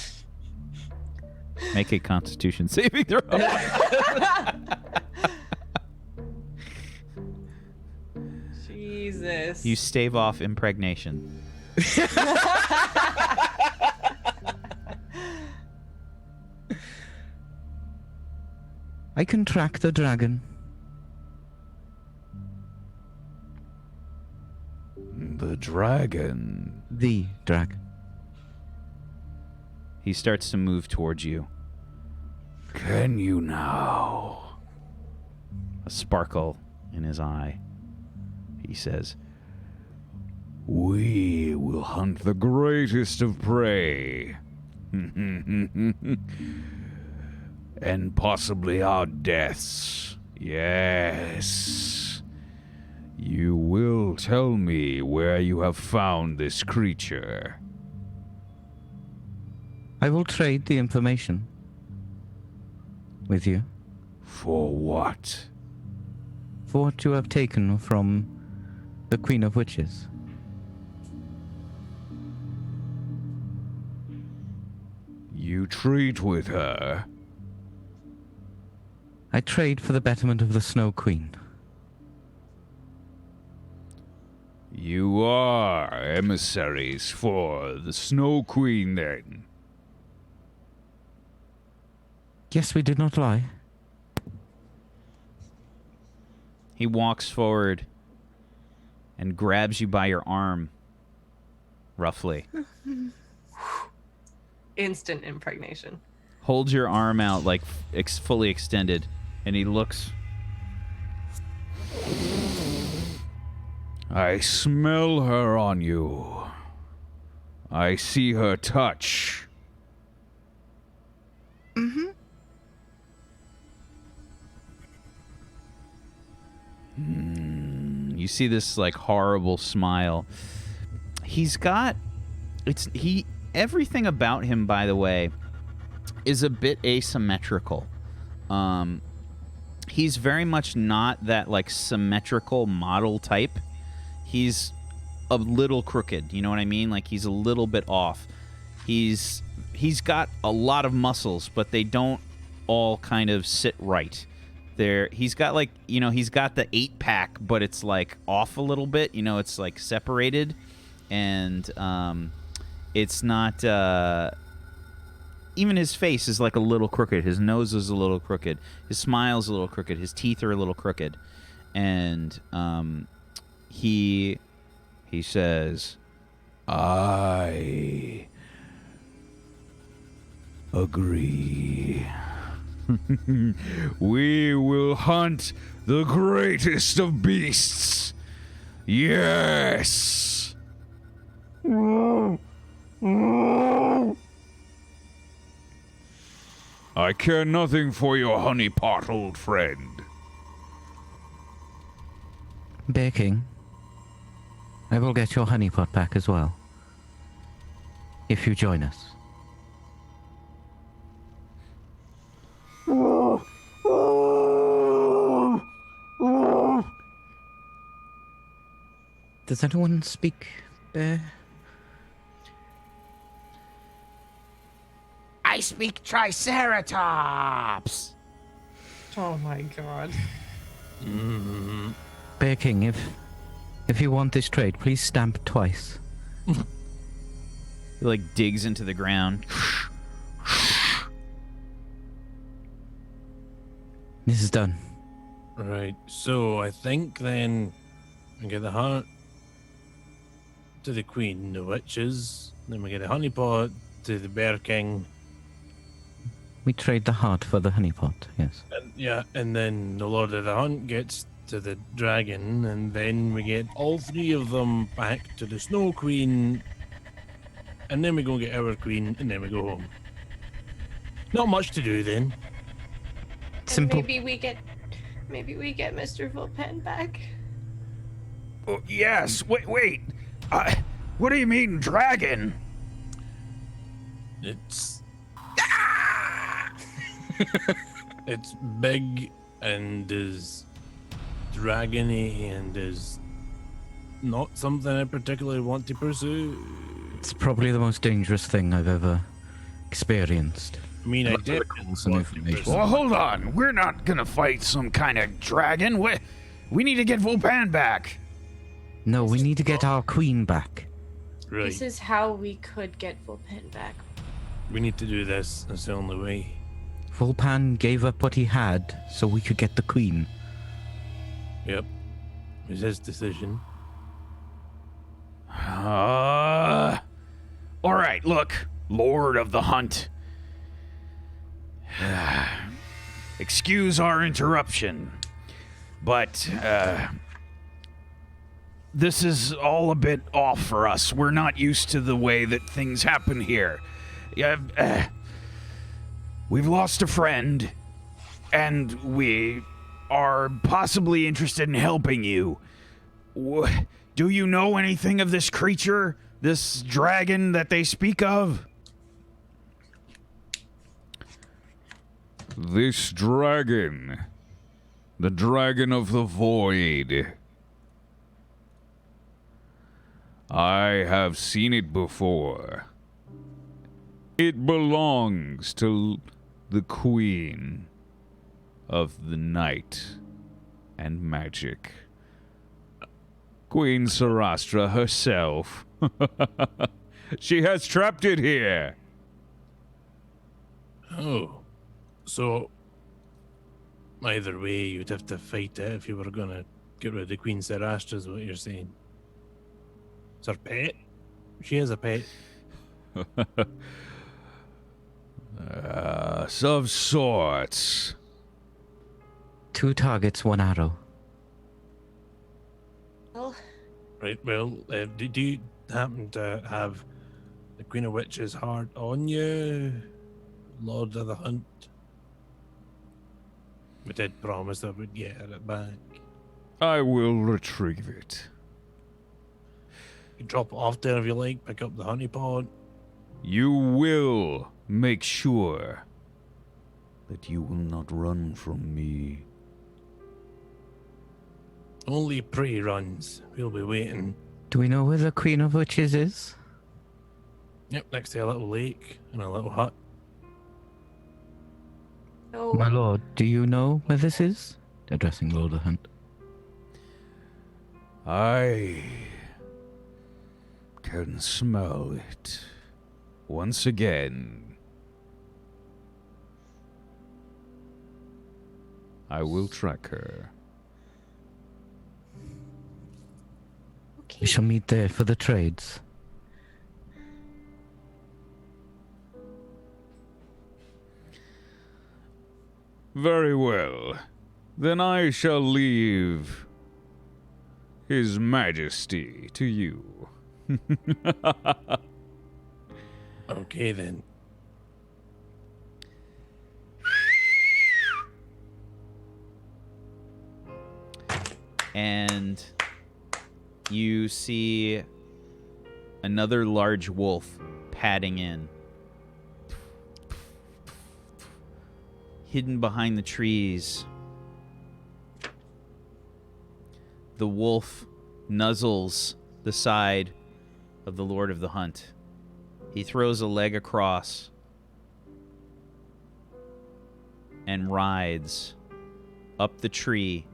Make a Constitution saving throw. Jesus. You stave off impregnation. I can track the dragon. The dragon. The dragon. He starts to move towards you. Can you now? A sparkle in his eye. He says, We will hunt the greatest of prey. And possibly our deaths. Yes. You will tell me where you have found this creature. I will trade the information with you For what? for what you have taken from the Queen of Witches. You treat with her. I trade for the betterment of the Snow Queen. You are emissaries for the Snow Queen, then. Yes, we did not lie. he walks forward and grabs you by your arm, roughly. Instant impregnation. Holds your arm out, like fully extended, and he looks. I smell her on you. I see her touch. Mm-hmm. You see this like horrible smile. He's got everything about him, by the way, is a bit asymmetrical. He's very much not that like symmetrical model type. He's a little crooked, you know what I mean? Like he's a little bit off. He's got a lot of muscles, but they don't all kind of sit right. He's got like, you know, he's got the 8-pack, but it's like off a little bit, you know, it's like separated, and it's not even his face is like a little crooked. His nose is a little crooked. His smile's a little crooked. His teeth are a little crooked. And he says, I agree. We will hunt the greatest of beasts. Yes. I care nothing for your honeypot, old friend. Bear King, I will get your honeypot back as well, if you join us. Does anyone speak bear? I speak Triceratops. Oh my god. Bear King, if you want this trade, please stamp twice. He like digs into the ground. This is done. Right. So I think then we get the heart to the queen, the witches. Then we get a honeypot to the bear king. We trade the heart for the honeypot, yes. And then the Lord of the Hunt gets to the dragon, and then we get all three of them back to the Snow Queen, and then we go get our queen, and then we go home. Not much to do then. Simple. Maybe we get Mr. Vulpen back. Oh, yes. Wait. What do you mean, dragon? It's it's big and is dragony and is not something I particularly want to pursue. It's probably the most dangerous thing I've ever experienced. I mean, I Lots of did recalls and information. Well, hold on. We're not gonna fight some kind of dragon. We need to get Vulpan back. No, we need to get our queen back. Right. This is how we could get Vulpen back. We need to do this. That's the only way. Volpan gave up what he had so we could get the queen. Yep. It's his decision. All right, look, Lord of the Hunt. Excuse our interruption, but this is all a bit off for us. We're not used to the way that things happen here. We've lost a friend, and we are possibly interested in helping you. Do you know anything of this creature, this dragon that they speak of? This dragon, the dragon of the void. I have seen it before. It belongs to the queen of the night and magic. Queen Sarastra herself. She has trapped it here. Oh. So, either way, you'd have to fight it if you were going to get rid of Queen Sarastra, is what you're saying. It's her pet? She has a pet. Of sorts. 2 targets, 1 arrow. Well, Right, well, do you happen to have the Queen of Witches heart on you, Lord of the Hunt? We did promise that we'd get it back. I will retrieve it. You can drop it off there if you like, pick up the honey pot. You will make sure that you will not run from me. Only prey runs. We'll be waiting. Do we know where the Queen of Witches is? Yep, next to a little lake and a little hut. so My lord, do you know where this is? Addressing Lord of the Hunt. I can smell it once again. I will track her. okay. We shall meet there for the trades. Very well. Then I shall leave His Majesty to you. Okay then. And you see another large wolf padding in. Hidden behind the trees. The wolf nuzzles the side of the Lord of the Hunt. He throws a leg across and rides up the tree.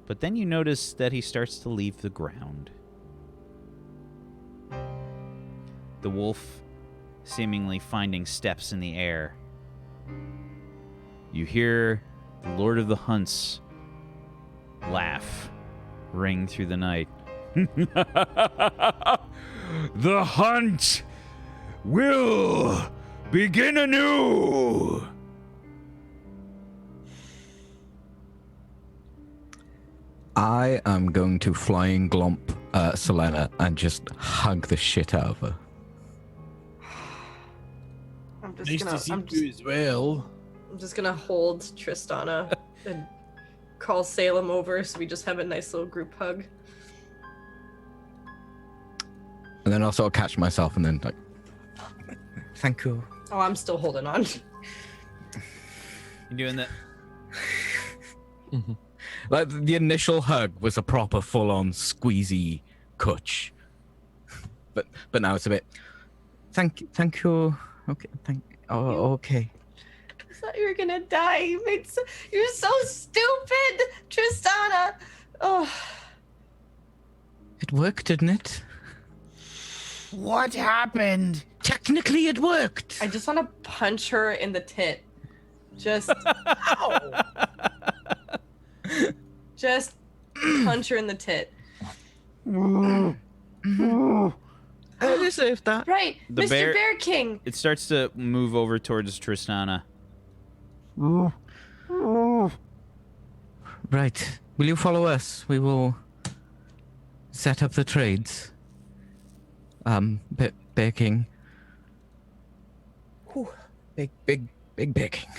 But then you notice that he starts to leave the ground. The wolf seemingly finding steps in the air. You hear the Lord of the Hunt's laugh ring through the night. The hunt will begin anew. I am going to flying glomp Selena and just hug the shit out of her. I'm just Nice gonna. to see I'm you as well. just gonna hold Tristana and call Salem over so we just have a nice little group hug. And then I'll sort of catch myself and then like, thank you. Oh, I'm still holding on. You doing that? Like the initial hug was a proper full-on squeezy cutch, but now it's a bit. Thank you. Okay, okay. I thought you were gonna die. You're so stupid, Tristana. Oh. It worked, didn't it? What happened? Technically, it worked. I just want to punch her in the tit. Just. Ow. Just punch her in the tit. I deserve that. Right, The Mr. Bear King. It starts to move over towards Tristana. Right. Will you follow us? We will set up the trades. Bear King. Whew. Big Bear King.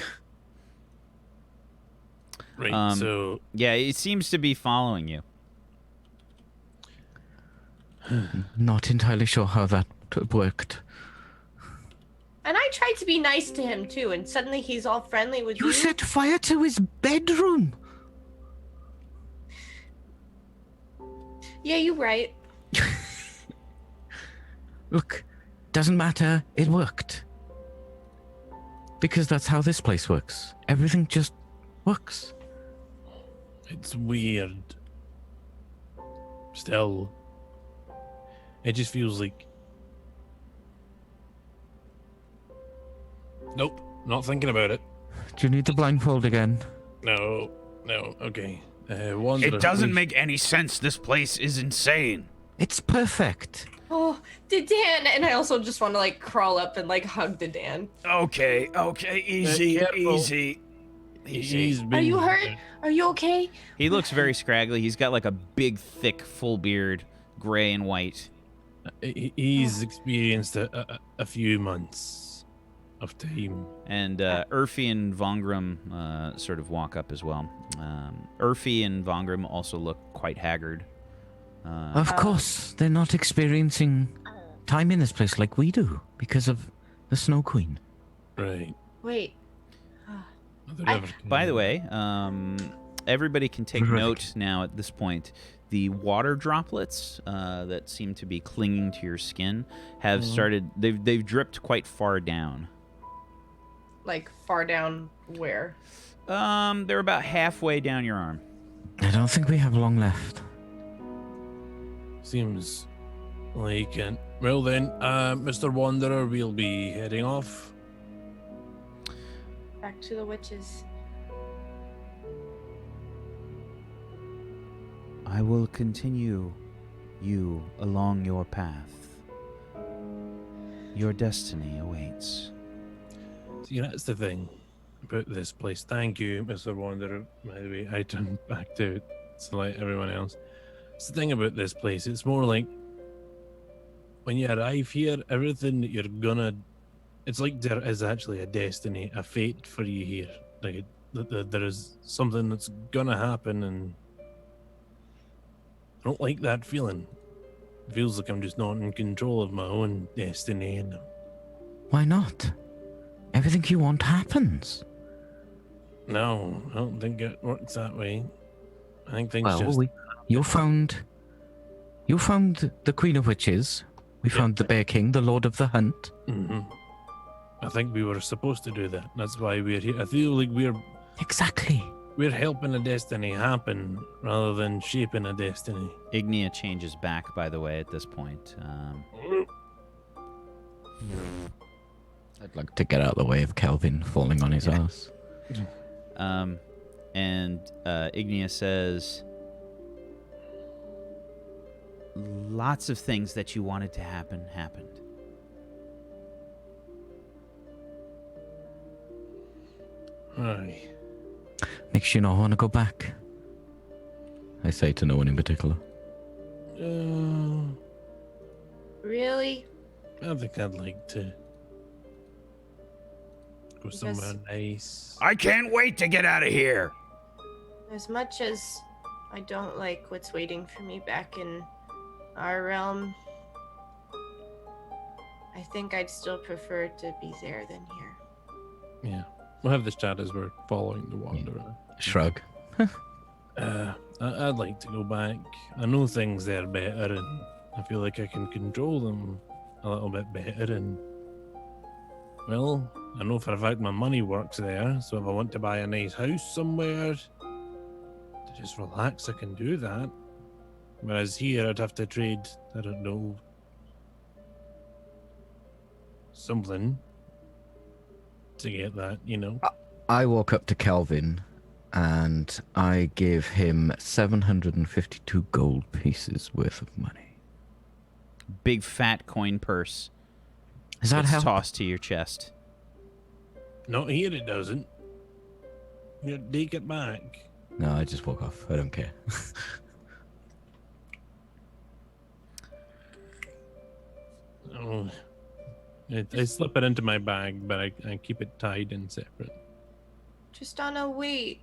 Right, so Yeah, it seems to be following you. Not entirely sure how that worked. And I tried to be nice to him too, and suddenly he's all friendly with you. You set fire to his bedroom. Yeah, you're right. Look, doesn't matter. It worked. Because that's how this place works. Everything just works. it's weird. Still, it just feels like. Nope, not thinking about it. Do you need the blindfold again? No, okay. Wanderer, It doesn't please. make any sense. This place is insane. It's perfect. Oh, did Dan? And I also just want to like crawl up and like hug the Dan. Okay, easy, careful. easy. He's been, Are you hurt? Are you okay? He looks very scraggly. He's got like a big, thick, full beard, gray and white. He's experienced a few months of time. And Urfi and Vongram sort of walk up as well. Urfi and Vongram also look quite haggard. Of course, they're not experiencing time in this place like we do because of the Snow Queen. Right. Wait. By the way, everybody can take Right. note now at this point. The water droplets that seem to be clinging to your skin have started. They've dripped quite far down. Like far down where? They're about halfway down your arm. I don't think we have long left. Seems like it. Well then, Mr. Wanderer, we'll be heading off. Back to the witches. I will continue you along your path. Your destiny awaits. See, that's the thing about this place. Thank you, Mr. Wanderer. By the way, I turn back to like everyone else. It's the thing about this place. It's more like when you arrive here, everything that you're gonna. It's like there is actually a destiny, a fate for you here. Like there is something that's gonna happen, and I don't like that feeling. It feels like I'm just not in control of my own destiny, and Why not? Everything you want happens. no, I don't think it works that way. I think things Well, just you found You found the Queen of Witches. We found the Bear King, the Lord of the Hunt. Mm-hmm. I think we were supposed to do that. That's why we're here. I feel like Exactly. we're helping a destiny happen rather than shaping a destiny. Ignia changes back, by the way, at this point. I'd like to get out of the way of Kelvin falling on his ass. And Ignia says, lots of things that you wanted to happen happened. Aye. Makes you not want to go back. I say to no one in particular. Really? I think I'd like to go somewhere nice. I can't wait to get out of here. As much as I don't like what's waiting for me back in our realm, I think I'd still prefer to be there than here. Yeah. We'll have this chat as we're following the wanderer. Shrug. I'd like to go back. I know things there better, and I feel like I can control them a little bit better. And well, I know for a fact my money works there. So if I want to buy a nice house somewhere to just relax, I can do that. Whereas here, I'd have to trade, I don't know, something to get that, you know. I walk up to Kelvin and I give him 752 gold pieces worth of money. Big fat coin purse. Is that gets how? tossed to your chest. Not here, it doesn't. You take it back. No, I just walk off. I don't care. Oh, I slip it into my bag, but I keep it tied and separate. Tristana, wait.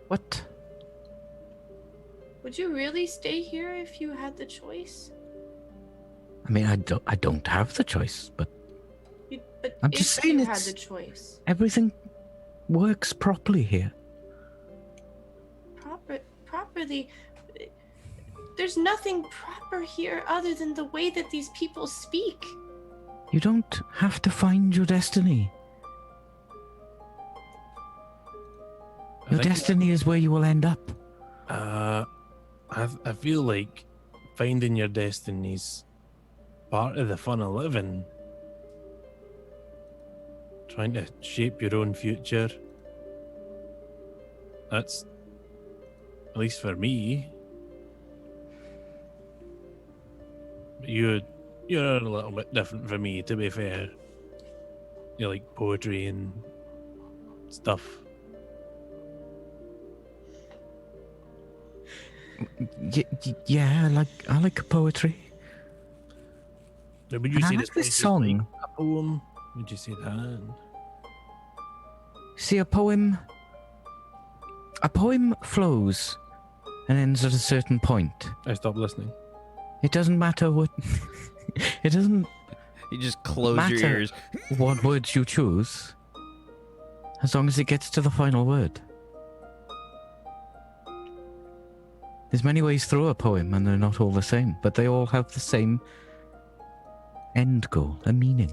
What? Would you really stay here if you had the choice? I mean, I don't have the choice, but But I'm if just saying you had it's- the choice, everything works properly here. properly, there's nothing proper here other than the way that these people speak. You don't have to find your destiny. Your destiny is where you will end up. I feel like finding your destiny's part of the fun of living. Trying to shape your own future. That's, at least for me. But you're a little bit different from me, to be fair. You like poetry and stuff. Yeah, I like poetry. Would you And I say like this this place is song. like a poem? Would you say that? See, a poem flows and ends at a certain point. I stopped listening. It doesn't matter what. It doesn't You just close your matter ears. what words you choose, as long as it gets to the final word. There's many ways through a poem, and they're not all the same, but they all have the same end goal, a meaning.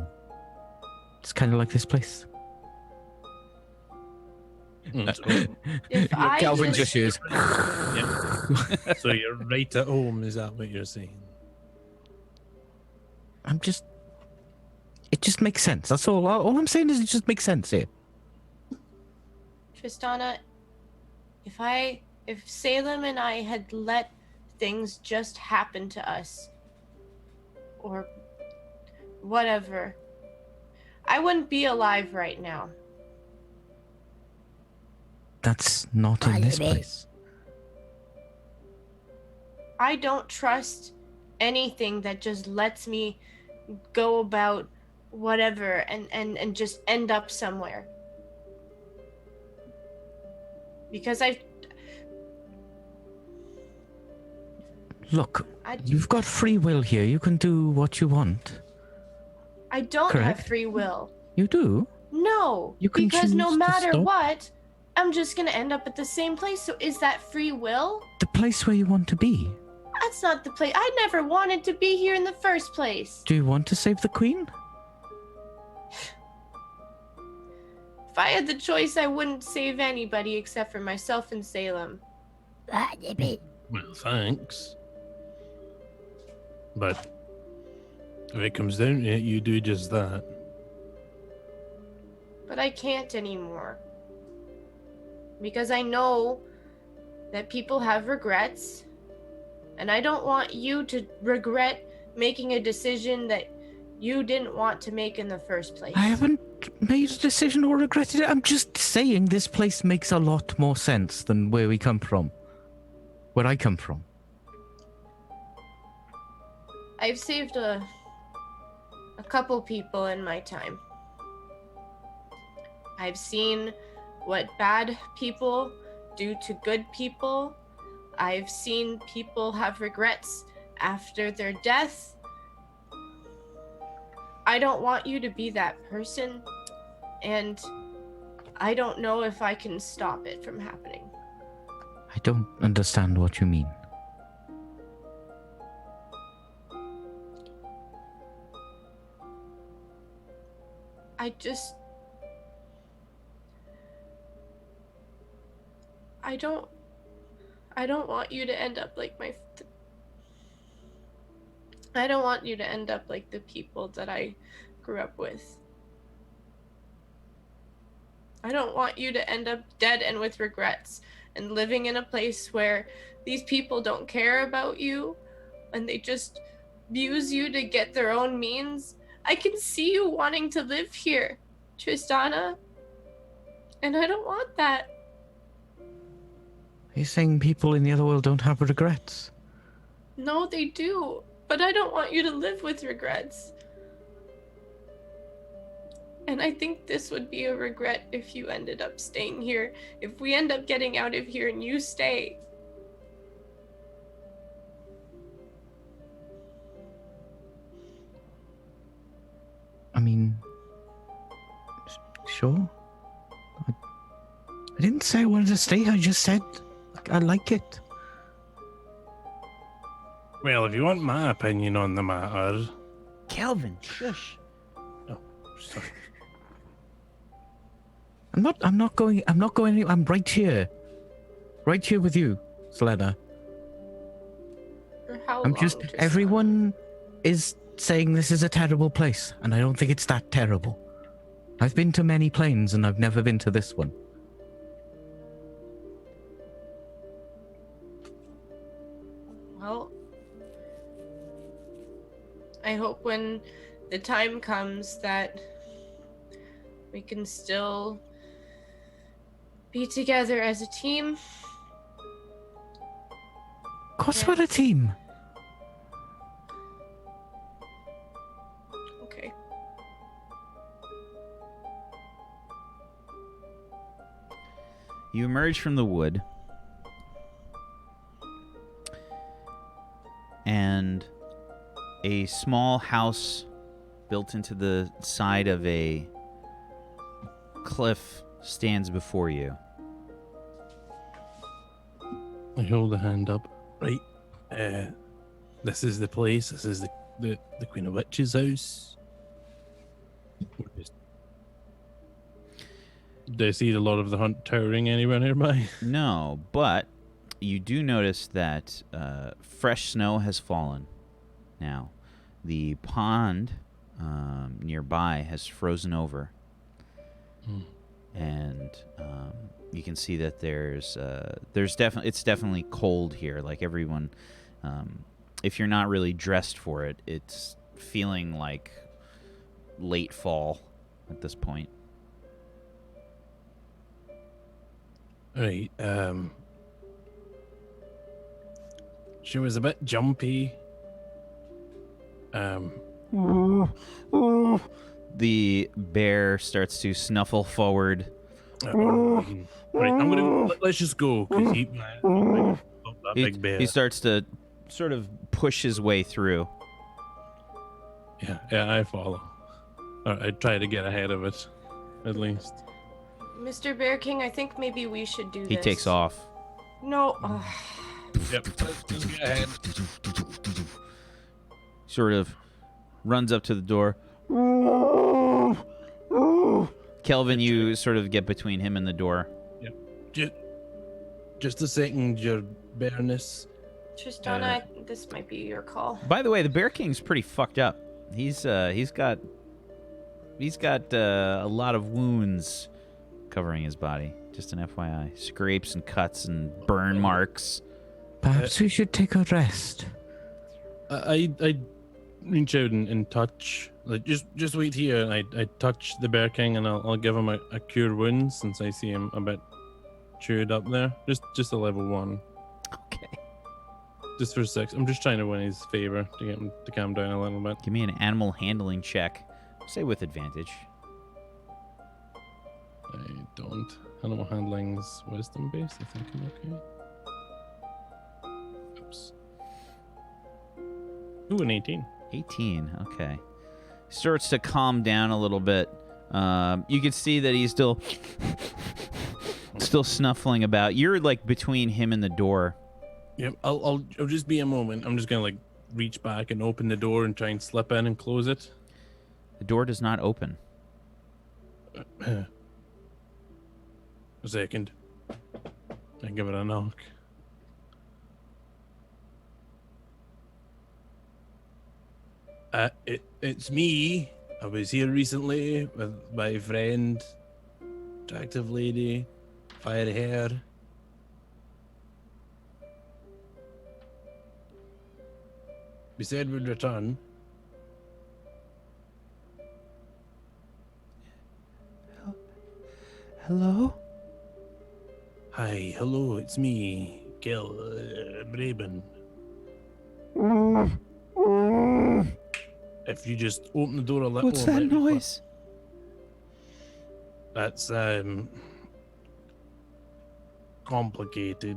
It's kind of like this place. If I Calvin just- just used. Yeah. So you're right at home, is that what you're saying? It just makes sense. That's all. All I'm saying is it just makes sense here. Tristana, if Salem and I had let things just happen to us, or whatever, I wouldn't be alive right now. That's not in this place. I don't trust anything that just lets me go about whatever and just end up somewhere. Because Look, you've got free will here. You can do what you want. I don't Correct. have free will. You do. No, You can because no choose to matter stop. what, I'm just gonna end up at the same place. So is that free will? The place where you want to be. That's not the place. I never wanted to be here in the first place. Do you want to save the queen? If I had the choice, I wouldn't save anybody except for myself and Salem. Well, thanks. But if it comes down to it, you do just that. But I can't anymore. Because I know that people have regrets. And I don't want you to regret making a decision that you didn't want to make in the first place. I haven't made a decision or regretted it. I'm just saying this place makes a lot more sense than where we come from. Where I come from. I've saved a couple people in my time. I've seen what bad people do to good people. I've seen people have regrets after their death. I don't want you to be that person, and I don't know if I can stop it from happening. I don't understand what you mean. I don't want you to end up like I don't want you to end up like the people that I grew up with. I don't want you to end up dead and with regrets and living in a place where these people don't care about you and they just use you to get their own means. I can see you wanting to live here, Tristana, and I don't want that. Are you saying people in the other world don't have regrets? No, they do, but I don't want you to live with regrets. And I think this would be a regret if you ended up staying here. If we end up getting out of here and you stay. I mean, sure. I didn't say I wanted to stay. I just said I like it. Well, if you want my opinion on the matter... Calvin, shush. Oh, sorry. I'm not going anywhere. I'm right here. Right here with you, Selena. For how I'm long, just, Tristana? everyone is saying this is a terrible place, and I don't think it's that terrible. I've been to many planes, and I've never been to this one. Well, I hope when the time comes that we can still be together as a team. Of course we're a team. Okay. You emerge from the wood, and a small house built into the side of a cliff stands before you. I hold a hand up. Right. This is the place. This is the Queen of Witches' house. Do I see a lot of the hunt towering anywhere nearby? No, but you do notice that fresh snow has fallen now. The pond nearby has frozen over. And you can see that there's it's definitely cold here. Like everyone, if you're not really dressed for it, it's feeling like late fall at this point. Right. She was a bit jumpy. The bear starts to snuffle forward. Right, let's just go, because that big bear. He starts to sort of push his way through. Yeah, I follow. I try to get ahead of it, at least. Mr. Bear King, I think maybe we should do this. He takes off. No. Yep. Just go ahead. Sort of runs up to the door. Kelvin, you sort of get between him and the door. Just a second, your bareness. Tristana, this might be your call. By the way, the Bear King's pretty fucked up. He's got a lot of wounds covering his body. Just an FYI, scrapes and cuts and burn marks. Perhaps we should take a rest. I reach out and touch. Like just wait here. And I touch the Bear King and I'll give him a cure wounds since I see him a bit chewed up there. Just a level 1. Okay. Just for 6. I'm just trying to win his favor to get him to calm down a little bit. Give me an animal handling check. Say with advantage. I don't. Animal handling's wisdom based. I think I'm okay. Oops. Ooh, an 18. 18. Okay. Starts to calm down a little bit. You can see that he's still snuffling about. You're like between him and the door. Yep. I'll just be a moment. I'm just gonna like reach back and open the door and try and slip in and close it. The door does not open. A second. I give it a knock. It's me. I was here recently with my friend, attractive lady, fire hair. We said we'd return. Hello? Hi, hello, it's me, Gil Braben. If you just open the door a little. What's that noise? That's complicated.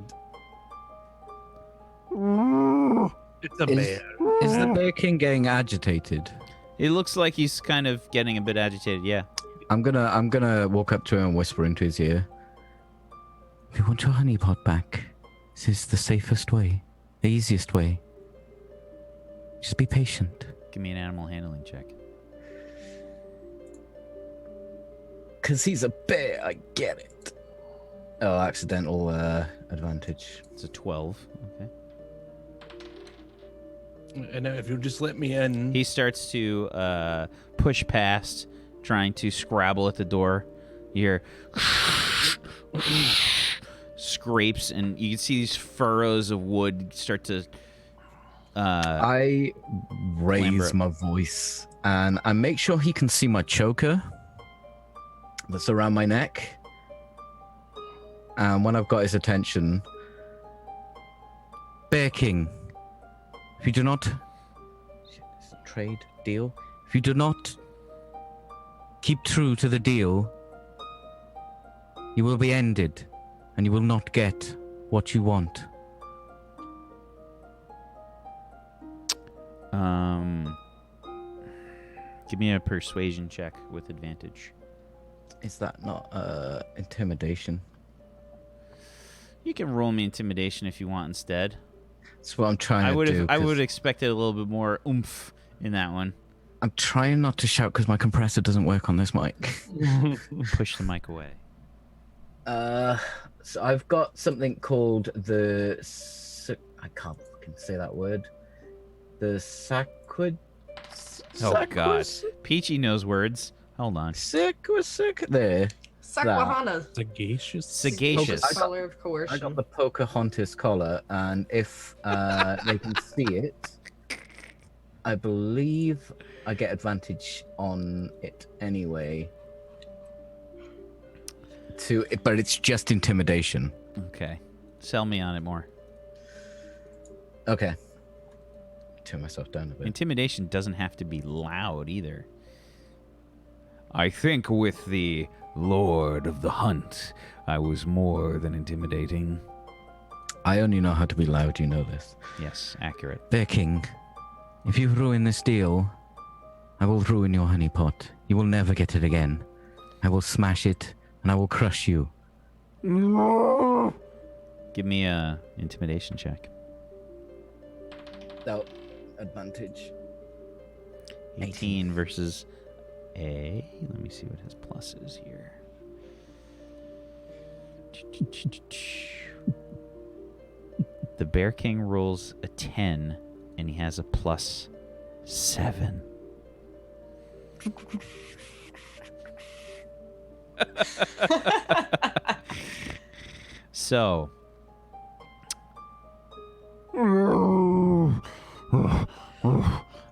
It's a bear. Is the Bear King getting agitated? It looks like he's kind of getting a bit agitated, yeah. I'm gonna walk up to him and whisper into his ear. We want your honeypot back. This is the safest way, the easiest way. Just be patient. Give me an animal handling check. Cause he's a bear, I get it. Oh, accidental advantage. It's a 12. Okay. And now if you'll just let me in. He starts to push past, trying to scrabble at the door. You hear scrapes, and you can see these furrows of wood start to. I raise my voice and I make sure he can see my choker that's around my neck. And when I've got his attention, Bear King, if you do not trade deal, if you do not keep true to the deal, you will be ended and you will not get what you want. Give me a persuasion check with advantage. Is that not intimidation? You can roll me intimidation if you want instead. That's what I'm trying to do. I would have expected a little bit more oomph in that one. I'm trying not to shout because my compressor doesn't work on this mic. Push the mic away. So I've got something called the... I can't fucking say that word. The Sacquid... Oh, God. Peachy knows words. Hold on. There. Sakwahana. Sagacious. Sagacious. Color of coercion. I got the Pocahontas collar, and if they can see it, I believe I get advantage on it anyway. But it's just intimidation. Okay. Sell me on it more. Okay. Turn myself down a bit. Intimidation doesn't have to be loud either. I think with the Lord of the Hunt, I was more than intimidating. I only know how to be loud, you know this. Yes, accurate. Bear King, if you ruin this deal, I will ruin your honeypot. You will never get it again. I will smash it, and I will crush you. Give me a intimidation check. Without advantage. 18 versus a. Let me see what his plus is here. The Bear King rolls a 10, and he has a plus 7. So,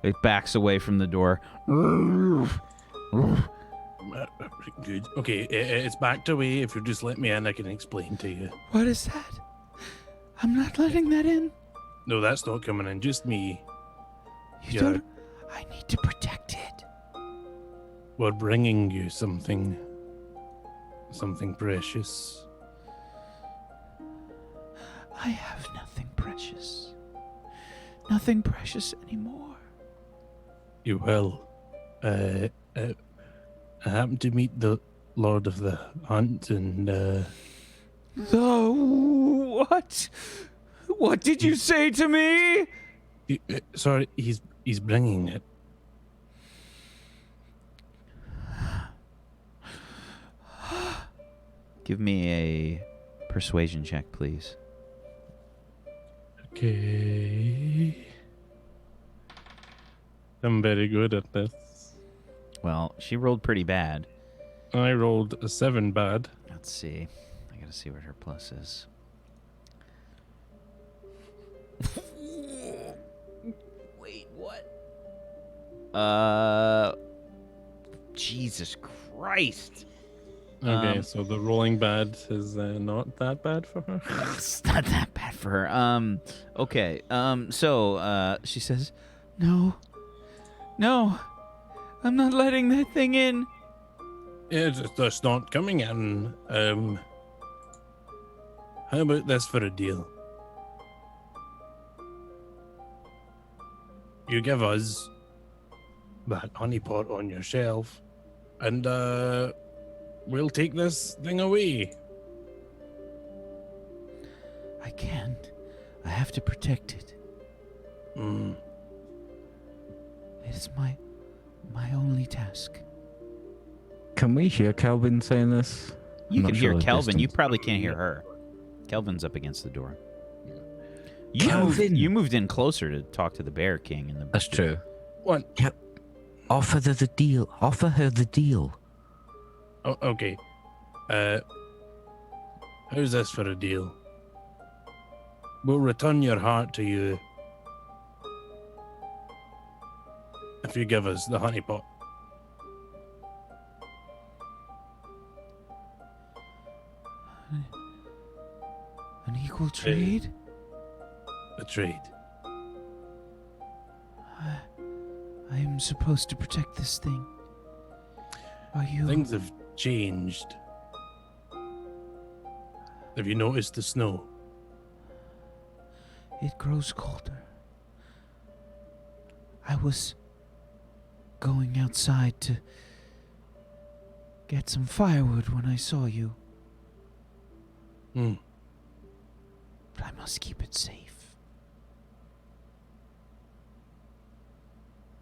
it backs away from the door. Good. Okay, it's backed away. If you just let me in, I can explain to you. What is that? I'm not letting that in. No, that's not coming in. Just me. You Yeah. don't. I need to protect it. We're bringing you something precious. I have nothing precious. Nothing precious anymore. You will. I happened to meet the Lord of the Hunt, and The what? What did you say to me? sorry, he's bringing it. Give me a persuasion check, please. Okay. I'm very good at this. Well, she rolled pretty bad. I rolled a 7 bad. Let's see. I gotta see what her plus is. Wait, what? Jesus Christ. Okay, so the rolling bad is not that bad for her. It's not that bad for her. Okay. So she says, No, I'm not letting that thing in. It's just not coming in. How about this for a deal? You give us that honeypot on your shelf, and we'll take this thing away. I can't. I have to protect it. Mm. It's my only task. Can we hear Calvin saying this? You I'm can not hear sure the Kelvin. You distance. probably can't hear her. Kelvin's up against the door. Kelvin! You moved in closer to talk to the Bear King. And That's true. What? Offer her the deal. Offer her the deal. Oh, okay. How's this for a deal? We'll return your heart to you if you give us the honeypot. An equal trade? A trade. I am supposed to protect this thing. Are you? Things have changed. Have you noticed the snow? It grows colder. I was going outside to get some firewood when I saw you. Hmm. But I must keep it safe.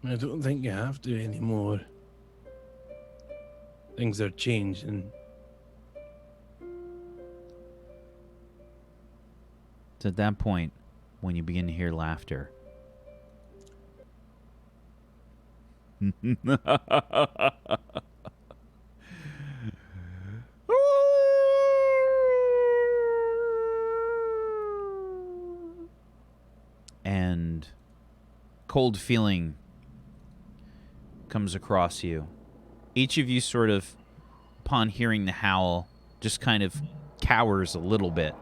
I don't think you have to anymore. Things are changing. It's at that point when you begin to hear laughter. And cold feeling comes across you. Each of you sort of, upon hearing the howl, just kind of cowers a little bit.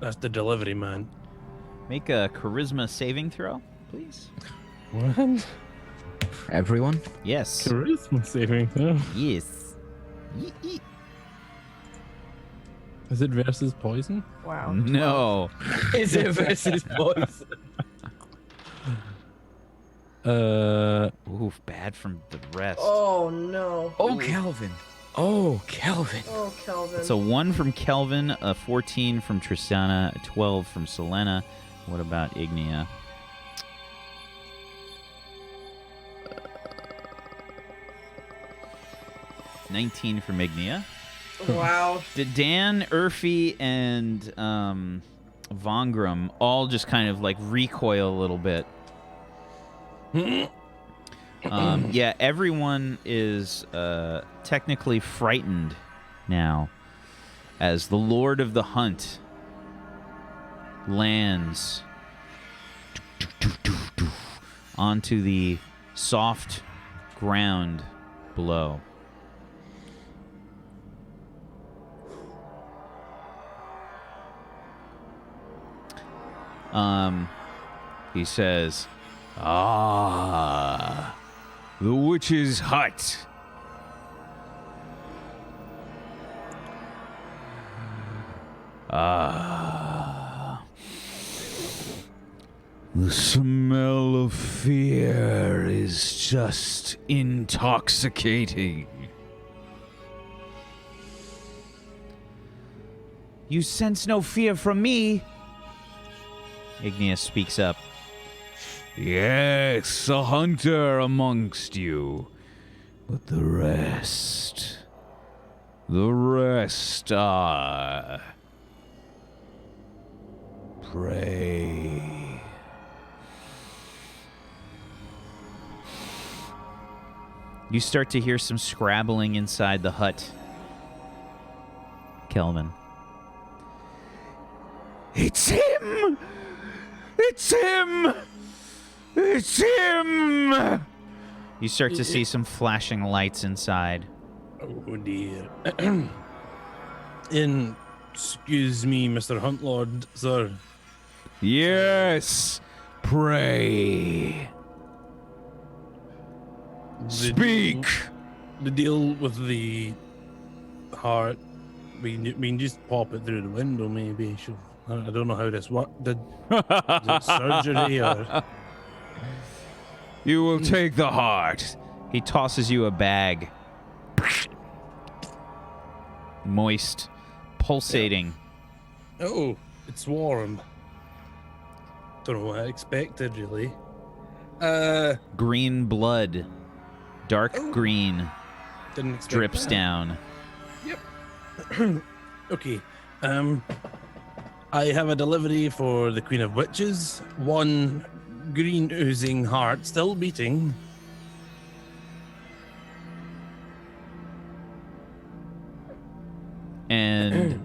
That's the delivery man. Make a charisma saving throw, please. What? Everyone? Yes. Charisma saving throw. Yes. Yee. Is it versus poison? Wow. No. Is it versus boys? Oof, bad from the rest. Oh no. Oh, Calvin. Oh, Kelvin. Oh, Kelvin. So 1 from Kelvin, a 14 from Tristana, a 12 from Selena. What about Ignia? 19 from Ignia. Wow. Did Dan, Urfi, and Vongram all just kind of like recoil a little bit? Yeah, everyone is technically frightened now as the Lord of the Hunt lands onto the soft ground below. He says, Ah, the witch's hut. Ah, the smell of fear is just intoxicating. "You sense no fear from me?" Igneous speaks up. Yes, a hunter amongst you. But the rest are prey. You start to hear some scrabbling inside the hut. Kelvin. It's him! It's him! It's him! You start to see some flashing lights inside. Oh dear. Excuse me, Mr. Huntlord, sir. Yes, pray. Speak. The deal with the heart, we can just pop it through the window, maybe. I don't know how this works. Is it surgery or? You will take the heart. He tosses you a bag. Moist, pulsating. Oh, it's warm. Don't know what I expected, really. Green blood. Dark green Didn't expect drips that. down. Okay. I have a delivery for the Queen of Witches. 1 green oozing heart, still beating. And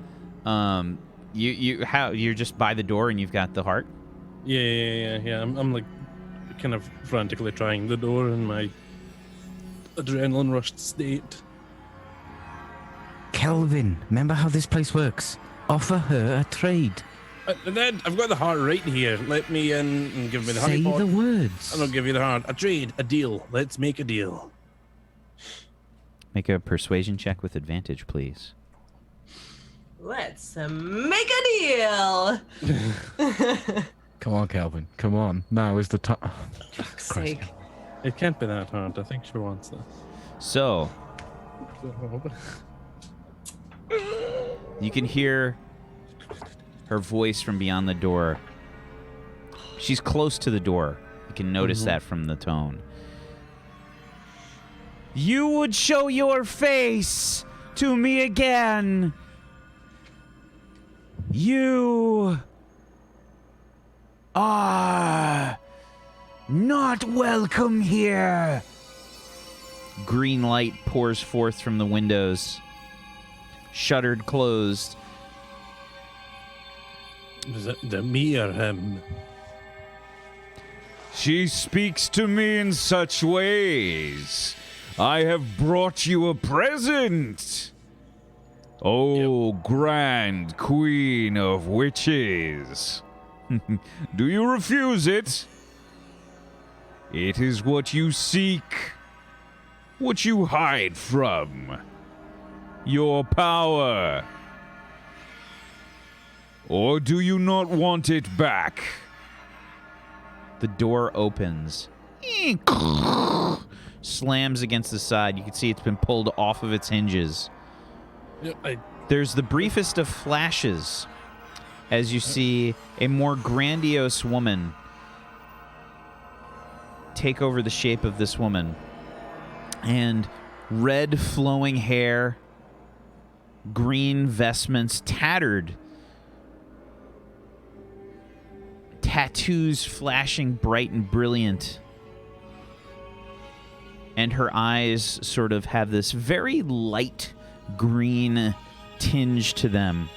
you're just by the door and you've got the heart? Yeah. I'm like kind of frantically trying the door in my adrenaline rushed state. Kelvin, remember how this place works? Offer her a trade. Then I've got the heart right here. Let me in and give me the honey Say pot. the words. And I'll give you the heart. A trade, a deal. Let's make a deal. Make a persuasion check with advantage, please. Let's make a deal. Come on, Kelvin. Come on. Now is the time. Fuck's sake. It can't be that hard. I think she wants this. So, you can hear her voice from beyond the door. She's close to the door. You can notice that from the tone. You would show your face to me again. You are not welcome here. Green light pours forth from the windows. Shuttered closed. Is it me or him? She speaks to me in such ways. I have brought you a present. Oh, grand queen of witches. Do you refuse it? It is what you seek, what you hide from. Your power. Or do you not want it back? The door opens. slams against the side. You can see it's been pulled off of its hinges. Yeah, There's the briefest of flashes as you see a more grandiose woman take over the shape of this woman. And red flowing hair, green vestments, tattered, tattoos flashing bright and brilliant. And her eyes sort of have this very light green tinge to them.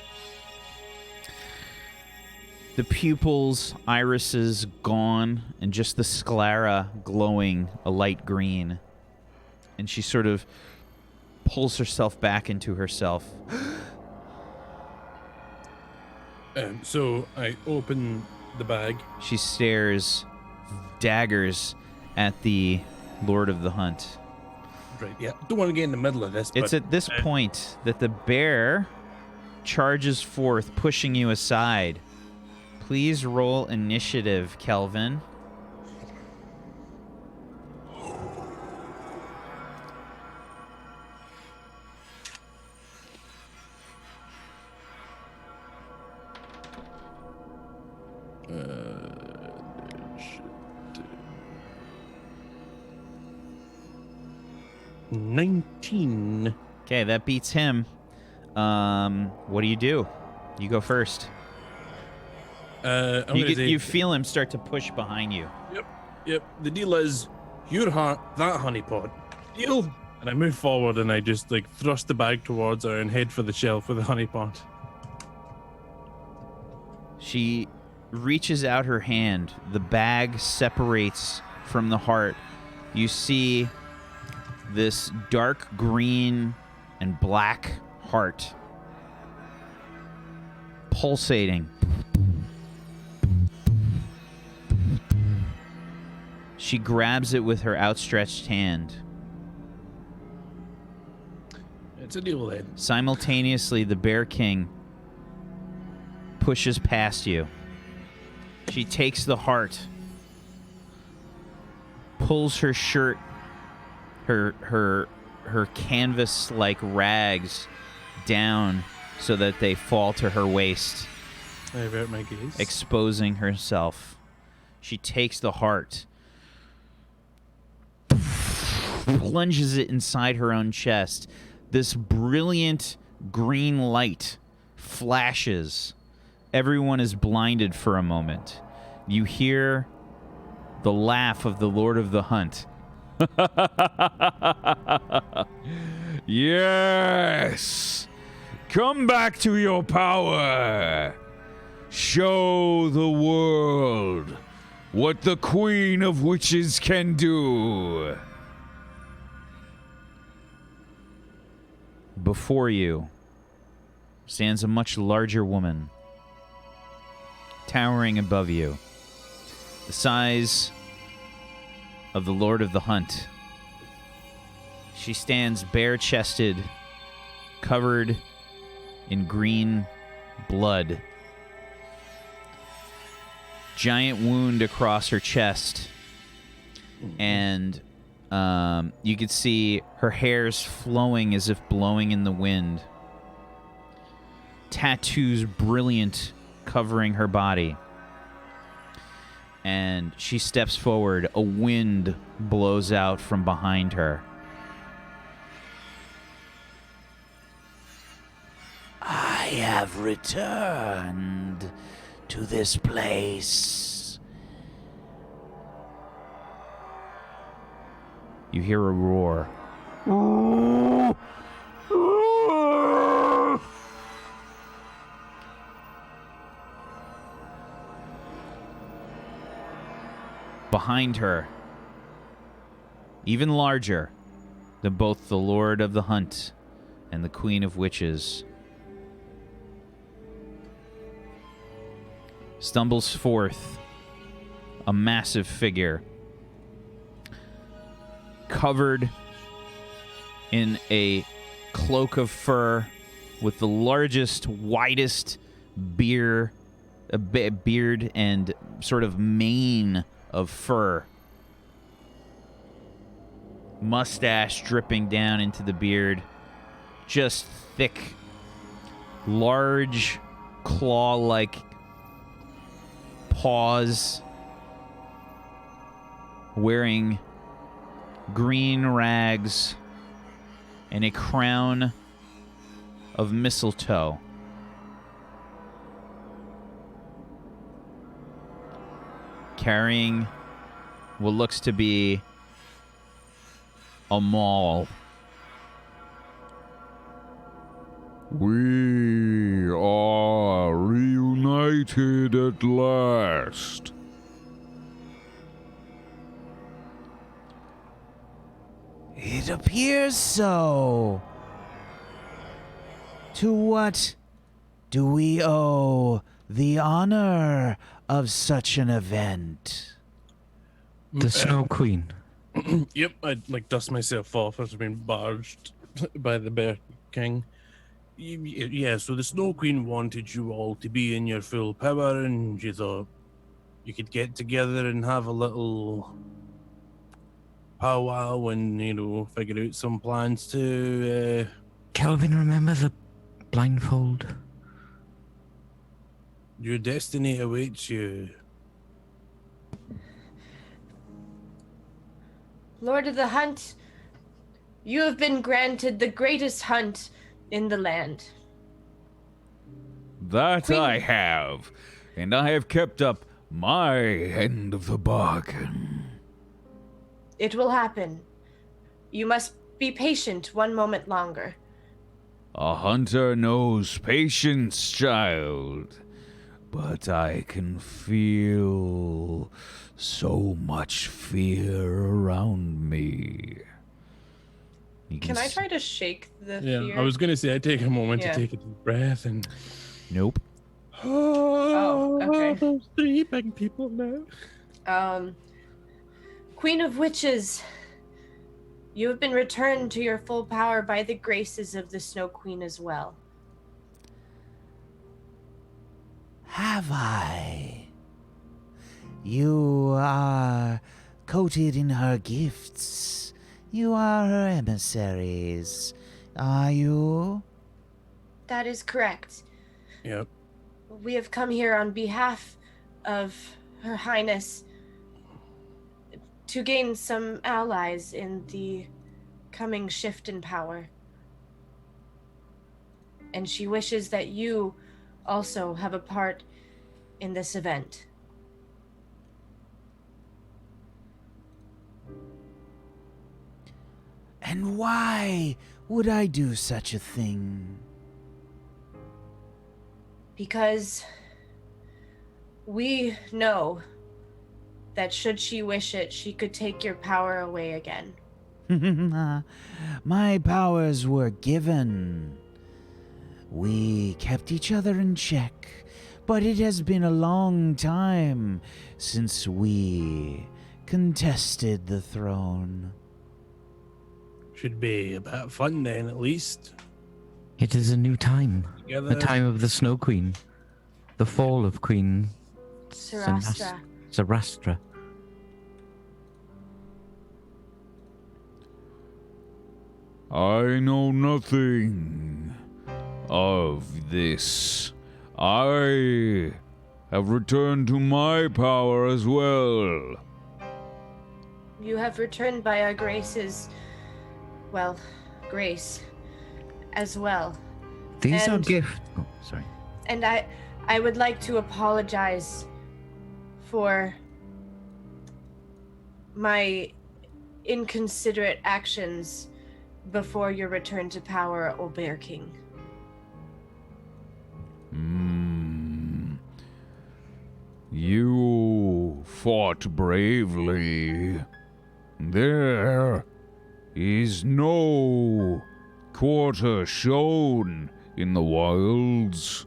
The pupils, irises gone, and just the sclera glowing a light green. And she sort of pulls herself back into herself. So I open the bag. She stares daggers at the Lord of the Hunt. Right, yeah. Don't want to get in the middle of this. It's but, at this point that the bear charges forth, pushing you aside. Please roll initiative, Kelvin. shit. 19. Okay, that beats him. What do? You go first. You feel him start to push behind you. Yep. The deal is, you're that honeypot. Deal. And I move forward and I just like thrust the bag towards her and head for the shelf with the honeypot. She reaches out her hand. The bag separates from the heart. You see this dark green and black heart pulsating. She grabs it with her outstretched hand. It's a deal then. Simultaneously, the Bear King pushes past you. She takes the heart, pulls her shirt, her canvas-like rags down so that they fall to her waist, I avert my gaze. exposing herself. She takes the heart, plunges it inside her own chest. This brilliant green light flashes. Everyone is blinded for a moment. You hear the laugh of the Lord of the Hunt. Yes! Come back to your power! Show the world what the Queen of Witches can do! Before you stands a much larger woman, towering above you, the size of the Lord of the Hunt. She stands bare-chested, covered in green blood. Giant wound across her chest, and you could see her hair's flowing as if blowing in the wind. Tattoos brilliant covering her body. And she steps forward. A wind blows out from behind her. I have returned to this place. You hear a roar. Behind her, even larger than both the Lord of the Hunt and the Queen of Witches, stumbles forth a massive figure covered in a cloak of fur with the largest, widest beard and sort of mane of fur. mustache dripping down into the beard. Just thick, large, claw-like paws. Wearing green rags and a crown of mistletoe. Carrying what looks to be a maul. We are reunited at last. It appears so. To what do we owe the honor of such an event? The Snow Queen. Yep, I'd like dust myself off after being barged by the Bear King. Yeah, so the Snow Queen wanted you all to be in your full power, and she thought you could get together and have a little powwow and, figure out some plans to... Kelvin, remember the blindfold? Your destiny awaits you. Lord of the Hunt, you have been granted the greatest hunt in the land. That I have, and I have kept up my end of the bargain. It will happen. You must be patient one moment longer. A hunter knows patience, child. But I can feel so much fear around me. Can I try to shake the fear? Yeah, I was going to say, I take a moment Yeah. to take a deep breath and... Nope. Oh, okay. There's 3 big people now. Queen of Witches, you have been returned to your full power by the graces of the Snow Queen as well. Have I? You are coated in her gifts. You are her emissaries. Are you? That is correct. Yep. We have come here on behalf of Her Highness to gain some allies in the coming shift in power. And she wishes that you also have a part in this event. And why would I do such a thing? Because we know that should she wish it, she could take your power away again. My powers were given. We kept each other in check, but it has been a long time since we contested the throne. Should be about fun then, at least. It is a new time. Together. The time of the Snow Queen. The fall of Queen Sarastra. Sarastra. I know nothing of this. I have returned to my power as well. You have returned by our graces, well, grace as well. These are And- gifts. Oh, sorry. And I would like to apologize for my inconsiderate actions before your return to power, O Bear King. You fought bravely. There is no quarter shown in the wilds.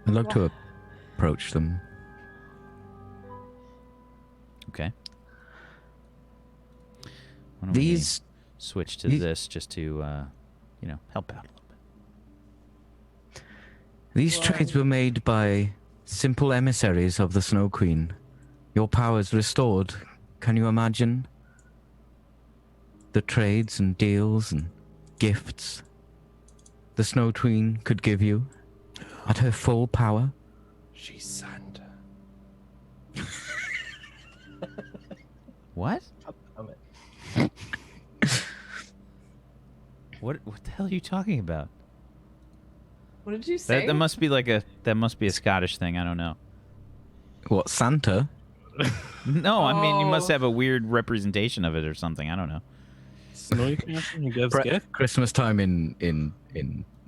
I'd like to approach them. Okay. Why don't we These switch to these- this just to, help out a little bit. These trades were made by simple emissaries of the Snow Queen. Your powers restored Can you imagine the trades and deals and gifts the Snow Queen could give you at her full power? She's Santa. What? What the hell are you talking about? What did you say? That must be a Scottish thing. I don't know. What, Santa? No, I mean you must Oh. have a weird representation of it or something. I don't know. Snowy Castle who gives gift. Christmas time in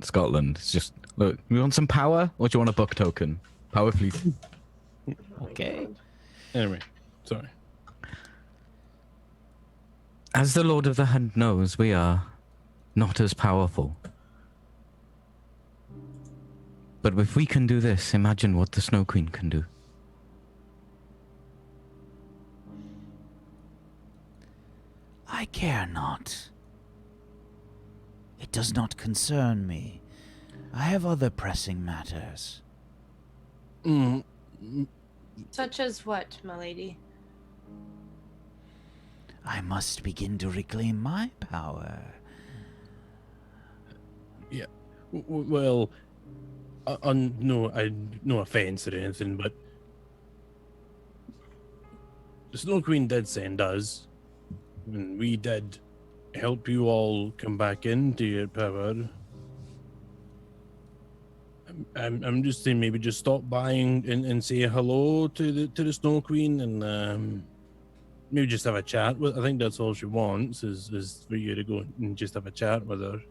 Scotland. It's just, look, you want some power or do you want a buck token? Power, please. Okay. Anyway, sorry. As the Lord of the Hunt knows, we are not as powerful. But if we can do this, imagine what the Snow Queen can do. I care not. It does not concern me. I have other pressing matters. Such as what, my lady? I must begin to reclaim my power. Yeah. Well, no offense or anything, but the Snow Queen did send us, and we did help you all come back into your power. I'm just saying, maybe just stop by and say hello to the Snow Queen, and maybe just have a chat with. I think that's all she wants is for you to go and just have a chat with her.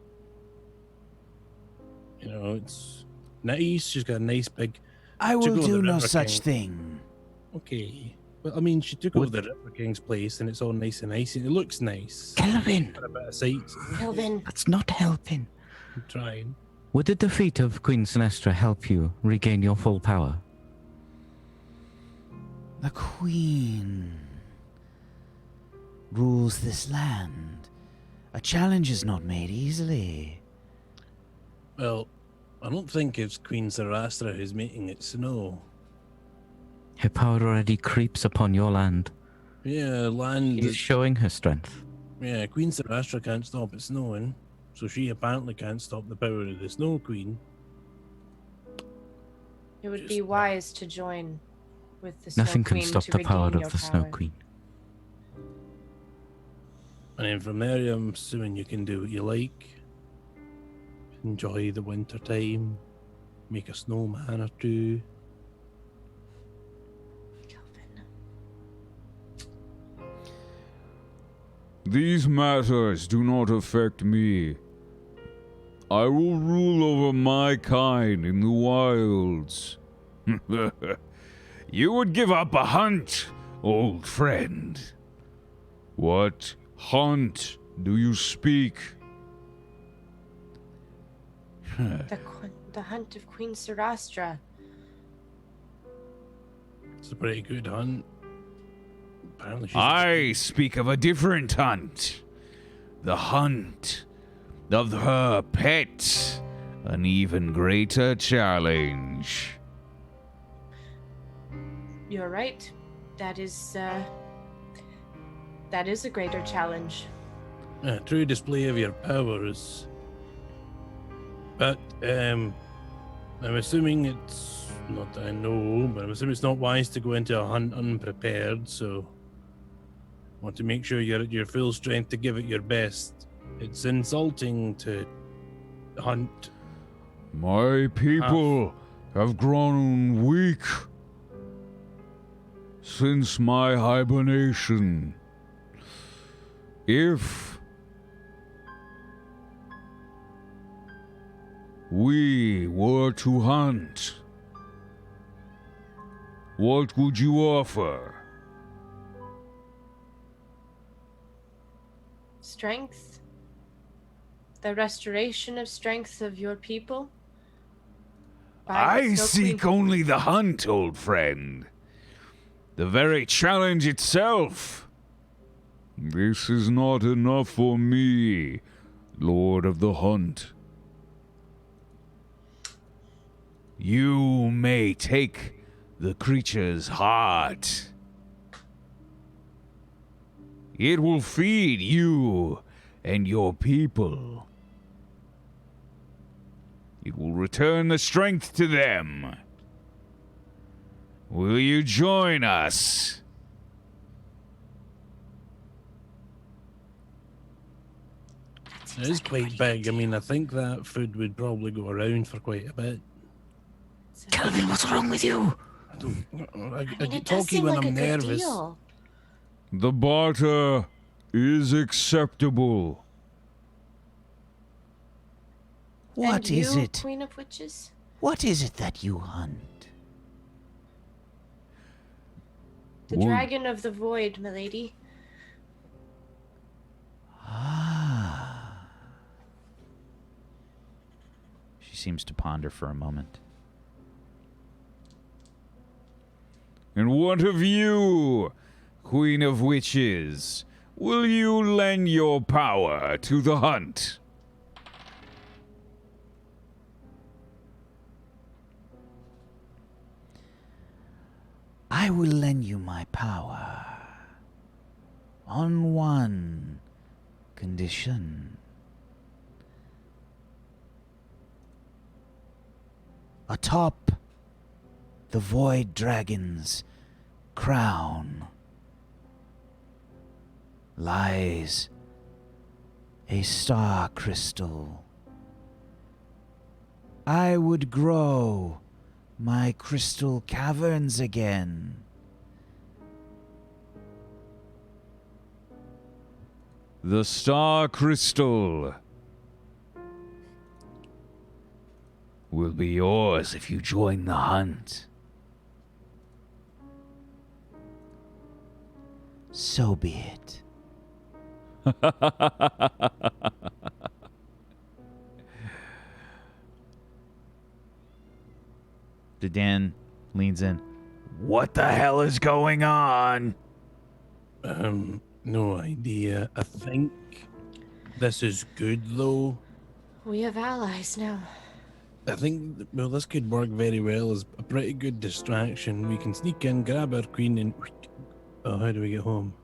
You know, it's nice. She's got a nice big. I will took over do the no River such King. thing. Okay. Well, I mean, she took over the River King's place, and it's all nice and nice, and it looks nice. Kelvin! Got a bit of sight. Kelvin. That's not helping. I'm trying. Would the defeat of Queen Sinestra help you regain your full power? The Queen rules this land. A challenge is not made easily. Well, I don't think it's Queen Sarastra who's making it snow. Her power already creeps upon your land. Yeah, land. She's showing her strength. Yeah, Queen Sarastra can't stop it snowing, so she apparently can't stop the power of the Snow Queen. It would Just be that. wise to join with the Snow Nothing can Queen stop to the power regain of your the Snow power. Queen. And then from there, I'm assuming you can do what you like. Enjoy the winter time. Make a snowman or two. Kelvin. These matters do not affect me. I will rule over my kind in the wilds. You would give up a hunt, old friend. What hunt do you speak? The hunt of Queen Sarastra. It's a pretty good hunt. Apparently she's I speak of a different hunt. The hunt of her pet. An even greater challenge. You're right. That is a greater challenge. a true display of your powers. But I'm assuming it's not that I know, but I'm assuming it's not wise to go into a hunt unprepared. So want to make sure you're at your full strength to give it your best. It's insulting to hunt. My people have grown weak since my hibernation. If we were to hunt, what would you offer? Strength. The restoration of strength of your people. By the I Snow seek Queen. only the hunt, old friend. The very challenge itself. This is not enough for me, Lord of the Hunt. You may take the creature's heart, It will feed you and your people. It will return the strength to them. Will you join us? It is quite big. I mean, I think that food would probably go around for quite a bit. Calvin, what's wrong with you? I I mean, get it does talky seem when like a I'm good nervous. deal. The barter is acceptable. What And is you, it? Queen of Witches? What is it that you hunt? The Well- Dragon of the Void, milady. Ah. She seems to ponder for a moment. And what of you, Queen of Witches? Will you lend your power to the hunt? I will lend you my power. On one condition. Atop the Void Dragon's crown lies a star crystal. I would grow my crystal caverns again. The star crystal will be yours if you join the hunt. So be it. Dan leans in. What the hell is going on? No idea. I think this is good though. We have allies now. I think, well, this could work very well as a pretty good distraction. We can sneak in, grab our queen, and oh, how do we get home?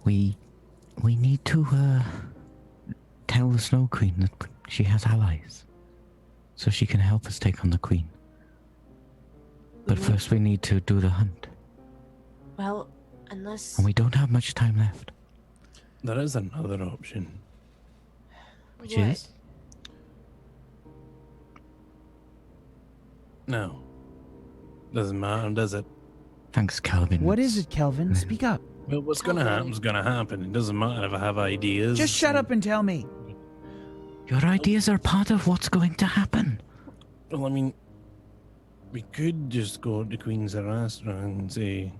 We need to tell the Snow Queen that she has allies, so she can help us take on the Queen. But first, we need to do the hunt, Well, unless... and we don't have much time left. There is another option. Which What? is? No. Doesn't matter, does it? Thanks, Calvin. What is it, Kelvin? Speak up. Well, what's gonna happen is gonna happen. It doesn't matter if I have ideas. Just shut up and tell me. Your ideas are part of what's going to happen. Well, I mean, we could just go to Queen's restaurant and say,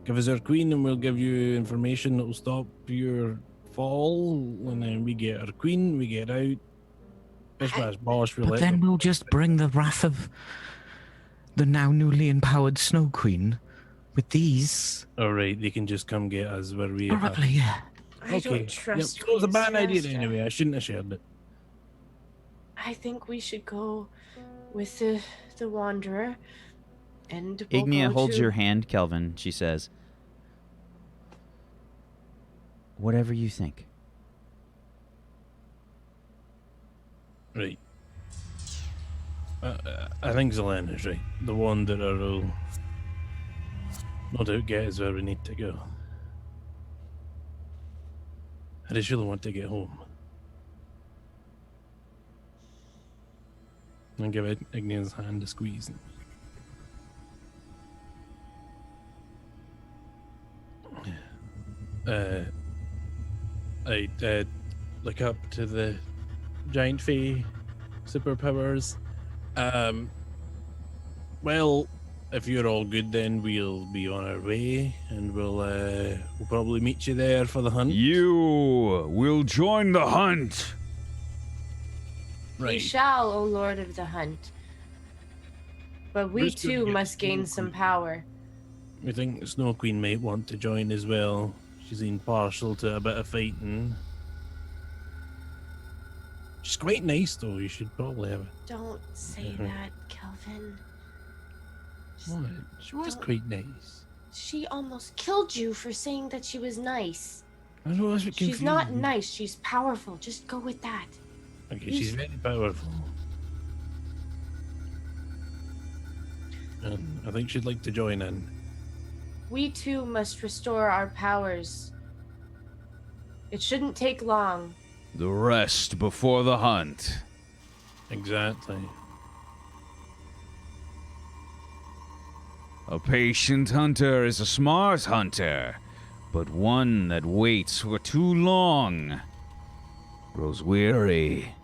give us our queen and we'll give you information that will stop your fall. And then we get our queen, we get out. Bish bash bosh, we But let then them. we'll just bring the wrath of the now newly empowered Snow Queen with these. Alright, they can just come get us where we are. Probably, yeah. I Okay. don't trust Yep, it was a Queen's bad idea restaurant. anyway. I shouldn't have shared it. I think we should go with the Wanderer, and we'll Ignia go holds to... your hand, Kelvin. She says, "Whatever you think." Right. I think Zelena's right. The Wanderer will no doubt get us where we need to go. I just really want to get home. And give Ignia's hand a squeeze. I look up to the giant fey superpowers. Well, if you're all good, then we'll be on our way, and we'll probably meet you there for the hunt. You will join the hunt. We Right. shall, O Lord of the Hunt. But we Who's gonna too get must gain Snow some Queen? I We think the Snow Queen might want to join as well. She's impartial to a bit of fighting. She's quite nice, though. You should probably have it. Don't say Mhm. that, Kelvin. What? She was Don't- quite nice. She almost killed you for saying that she was nice. I know that's what She's not confused me. nice. She's powerful. Just go with that. Okay, she's very powerful. And I think she'd like to join in. We too must restore our powers. It shouldn't take long. The rest before the hunt. Exactly. A patient hunter is a smart hunter, but one that waits for too long grows weary.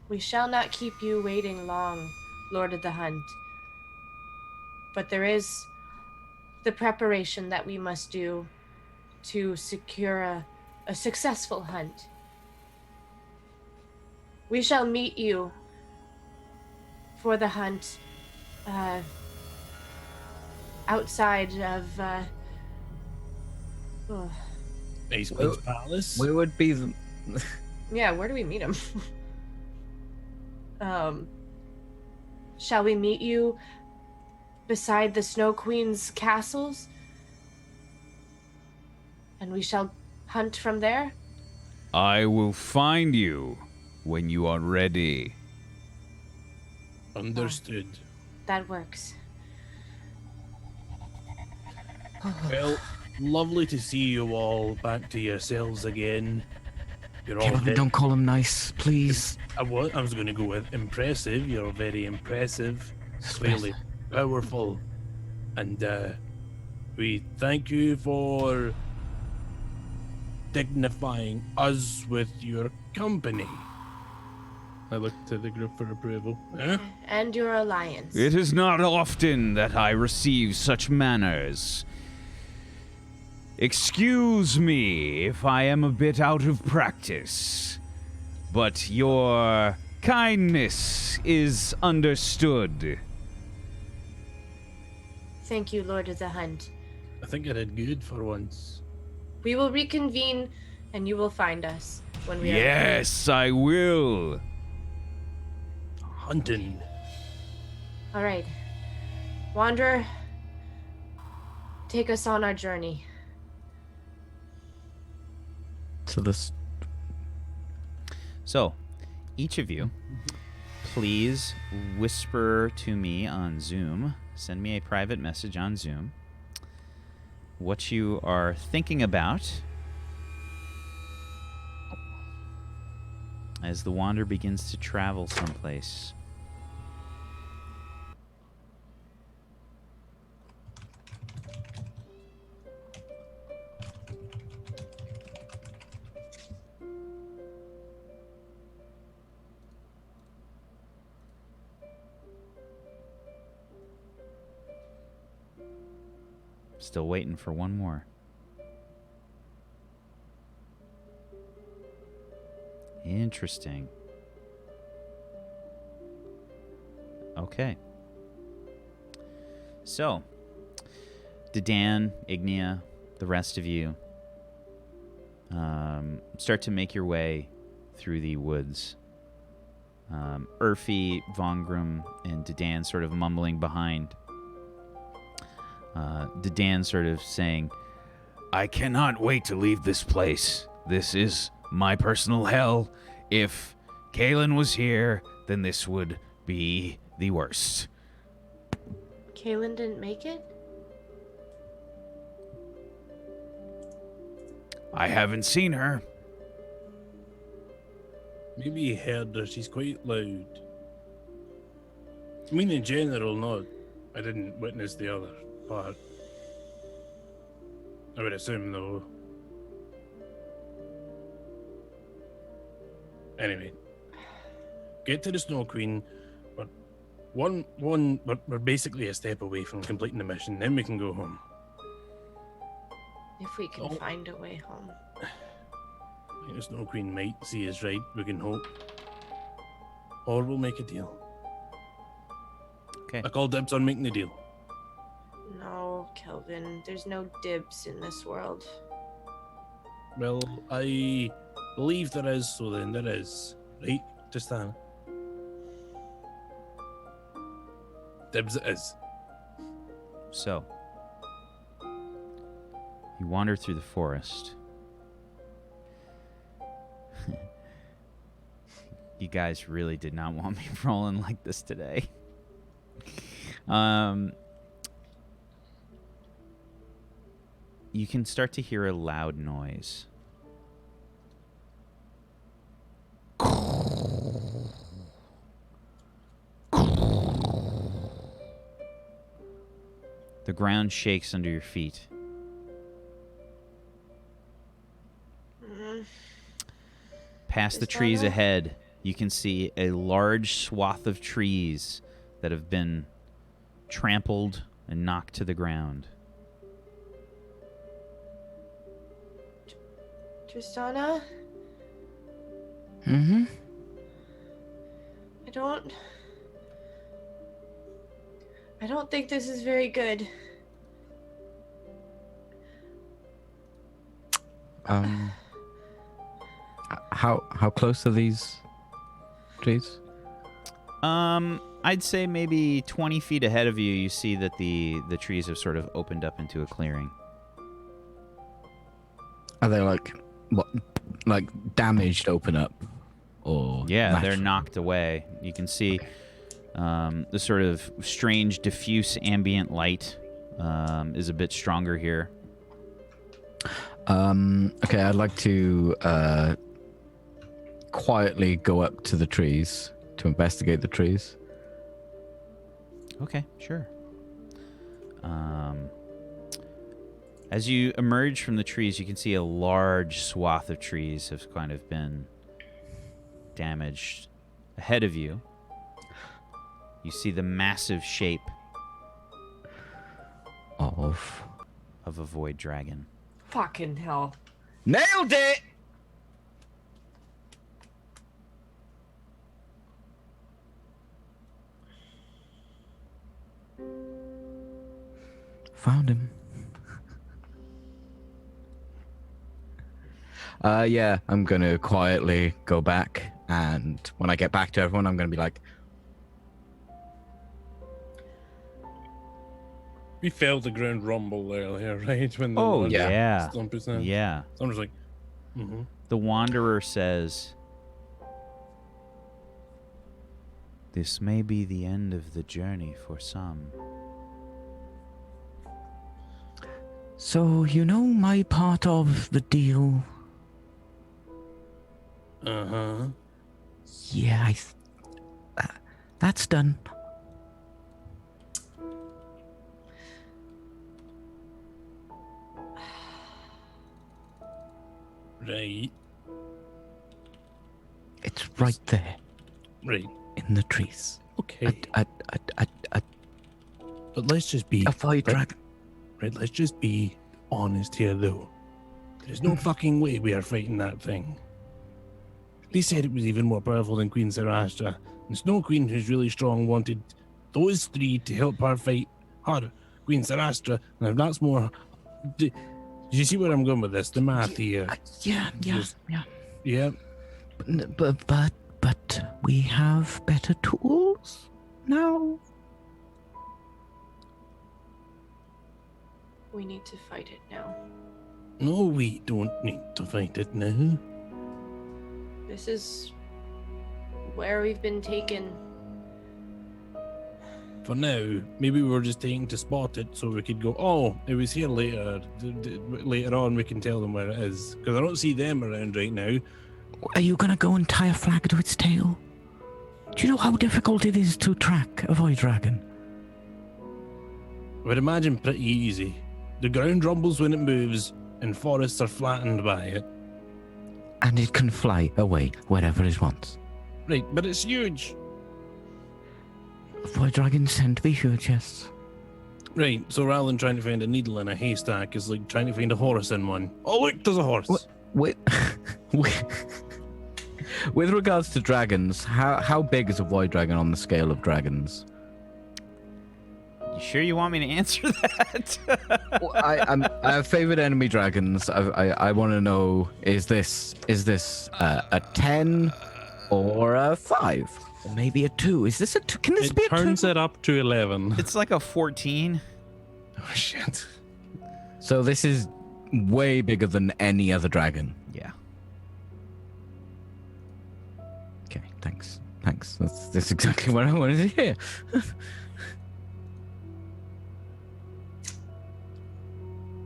We shall not keep you waiting long, Lord of the Hunt. But there is the preparation that we must do to secure a successful hunt. We shall meet you for the hunt outside of Ace Queen's Palace. Where would be the... Yeah, where do we meet him? shall we meet you beside the Snow Queen's castles? And we shall hunt from there? I will find you when you are ready. Understood. That works. Well, lovely to see you all back to yourselves again. You're all Kelvin, don't call him nice, please. I was going to go with impressive. You're very impressive, clearly powerful, and we thank you for dignifying us with your company. I look to the group for approval. Huh? And your alliance. It is not often that I receive such manners. Excuse me if I am a bit out of practice, but your kindness is understood. Thank you, Lord of the Hunt. I think I did good for once. We will reconvene, and you will find us when we are ready. Yes, I will. Hunting. All right. Wanderer, take us on our journey. So this... So, each of you, please whisper to me on Zoom. Send me a private message on Zoom. What you are thinking about as the Wanderer begins to travel someplace. Still waiting for one more. Interesting. Okay. So, Dedan, Ignia, the rest of you start to make your way through the woods. Urfi, Vongrum, and Dedan sort of mumbling behind. Dedan sort of saying, I cannot wait to leave this place. This is my personal hell. If Kalen was here, then this would be the worst. Kaylin didn't make it? I haven't seen her. Maybe you heard her. She's quite loud. I mean, in general, not. I didn't witness the other part. I would assume, though. Anyway, get to the Snow Queen. But we're basically a step away from completing the mission. Then we can go home. If we can find a way home. I think the Snow Queen might see us right. We can hope. Or we'll make a deal. okay. I call dibs on making the deal. No, Kelvin. There's no dibs in this world. Well, I believe there is, so then there is. Right, Tristan? Dibs it is. So, You wander through the forest. You guys really did not want me rolling like this today. You can start to hear a loud noise. The ground shakes under your feet. Past the trees ahead, you can see a large swath of trees that have been trampled and knocked to the ground. Tristana? Mm-hmm. I don't think this is very good. How close are these trees? I'd say maybe 20 feet ahead of you, you see that the trees have sort of opened up into a clearing. Are they like damaged open up? Or Yeah, they're knocked away. You can see the sort of strange diffuse ambient light is a bit stronger here. Okay, I'd like to quietly go up to the trees to investigate the trees. Okay, sure. As you emerge from the trees, you can see a large swath of trees have kind of been damaged. Ahead of you, you see the massive shape Of a void dragon. Fucking hell. nailed it. Found him. Yeah, I'm gonna quietly go back, and when I get back to everyone, I'm gonna be like, We felt the ground rumble earlier, right? When the Oh, one yeah. stump is down. Yeah. So I'm just like, mm-hmm. The Wanderer says, "This may be the end of the journey for some." so you know my part of the deal? Uh-huh. Yeah, that's done. Right. It's right there Right. in the trees. Okay. But let's just be A void dragon. right, let's just be honest here though. There's no fucking way we are fighting that thing. They said it was even more powerful than Queen Sarastra. And Snow Queen, who's really strong, wanted those three to help her fight her, Queen Sarastra. And if that's more... Do you see where I'm going with this? The math here. Yeah. Yeah. But we have better tools now. We need to fight it now. No, we don't need to fight it now. This is where we've been taken. For now, maybe we were just taking to spot it so we could go, oh, it was here later. Later on, we can tell them where it is. Because I don't see them around right now. Are you gonna go and tie a flag to its tail? Do you know how difficult it is to track a void dragon? I would imagine pretty easy. The ground rumbles when it moves, and forests are flattened by it. And it can fly away wherever it wants. Right, but it's huge. Void dragons tend to be huge, yes. Right, so rather than trying to find a needle in a haystack, it's like trying to find a horse in one. Oh, look, there's a horse. With regards to dragons, how big is a void dragon on the scale of dragons? You sure you want me to answer that? Well, I have favorite enemy dragons. I want to know, is this a 10 or a 5? Or maybe a 2? Is this a 2? Can this It be a 2? turns it up to 11. It's like a 14. Oh, shit. So this is way bigger than any other dragon. Yeah. Okay, thanks. That's exactly what I wanted to hear.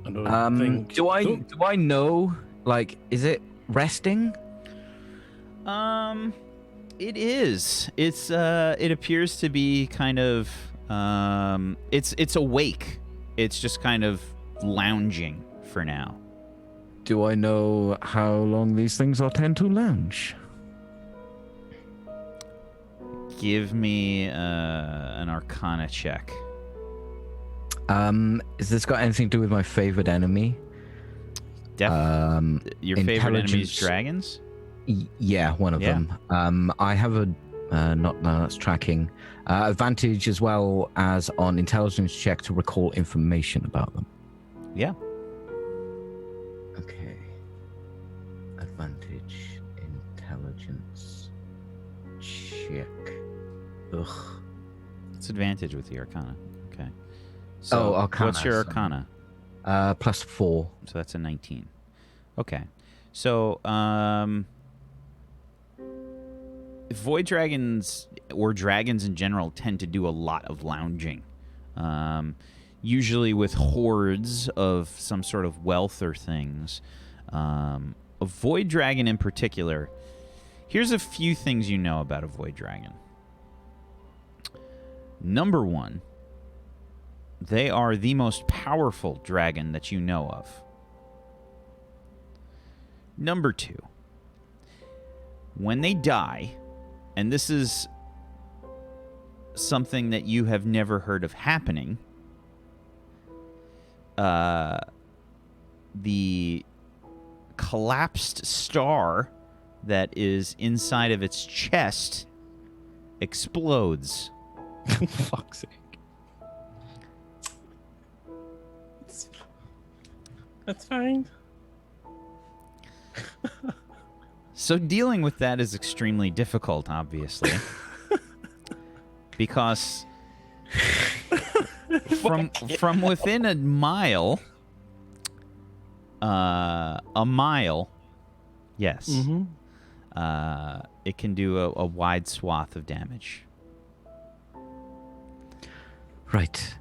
I don't think. Do I know? Like, is it resting? It is. It's it appears to be kind of it's awake. It's just kind of lounging for now. Do I know how long these things are tend to lounge? Give me an Arcana check. Has this got anything to do with my favorite enemy? Your favorite enemy is intelligence- dragons? Yeah, one of Yeah. them. I have a that's tracking advantage as well as on intelligence check to recall information about them. Yeah. Okay. Advantage intelligence check. Ugh. It's advantage with the Arcana. Okay. So Arcana, what's your sorry. Arcana? +4. So that's a 19. Okay. So void dragons or dragons in general tend to do a lot of lounging. Usually with hordes of some sort of wealth or things. A void dragon in particular, here's a few things you know about a void dragon. Number one, they are the most powerful dragon that you know of. Number two, when they die, and this is something that you have never heard of happening, the collapsed star that is inside of its chest explodes. Fuck's sake. That's fine. So dealing with that is extremely difficult, obviously. Because from within a mile, yes, Mm-hmm. it can do a wide swath of damage. Right.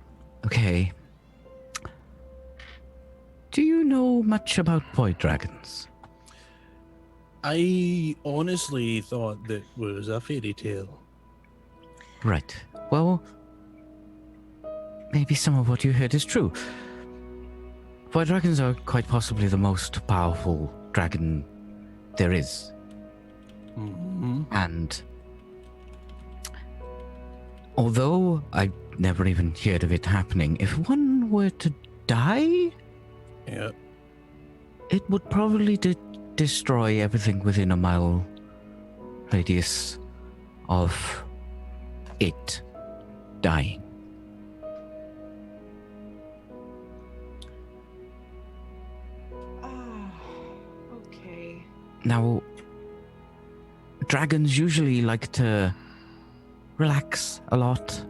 Okay. Do you know much about void dragons? I honestly thought that was a fairy tale. Right. Well, maybe some of what you heard is true. Void dragons are quite possibly the most powerful dragon there is. Mm-hmm. And although I never even heard of it happening, if one were to die, Yeah. it would probably destroy everything within a mile radius of it dying. Okay. Now, dragons usually like to relax a lot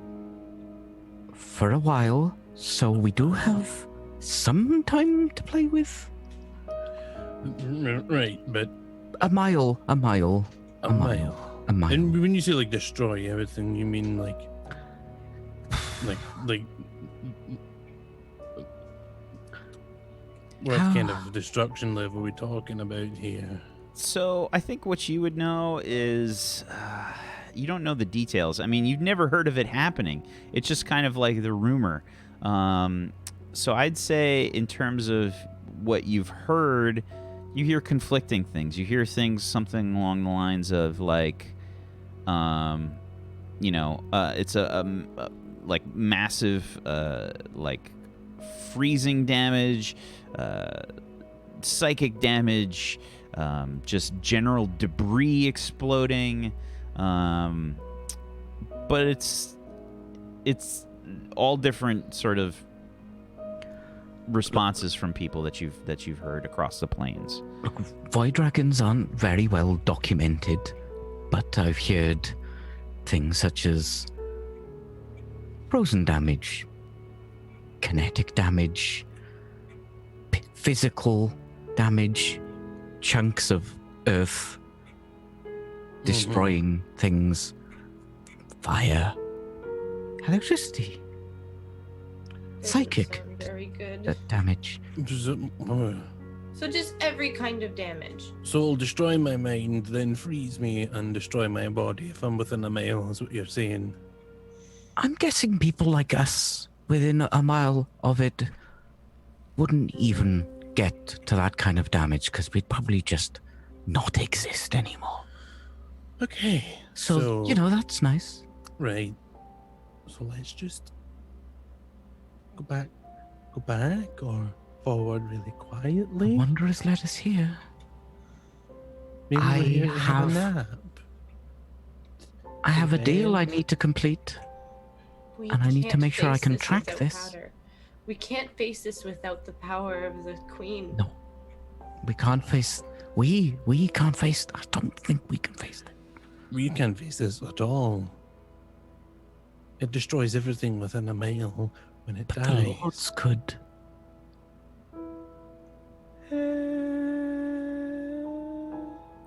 for a while, so we do have some time to play with. Right, but A mile. a mile. A mile. And when you say like destroy everything, you mean like what How- kind of destruction level are we talking about here? So I think what you would know is you don't know the details. I mean, you've never heard of it happening. It's just kind of like the rumor. So I'd say in terms of what you've heard, you hear conflicting things. You hear things something along the lines of like, it's a like massive like freezing damage, psychic damage. Just general debris exploding, but it's all different sort of responses from people that you've heard across the plains. Look, void dragons aren't very well documented, but I've heard things such as frozen damage, kinetic damage, physical damage, chunks of earth, destroying things, fire, electricity, Doesn't psychic sound very good. damage. So just every kind of damage. So it'll destroy my mind, then freeze me and destroy my body if I'm within a mile, is what you're saying. I'm guessing people like us within a mile of it wouldn't even get to that kind of damage because we'd probably just not exist anymore. Okay. So, that's nice. Right. So let's just go back or forward really The quietly. Wanderers led us here. Maybe I we're here to have a have- nap. I have a deal I Okay. need to complete. We And I need to can't make sure I face can this track without this. powder. We can't face this without the power of the queen. No. We can't face... We can't face... I don't think we can face it. We can't face this at all. It destroys everything within a mile when it But the dies. Lords could.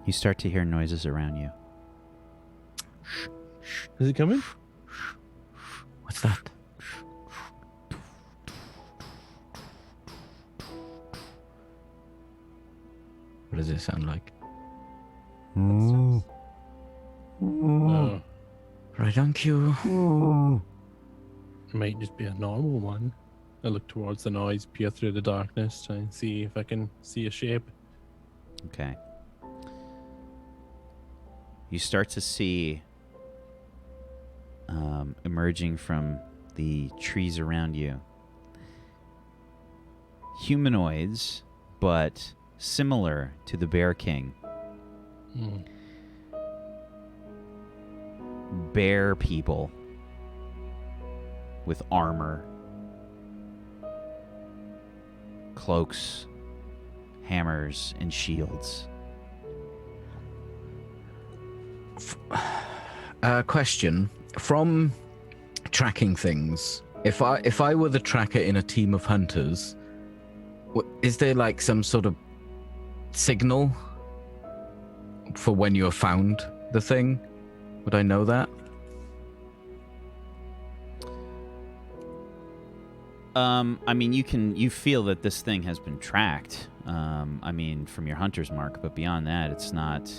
You start to hear noises around you. Is it coming? What's that? What does it sound like? Oh. Right on cue. It might just be a normal one. I look towards the noise, peer through the darkness, try and see if I can see a shape. Okay. You start to see emerging from the trees around you humanoids, but similar to the Bear King. Hmm. Bear people with armor, cloaks, hammers, and shields. Question. From tracking things, if I were the tracker in a team of hunters, is there like some sort of signal for when you have found the thing? Would I know that? I mean, you feel that this thing has been tracked. I mean, from your hunter's mark, but beyond that, it's not.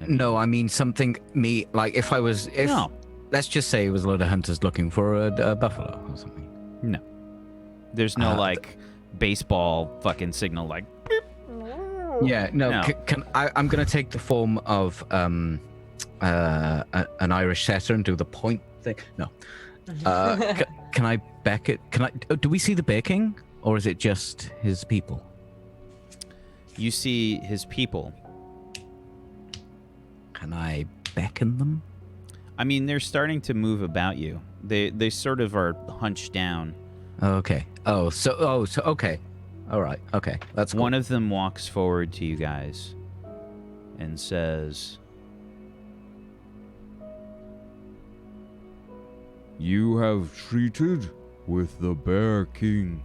No, I mean something. If No. let's just say it was a load of hunters looking for a buffalo or something. No. There's no baseball fucking signal like. Yeah, no. No. I'm gonna take the form of an Irish setter and do the point thing. No. Can I back it? Do we see the Bear King, or is it just his people? You see his people. Can I beckon them? I mean, they're starting to move about you. They sort of are hunched down. Okay. So okay. All right. Okay. That's cool. One of them walks forward to you guys and says, You have treated with the Bear King.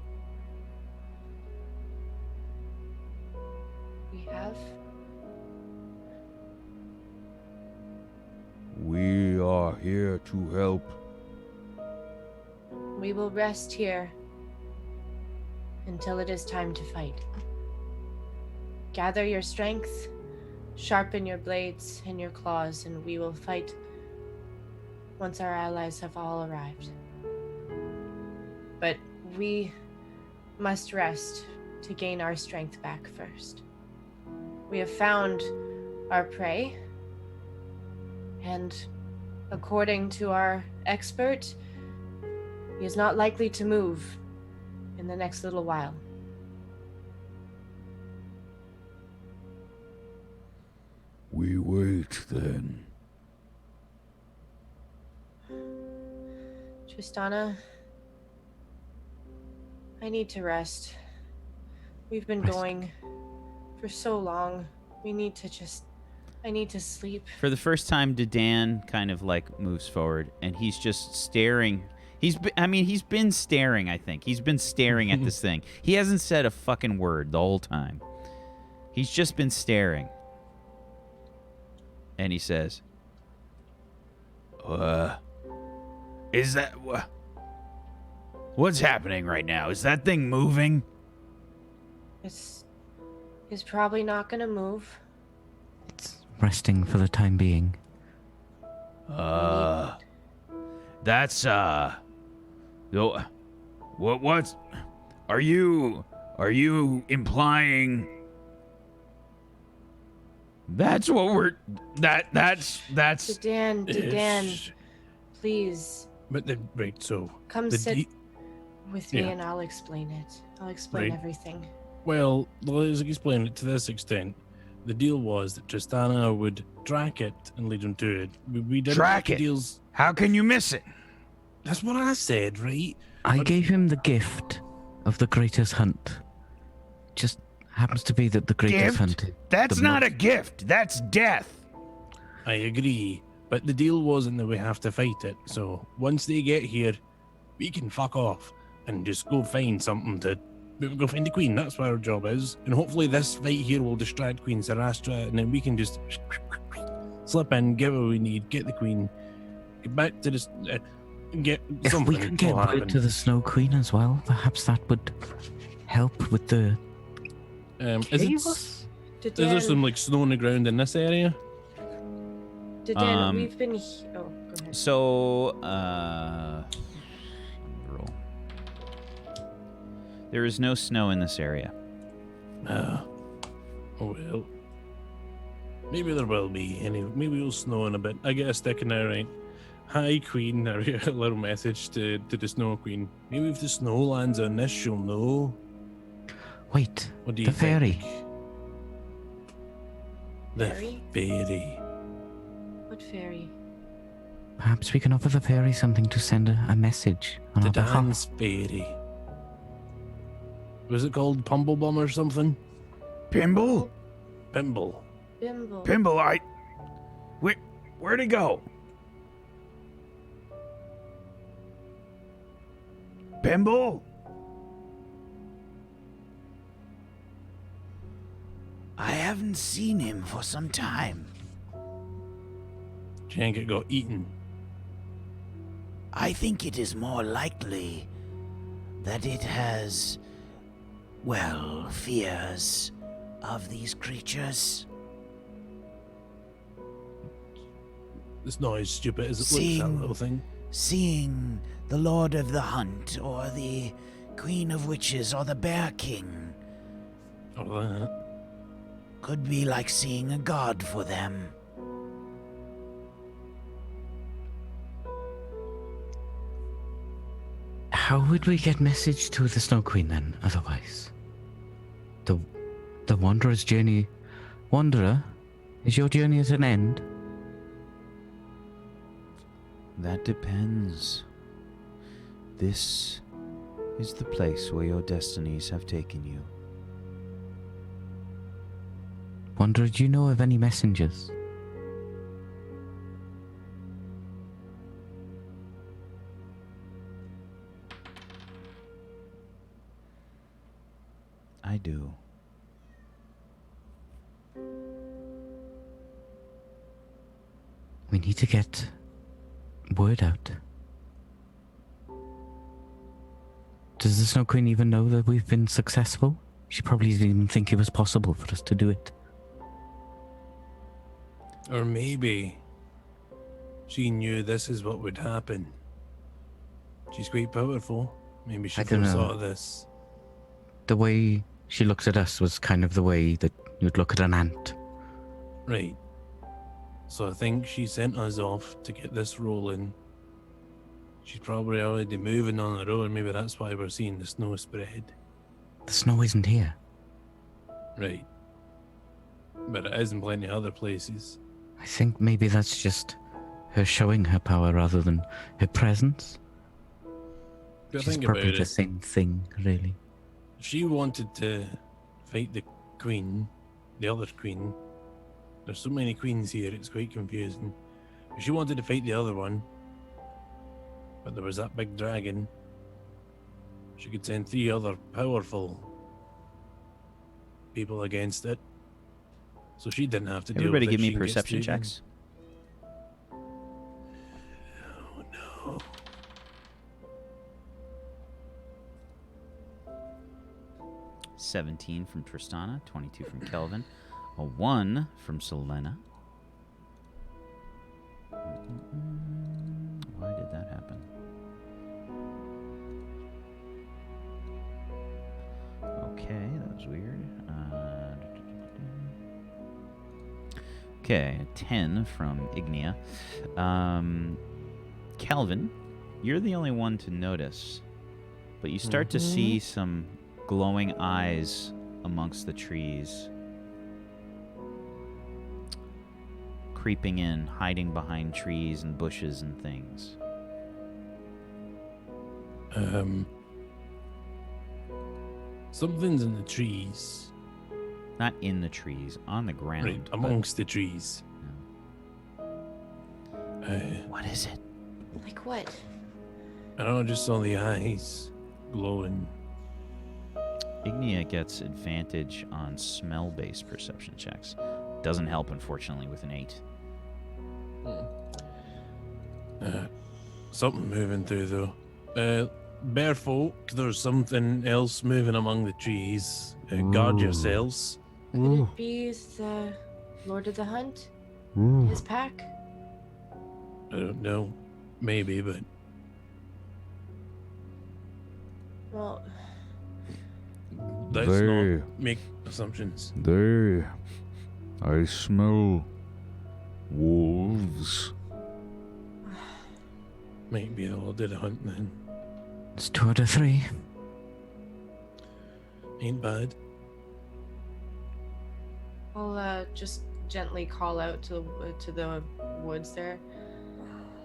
We have. We are here to help. We will rest here until it is time to fight. Gather your strength, sharpen your blades and your claws, and we will fight once our allies have all arrived. But we must rest to gain our strength back first. We have found our prey, and according to our expert, he is not likely to move in the next little while. We wait then. Tristana, I need to rest. We've been Rest. going for so long. I need to sleep. for the first time, Dedan kind of like moves forward and he's just staring. He's been staring, I think. He's been staring at this thing. He hasn't said a fucking word the whole time. He's just been staring. And he says, Is that what's happening right now? Is that thing moving? It's probably not gonna move. It's resting for the time being. That's what are you implying? That's what we're that's Dan, please But right, so come the sit de- with me Yeah. and I'll explain it. I'll explain Right. everything. well, let's explain it to this extent. The deal was that Tristana would track it and lead him to it. We didn't Track make it? the deals. How can you miss it? That's what I said, right? I But- gave him the gift of the greatest hunt. Just happens to be that the greatest Gift? hunt. That's the not a most- gift. That's death. I agree, but the deal wasn't that we have to fight it. So once they get here, we can fuck off and just go find something to go find the queen. That's what our job is, and hopefully this fight here will distract Queen Sarastra, and then we can just slip in, get what we need, get the queen, get back to this, get If something. we could get will word happen. to the Snow Queen as well, perhaps that would help with the Is chaos. is there some like snow on the ground in this area? We've been. Oh, go ahead. so, roll. There is no snow in this area. Oh well. Maybe there will be. Anyway, maybe it'll snow in a bit. I get a stick now, right? Hi, Queen. I wrote a little message to the Snow Queen. Maybe if the snow lands on this, she'll know. Wait, What do you the fairy. think? The Fairy? fairy. What fairy? Perhaps we can offer the fairy something to send a message on The our behalf. dance fairy. Was it called Pumblebum or something? Pimble? Pimble. Bimble. Pimble, where'd it go? Pimble? I haven't seen him for some time. Do you think it got eaten? I think it is more likely that it has, well, fears of these creatures. It's not as stupid as it looks, that Seeing- little thing. Seeing the Lord of the Hunt, or the Queen of Witches, or the Bear King Or that. could be like seeing a god for them. How would we get message to the Snow Queen then, otherwise? The Wanderer's journey... Wanderer, is your journey at an end? That depends. This is the place where your destinies have taken you. Wanderer, do you know of any messengers? I do. We need to get word out. Does the Snow Queen even know that we've been successful? She probably didn't even think it was possible for us to do it. Or maybe she knew this is what would happen. She's quite powerful. Maybe she I don't know. foresaw this. The way she looks at us was kind of the way that you'd look at an ant. Right. So I think she sent us off to get this rolling. She's probably already moving on her own. Maybe that's why we're seeing the snow spread. The snow isn't here. Right. But it is in plenty of other places. I think maybe that's just her showing her power rather than her presence. But Which is think about probably the it. same thing, really. If she wanted to fight the queen, the other queen, there's so many queens here, it's quite confusing. If she wanted to fight the other one, But there was that big dragon. She could send 3 other powerful people against it. So she didn't have to deal Everybody with it. give me She can get perception straight in. checks. Oh no. – 17 from Tristana, 22 from Kelvin, a 1 from Selena. Why did that happen? Okay, that was weird. Okay, a 10 from Ignia. Calvin, you're the only one to notice, but you start to see some glowing eyes amongst the trees, creeping in, hiding behind trees and bushes and things. Something's in the trees. Not in the trees, on the ground. Right, but- amongst the trees. What is it? Like what? I don't know, just saw the eyes glowing. Ignia gets advantage on smell-based perception checks. Doesn't help, unfortunately, with an 8. Something moving through though. Bear folk, there's something else moving among the trees. Guard yourselves. Could it be the Lord of the Hunt? His pack? I don't know. Maybe, but Well, let's They- not make assumptions. I smell wolves. Maybe the Lord of the Hunt then. It's 2 out of 3. Ain't bad. I'll just gently call out to the woods there.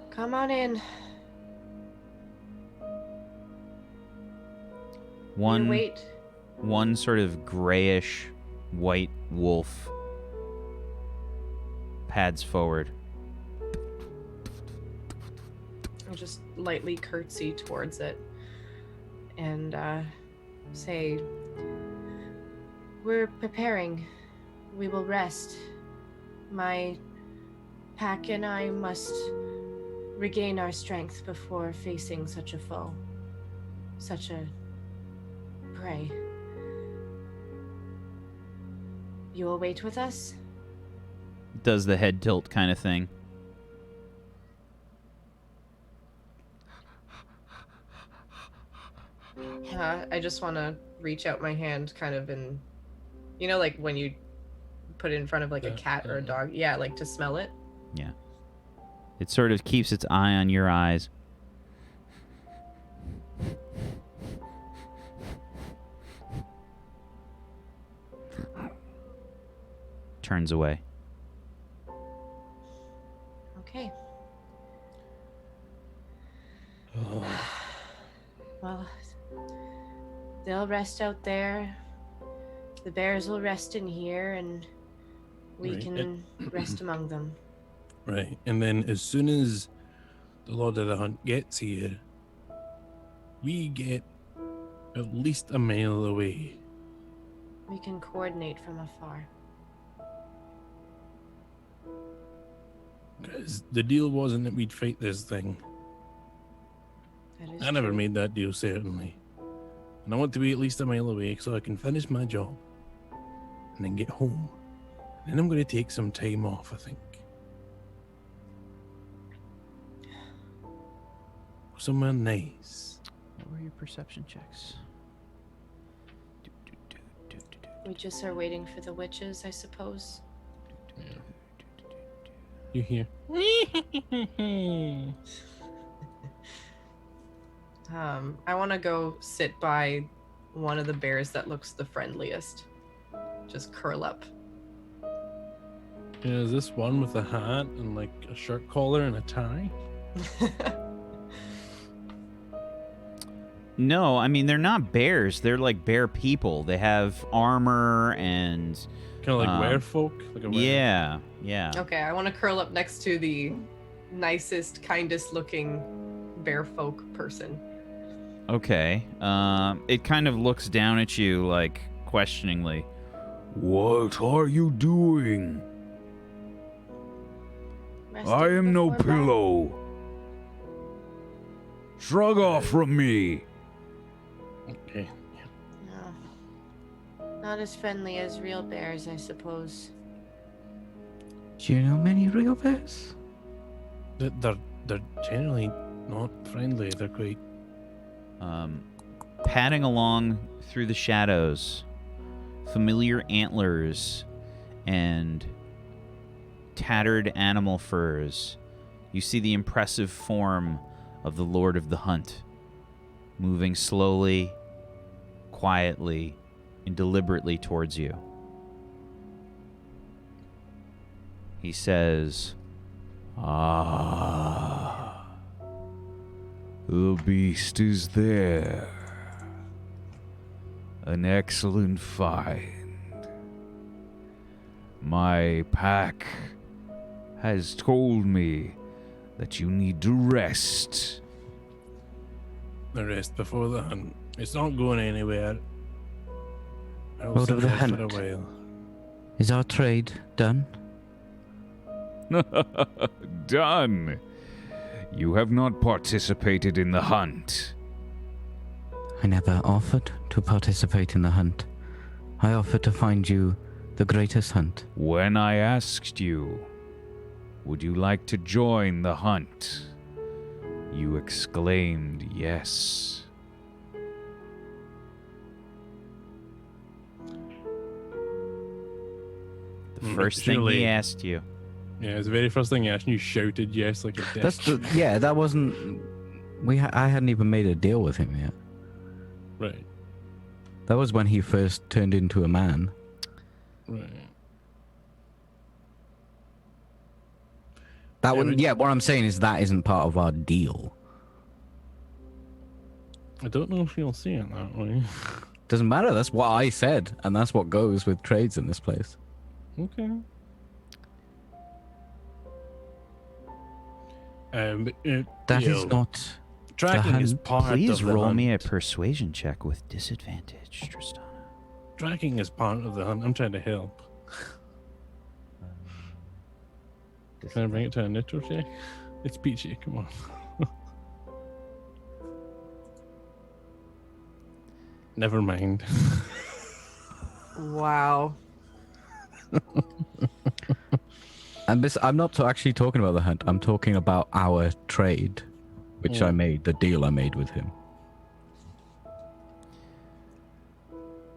Come on in. You wait. One sort of grayish white wolf pads forward. I'll just lightly curtsy towards it and say, "We're preparing. We will rest. My pack and I must regain our strength before facing such a foe, such a prey. You will wait with us?" Does the head tilt kind of thing. I just want to reach out my hand kind of in, like when you put it in front of like a cat or a dog. Yeah, like to smell it. Yeah. It sort of keeps its eye on your eyes. Turns away. Okay. Oh, Well, they'll rest out there. The bears will rest in here, and we Right. can rest among them. right. And then as soon as the Lord of the Hunt gets here, we get at least a mile away. We can coordinate from afar. Because the deal wasn't that we'd fight this thing. That is I never true. made that deal, certainly. And I want to be at least a mile away so I can finish my job and then get home. And then I'm going to take some time off, I think. Somewhere nice. What were your perception checks? We just are waiting for the witches, I suppose. You hear? I want to go sit by one of the bears that looks the friendliest. Just curl up. Yeah, is this one with a hat and like a shirt collar and a tie? No, I mean, they're not bears. They're like bear people. They have armor and... Kind of like Um, werefolk? Like a Yeah. Okay, I want to curl up next to the nicest, kindest looking bear folk person. Okay. It kind of looks down at you, like, questioningly. What are you doing? Resting I am no before battle. pillow. Shrug off from me. Okay. No. Not as friendly as real bears, I suppose. Do you know many real bears? They're generally not friendly. They're quite. Padding along through the shadows, familiar antlers and tattered animal furs, you see the impressive form of the Lord of the Hunt, moving slowly, quietly, and deliberately towards you. He says, Ah, the beast is there. An excellent find. My pack has told me that you need to rest. The rest before the hunt. It's not going anywhere. I'll Lord sit of the here for a Hunt. while. Is our trade done? Done. You have not participated in the hunt. I never offered to participate in the hunt. I offered to find you the greatest hunt. When I asked you, would you like to join the hunt? You exclaimed yes. the first thing surely- he asked you. Yeah, it's the very first thing I asked, and you shouted yes like a dick. That wasn't. I hadn't even made a deal with him yet. Right, That was when he first turned into a man. right. That Yeah, one, but- yeah. What I'm saying is that isn't part of our deal. I don't know if you'll see it that way. Doesn't matter. That's what I said, and that's what goes with trades in this place. Okay. But, That you is know, not. tracking is hunt. part Please of the roll hunt. me a persuasion check with disadvantage, Tristana. Tracking is part of the hunt. I'm trying to help. Can I bring it to a neutral check? It's peachy. Come on. Never mind. Wow. I'm not actually talking about the hunt. I'm talking about our trade, which I made, the deal I made with him.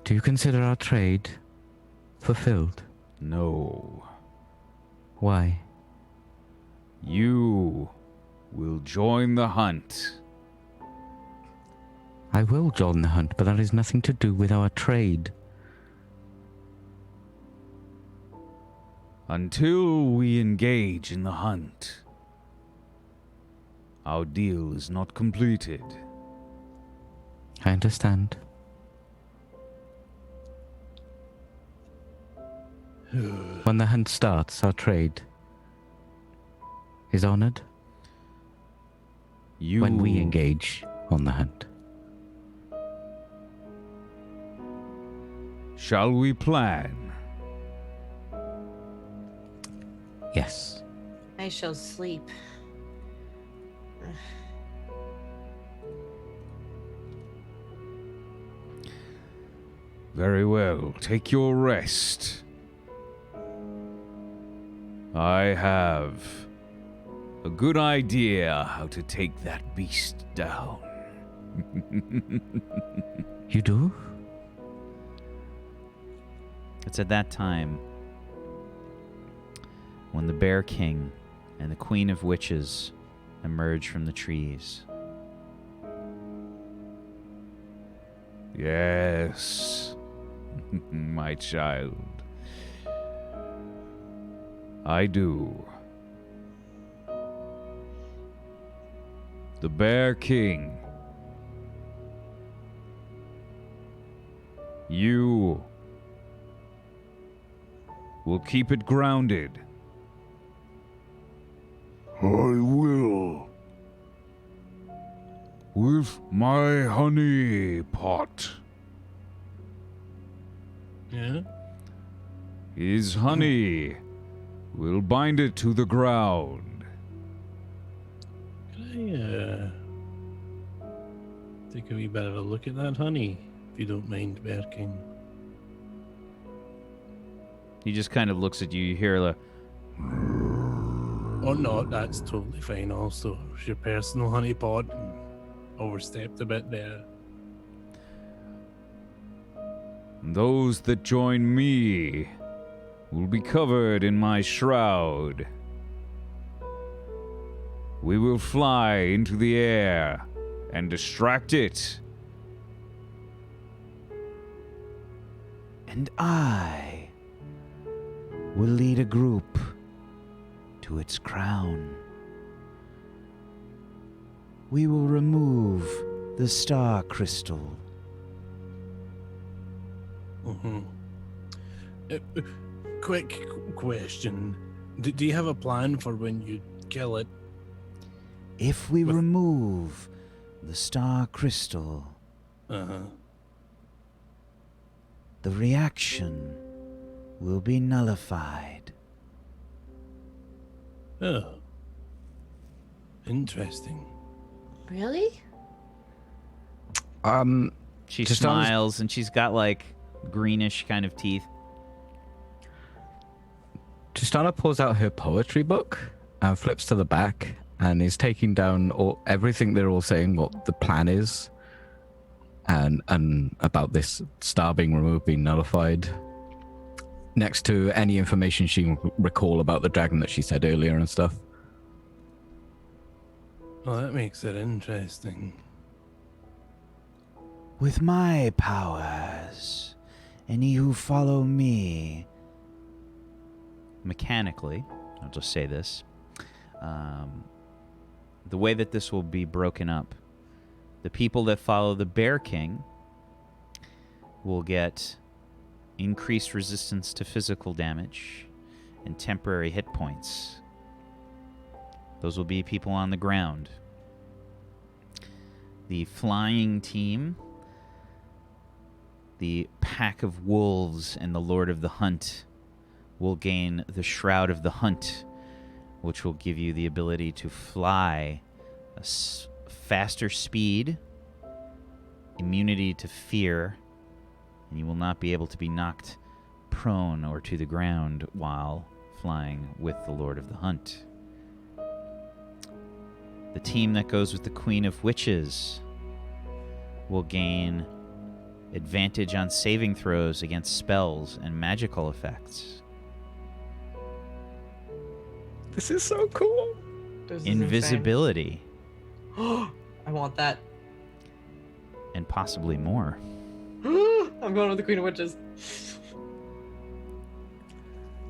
Do you consider our trade fulfilled? No. Why? You will join the hunt. I will join the hunt, but that has nothing to do with our trade. Until we engage in the hunt, our deal is not completed. I understand. When the hunt starts, our trade is honored You when we engage on the hunt. Shall we plan? Yes. I shall sleep. Very well. Take your rest. I have a good idea how to take that beast down. You do? It's at that time when the Bear King and the Queen of Witches emerge from the trees. Yes, my child. I do. The Bear King. You will keep it grounded. I will. with my honey pot. Yeah. His honey will bind it to the ground. Can I take a wee bit of a look at that honey, if you don't mind, Bear King? He just kind of looks at you. You hear the Oh no, that's totally fine. Also, it's your personal honey pot. Overstepped a bit there. Those that join me will be covered in my shroud. We will fly into the air and distract it. And I will lead a group to its crown. We will remove the star crystal. Quick question. Do you have a plan for when you kill it? If we remove the star crystal, Uh-huh. the reaction will be nullified. Oh. Interesting. Really? she Just on- smiles, and she's got like greenish kind of teeth. Tristana pulls out her poetry book and flips to the back and is taking down everything they're all saying, what the plan is, and about this star being removed, being nullified, next to any information she can recall about the dragon that she said earlier and stuff. Well, that makes it interesting. With my powers, any who follow me, Mechanically, I'll just say this. The way that this will be broken up, the people that follow the Bear King will get increased resistance to physical damage and temporary hit points. Those will be people on the ground. The flying team, the Pack of Wolves, and the Lord of the Hunt will gain the Shroud of the Hunt, which will give you the ability to fly a faster speed, immunity to fear, and you will not be able to be knocked prone or to the ground while flying with the Lord of the Hunt. The team that goes with the Queen of Witches will gain advantage on saving throws against spells and magical effects. This is so cool. This is Invisibility, insane. I want that. and possibly more. I'm going with the Queen of Witches.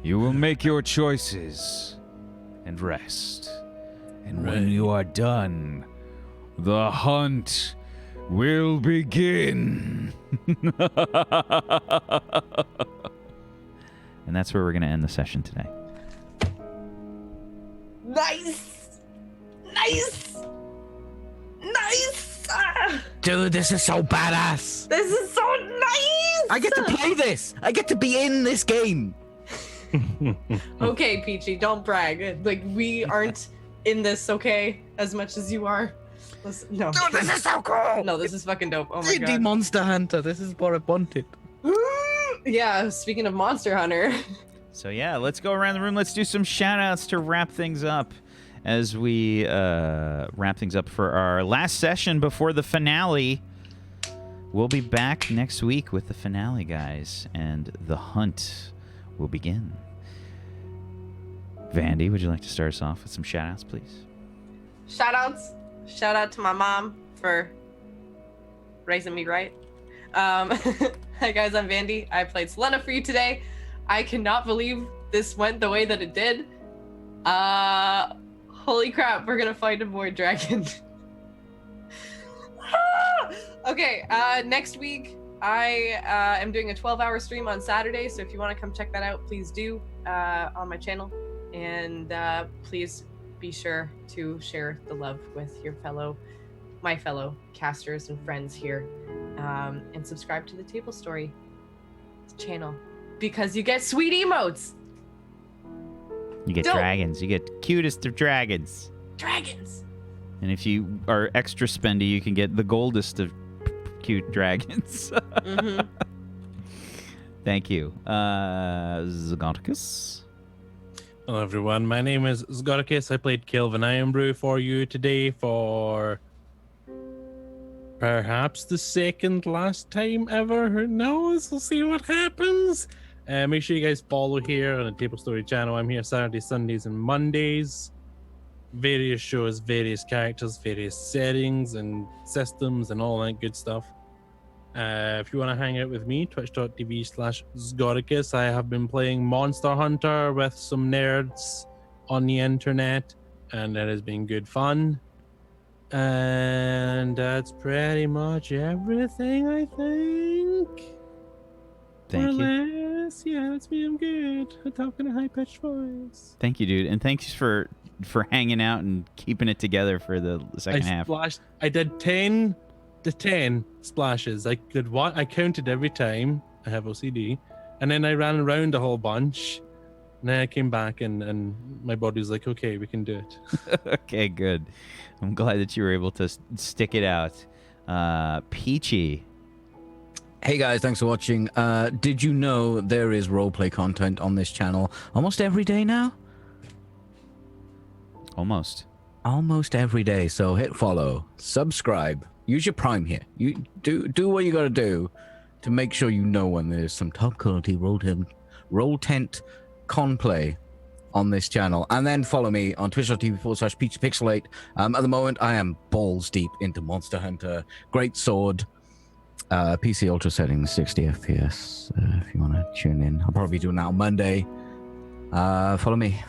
You will make your choices and rest. And when you are done, the hunt will begin. And that's where we're going to end the session today. Nice! Nice! Nice! Ah, Dude, this is so badass. this is so nice! I get to play this. I get to be in this game. Okay, Peachy, don't brag. Like, we aren't in this, okay? As much as you are. No. Dude, this is so cool. No, this is fucking dope. Oh my D&D god. Monster Hunter. This is what I wanted. Yeah, speaking of Monster Hunter. So yeah, let's go around the room. Let's do some shout-outs to wrap things up as we wrap things up for our last session before the finale. We'll be back next week with the finale, guys, and the hunt will begin. Vandy, would you like to start us off with some shout-outs, please? Shoutouts. Shout out to my mom for raising me right. Hi guys, I'm Vandy. I played Selena for you today. I cannot believe this went the way that it did. Holy crap, we're gonna fight a void dragon. Okay, next week I am doing a 12-hour stream on Saturday, so if you want to come check that out, please do on my channel. And please be sure to share the love with your fellow my fellow casters and friends here, and subscribe to the Tablestory channel because you get sweet emotes. You get Dope. dragons. You get cutest of dragons. Dragons. And if you are extra spendy, you can get the goldest of cute dragons. Mm-hmm. Thank you. Zagonticus. Hello, everyone. My name is Zgorikis. I played Kelvin Ironbrew for you today for perhaps the second last time ever. Who knows? We'll see what happens. Make sure you guys follow here on the Tablestory channel. I'm here Saturdays, Sundays, and Mondays. Various shows, various characters, various settings and systems and all that good stuff. If you want to hang out with me, twitch.tv/Zgorikis. I have been playing Monster Hunter with some nerds on the internet, and it has been good fun. And that's pretty much everything, I think. Thank you. Less. Yeah, that's me. I'm good. I'm talking in a high-pitched voice. Thank you, dude. And thanks for hanging out and keeping it together for the second half. I did 10 to 10 splashes. I counted every time. I have OCD. And then I ran around a whole bunch. And then I came back and my body was like, okay, we can do it. Okay, good. I'm glad that you were able to stick it out. Peachy. Hey guys, thanks for watching. Did you know there is roleplay content on this channel almost every day now? Almost every day. So hit follow, subscribe, use your Prime here. You do what you got to do to make sure you know when there's some top quality roll tent con play on this channel, and then follow me on twitch.tv/PeachPixelate. At the moment, I am balls deep into Monster Hunter. Great sword. PC Ultra settings 60 FPS. If you want to tune in, I'll probably be doing that on Monday. Follow me.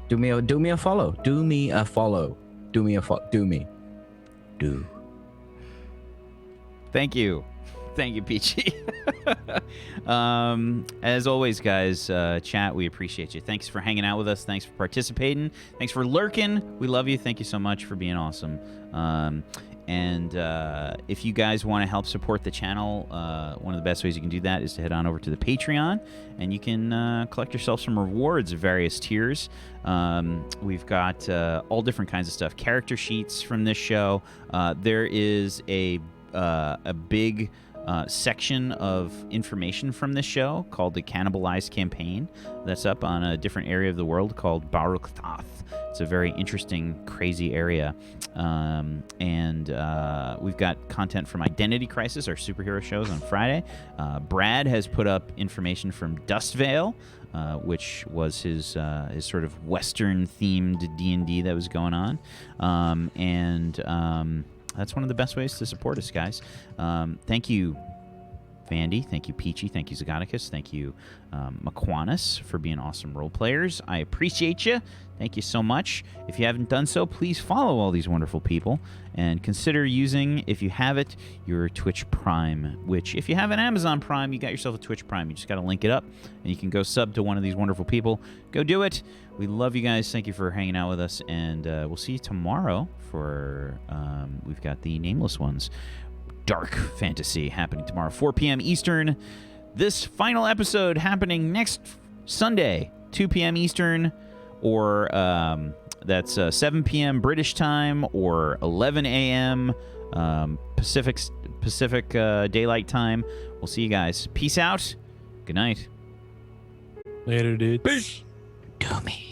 Do me a follow. Do me a follow. Do. Thank you, Peachy. As always, guys, chat, we appreciate you. Thanks for hanging out with us. Thanks for participating. Thanks for lurking. We love you. Thank you so much for being awesome. And if you guys want to help support the channel, one of the best ways you can do that is to head on over to the Patreon, and you can collect yourself some rewards of various tiers. We've got all different kinds of stuff. Character sheets from this show. There is a big section of information from this show called the Cannibalized Campaign. That's up on a different area of the world called Baruch Thoth. It's a very interesting, crazy area. And we've got content from Identity Crisis, our superhero shows on Friday. Brad has put up information from Dustvale, which was his sort of Western-themed D&D that was going on. That's one of the best ways to support us, guys. Thank you, Vandy. Thank you, Peachy. Thank you, Zagonicus. Thank you, Makwanis, for being awesome role players. I appreciate you. Thank you so much. If you haven't done so, please follow all these wonderful people and consider using, if you have it, your Twitch Prime, which if you have an Amazon Prime, you got yourself a Twitch Prime. You just got to link it up, and you can go sub to one of these wonderful people. Go do it. We love you guys. Thank you for hanging out with us, and we'll see you tomorrow for, we've got the Nameless Ones. Dark Fantasy happening tomorrow, 4 p.m. Eastern. This final episode happening next Sunday, 2 p.m. Eastern, or that's 7 p.m. British time, or 11 a.m. Pacific Daylight Time. We'll see you guys. Peace out. Good night. Later, dude. Peace. Do me.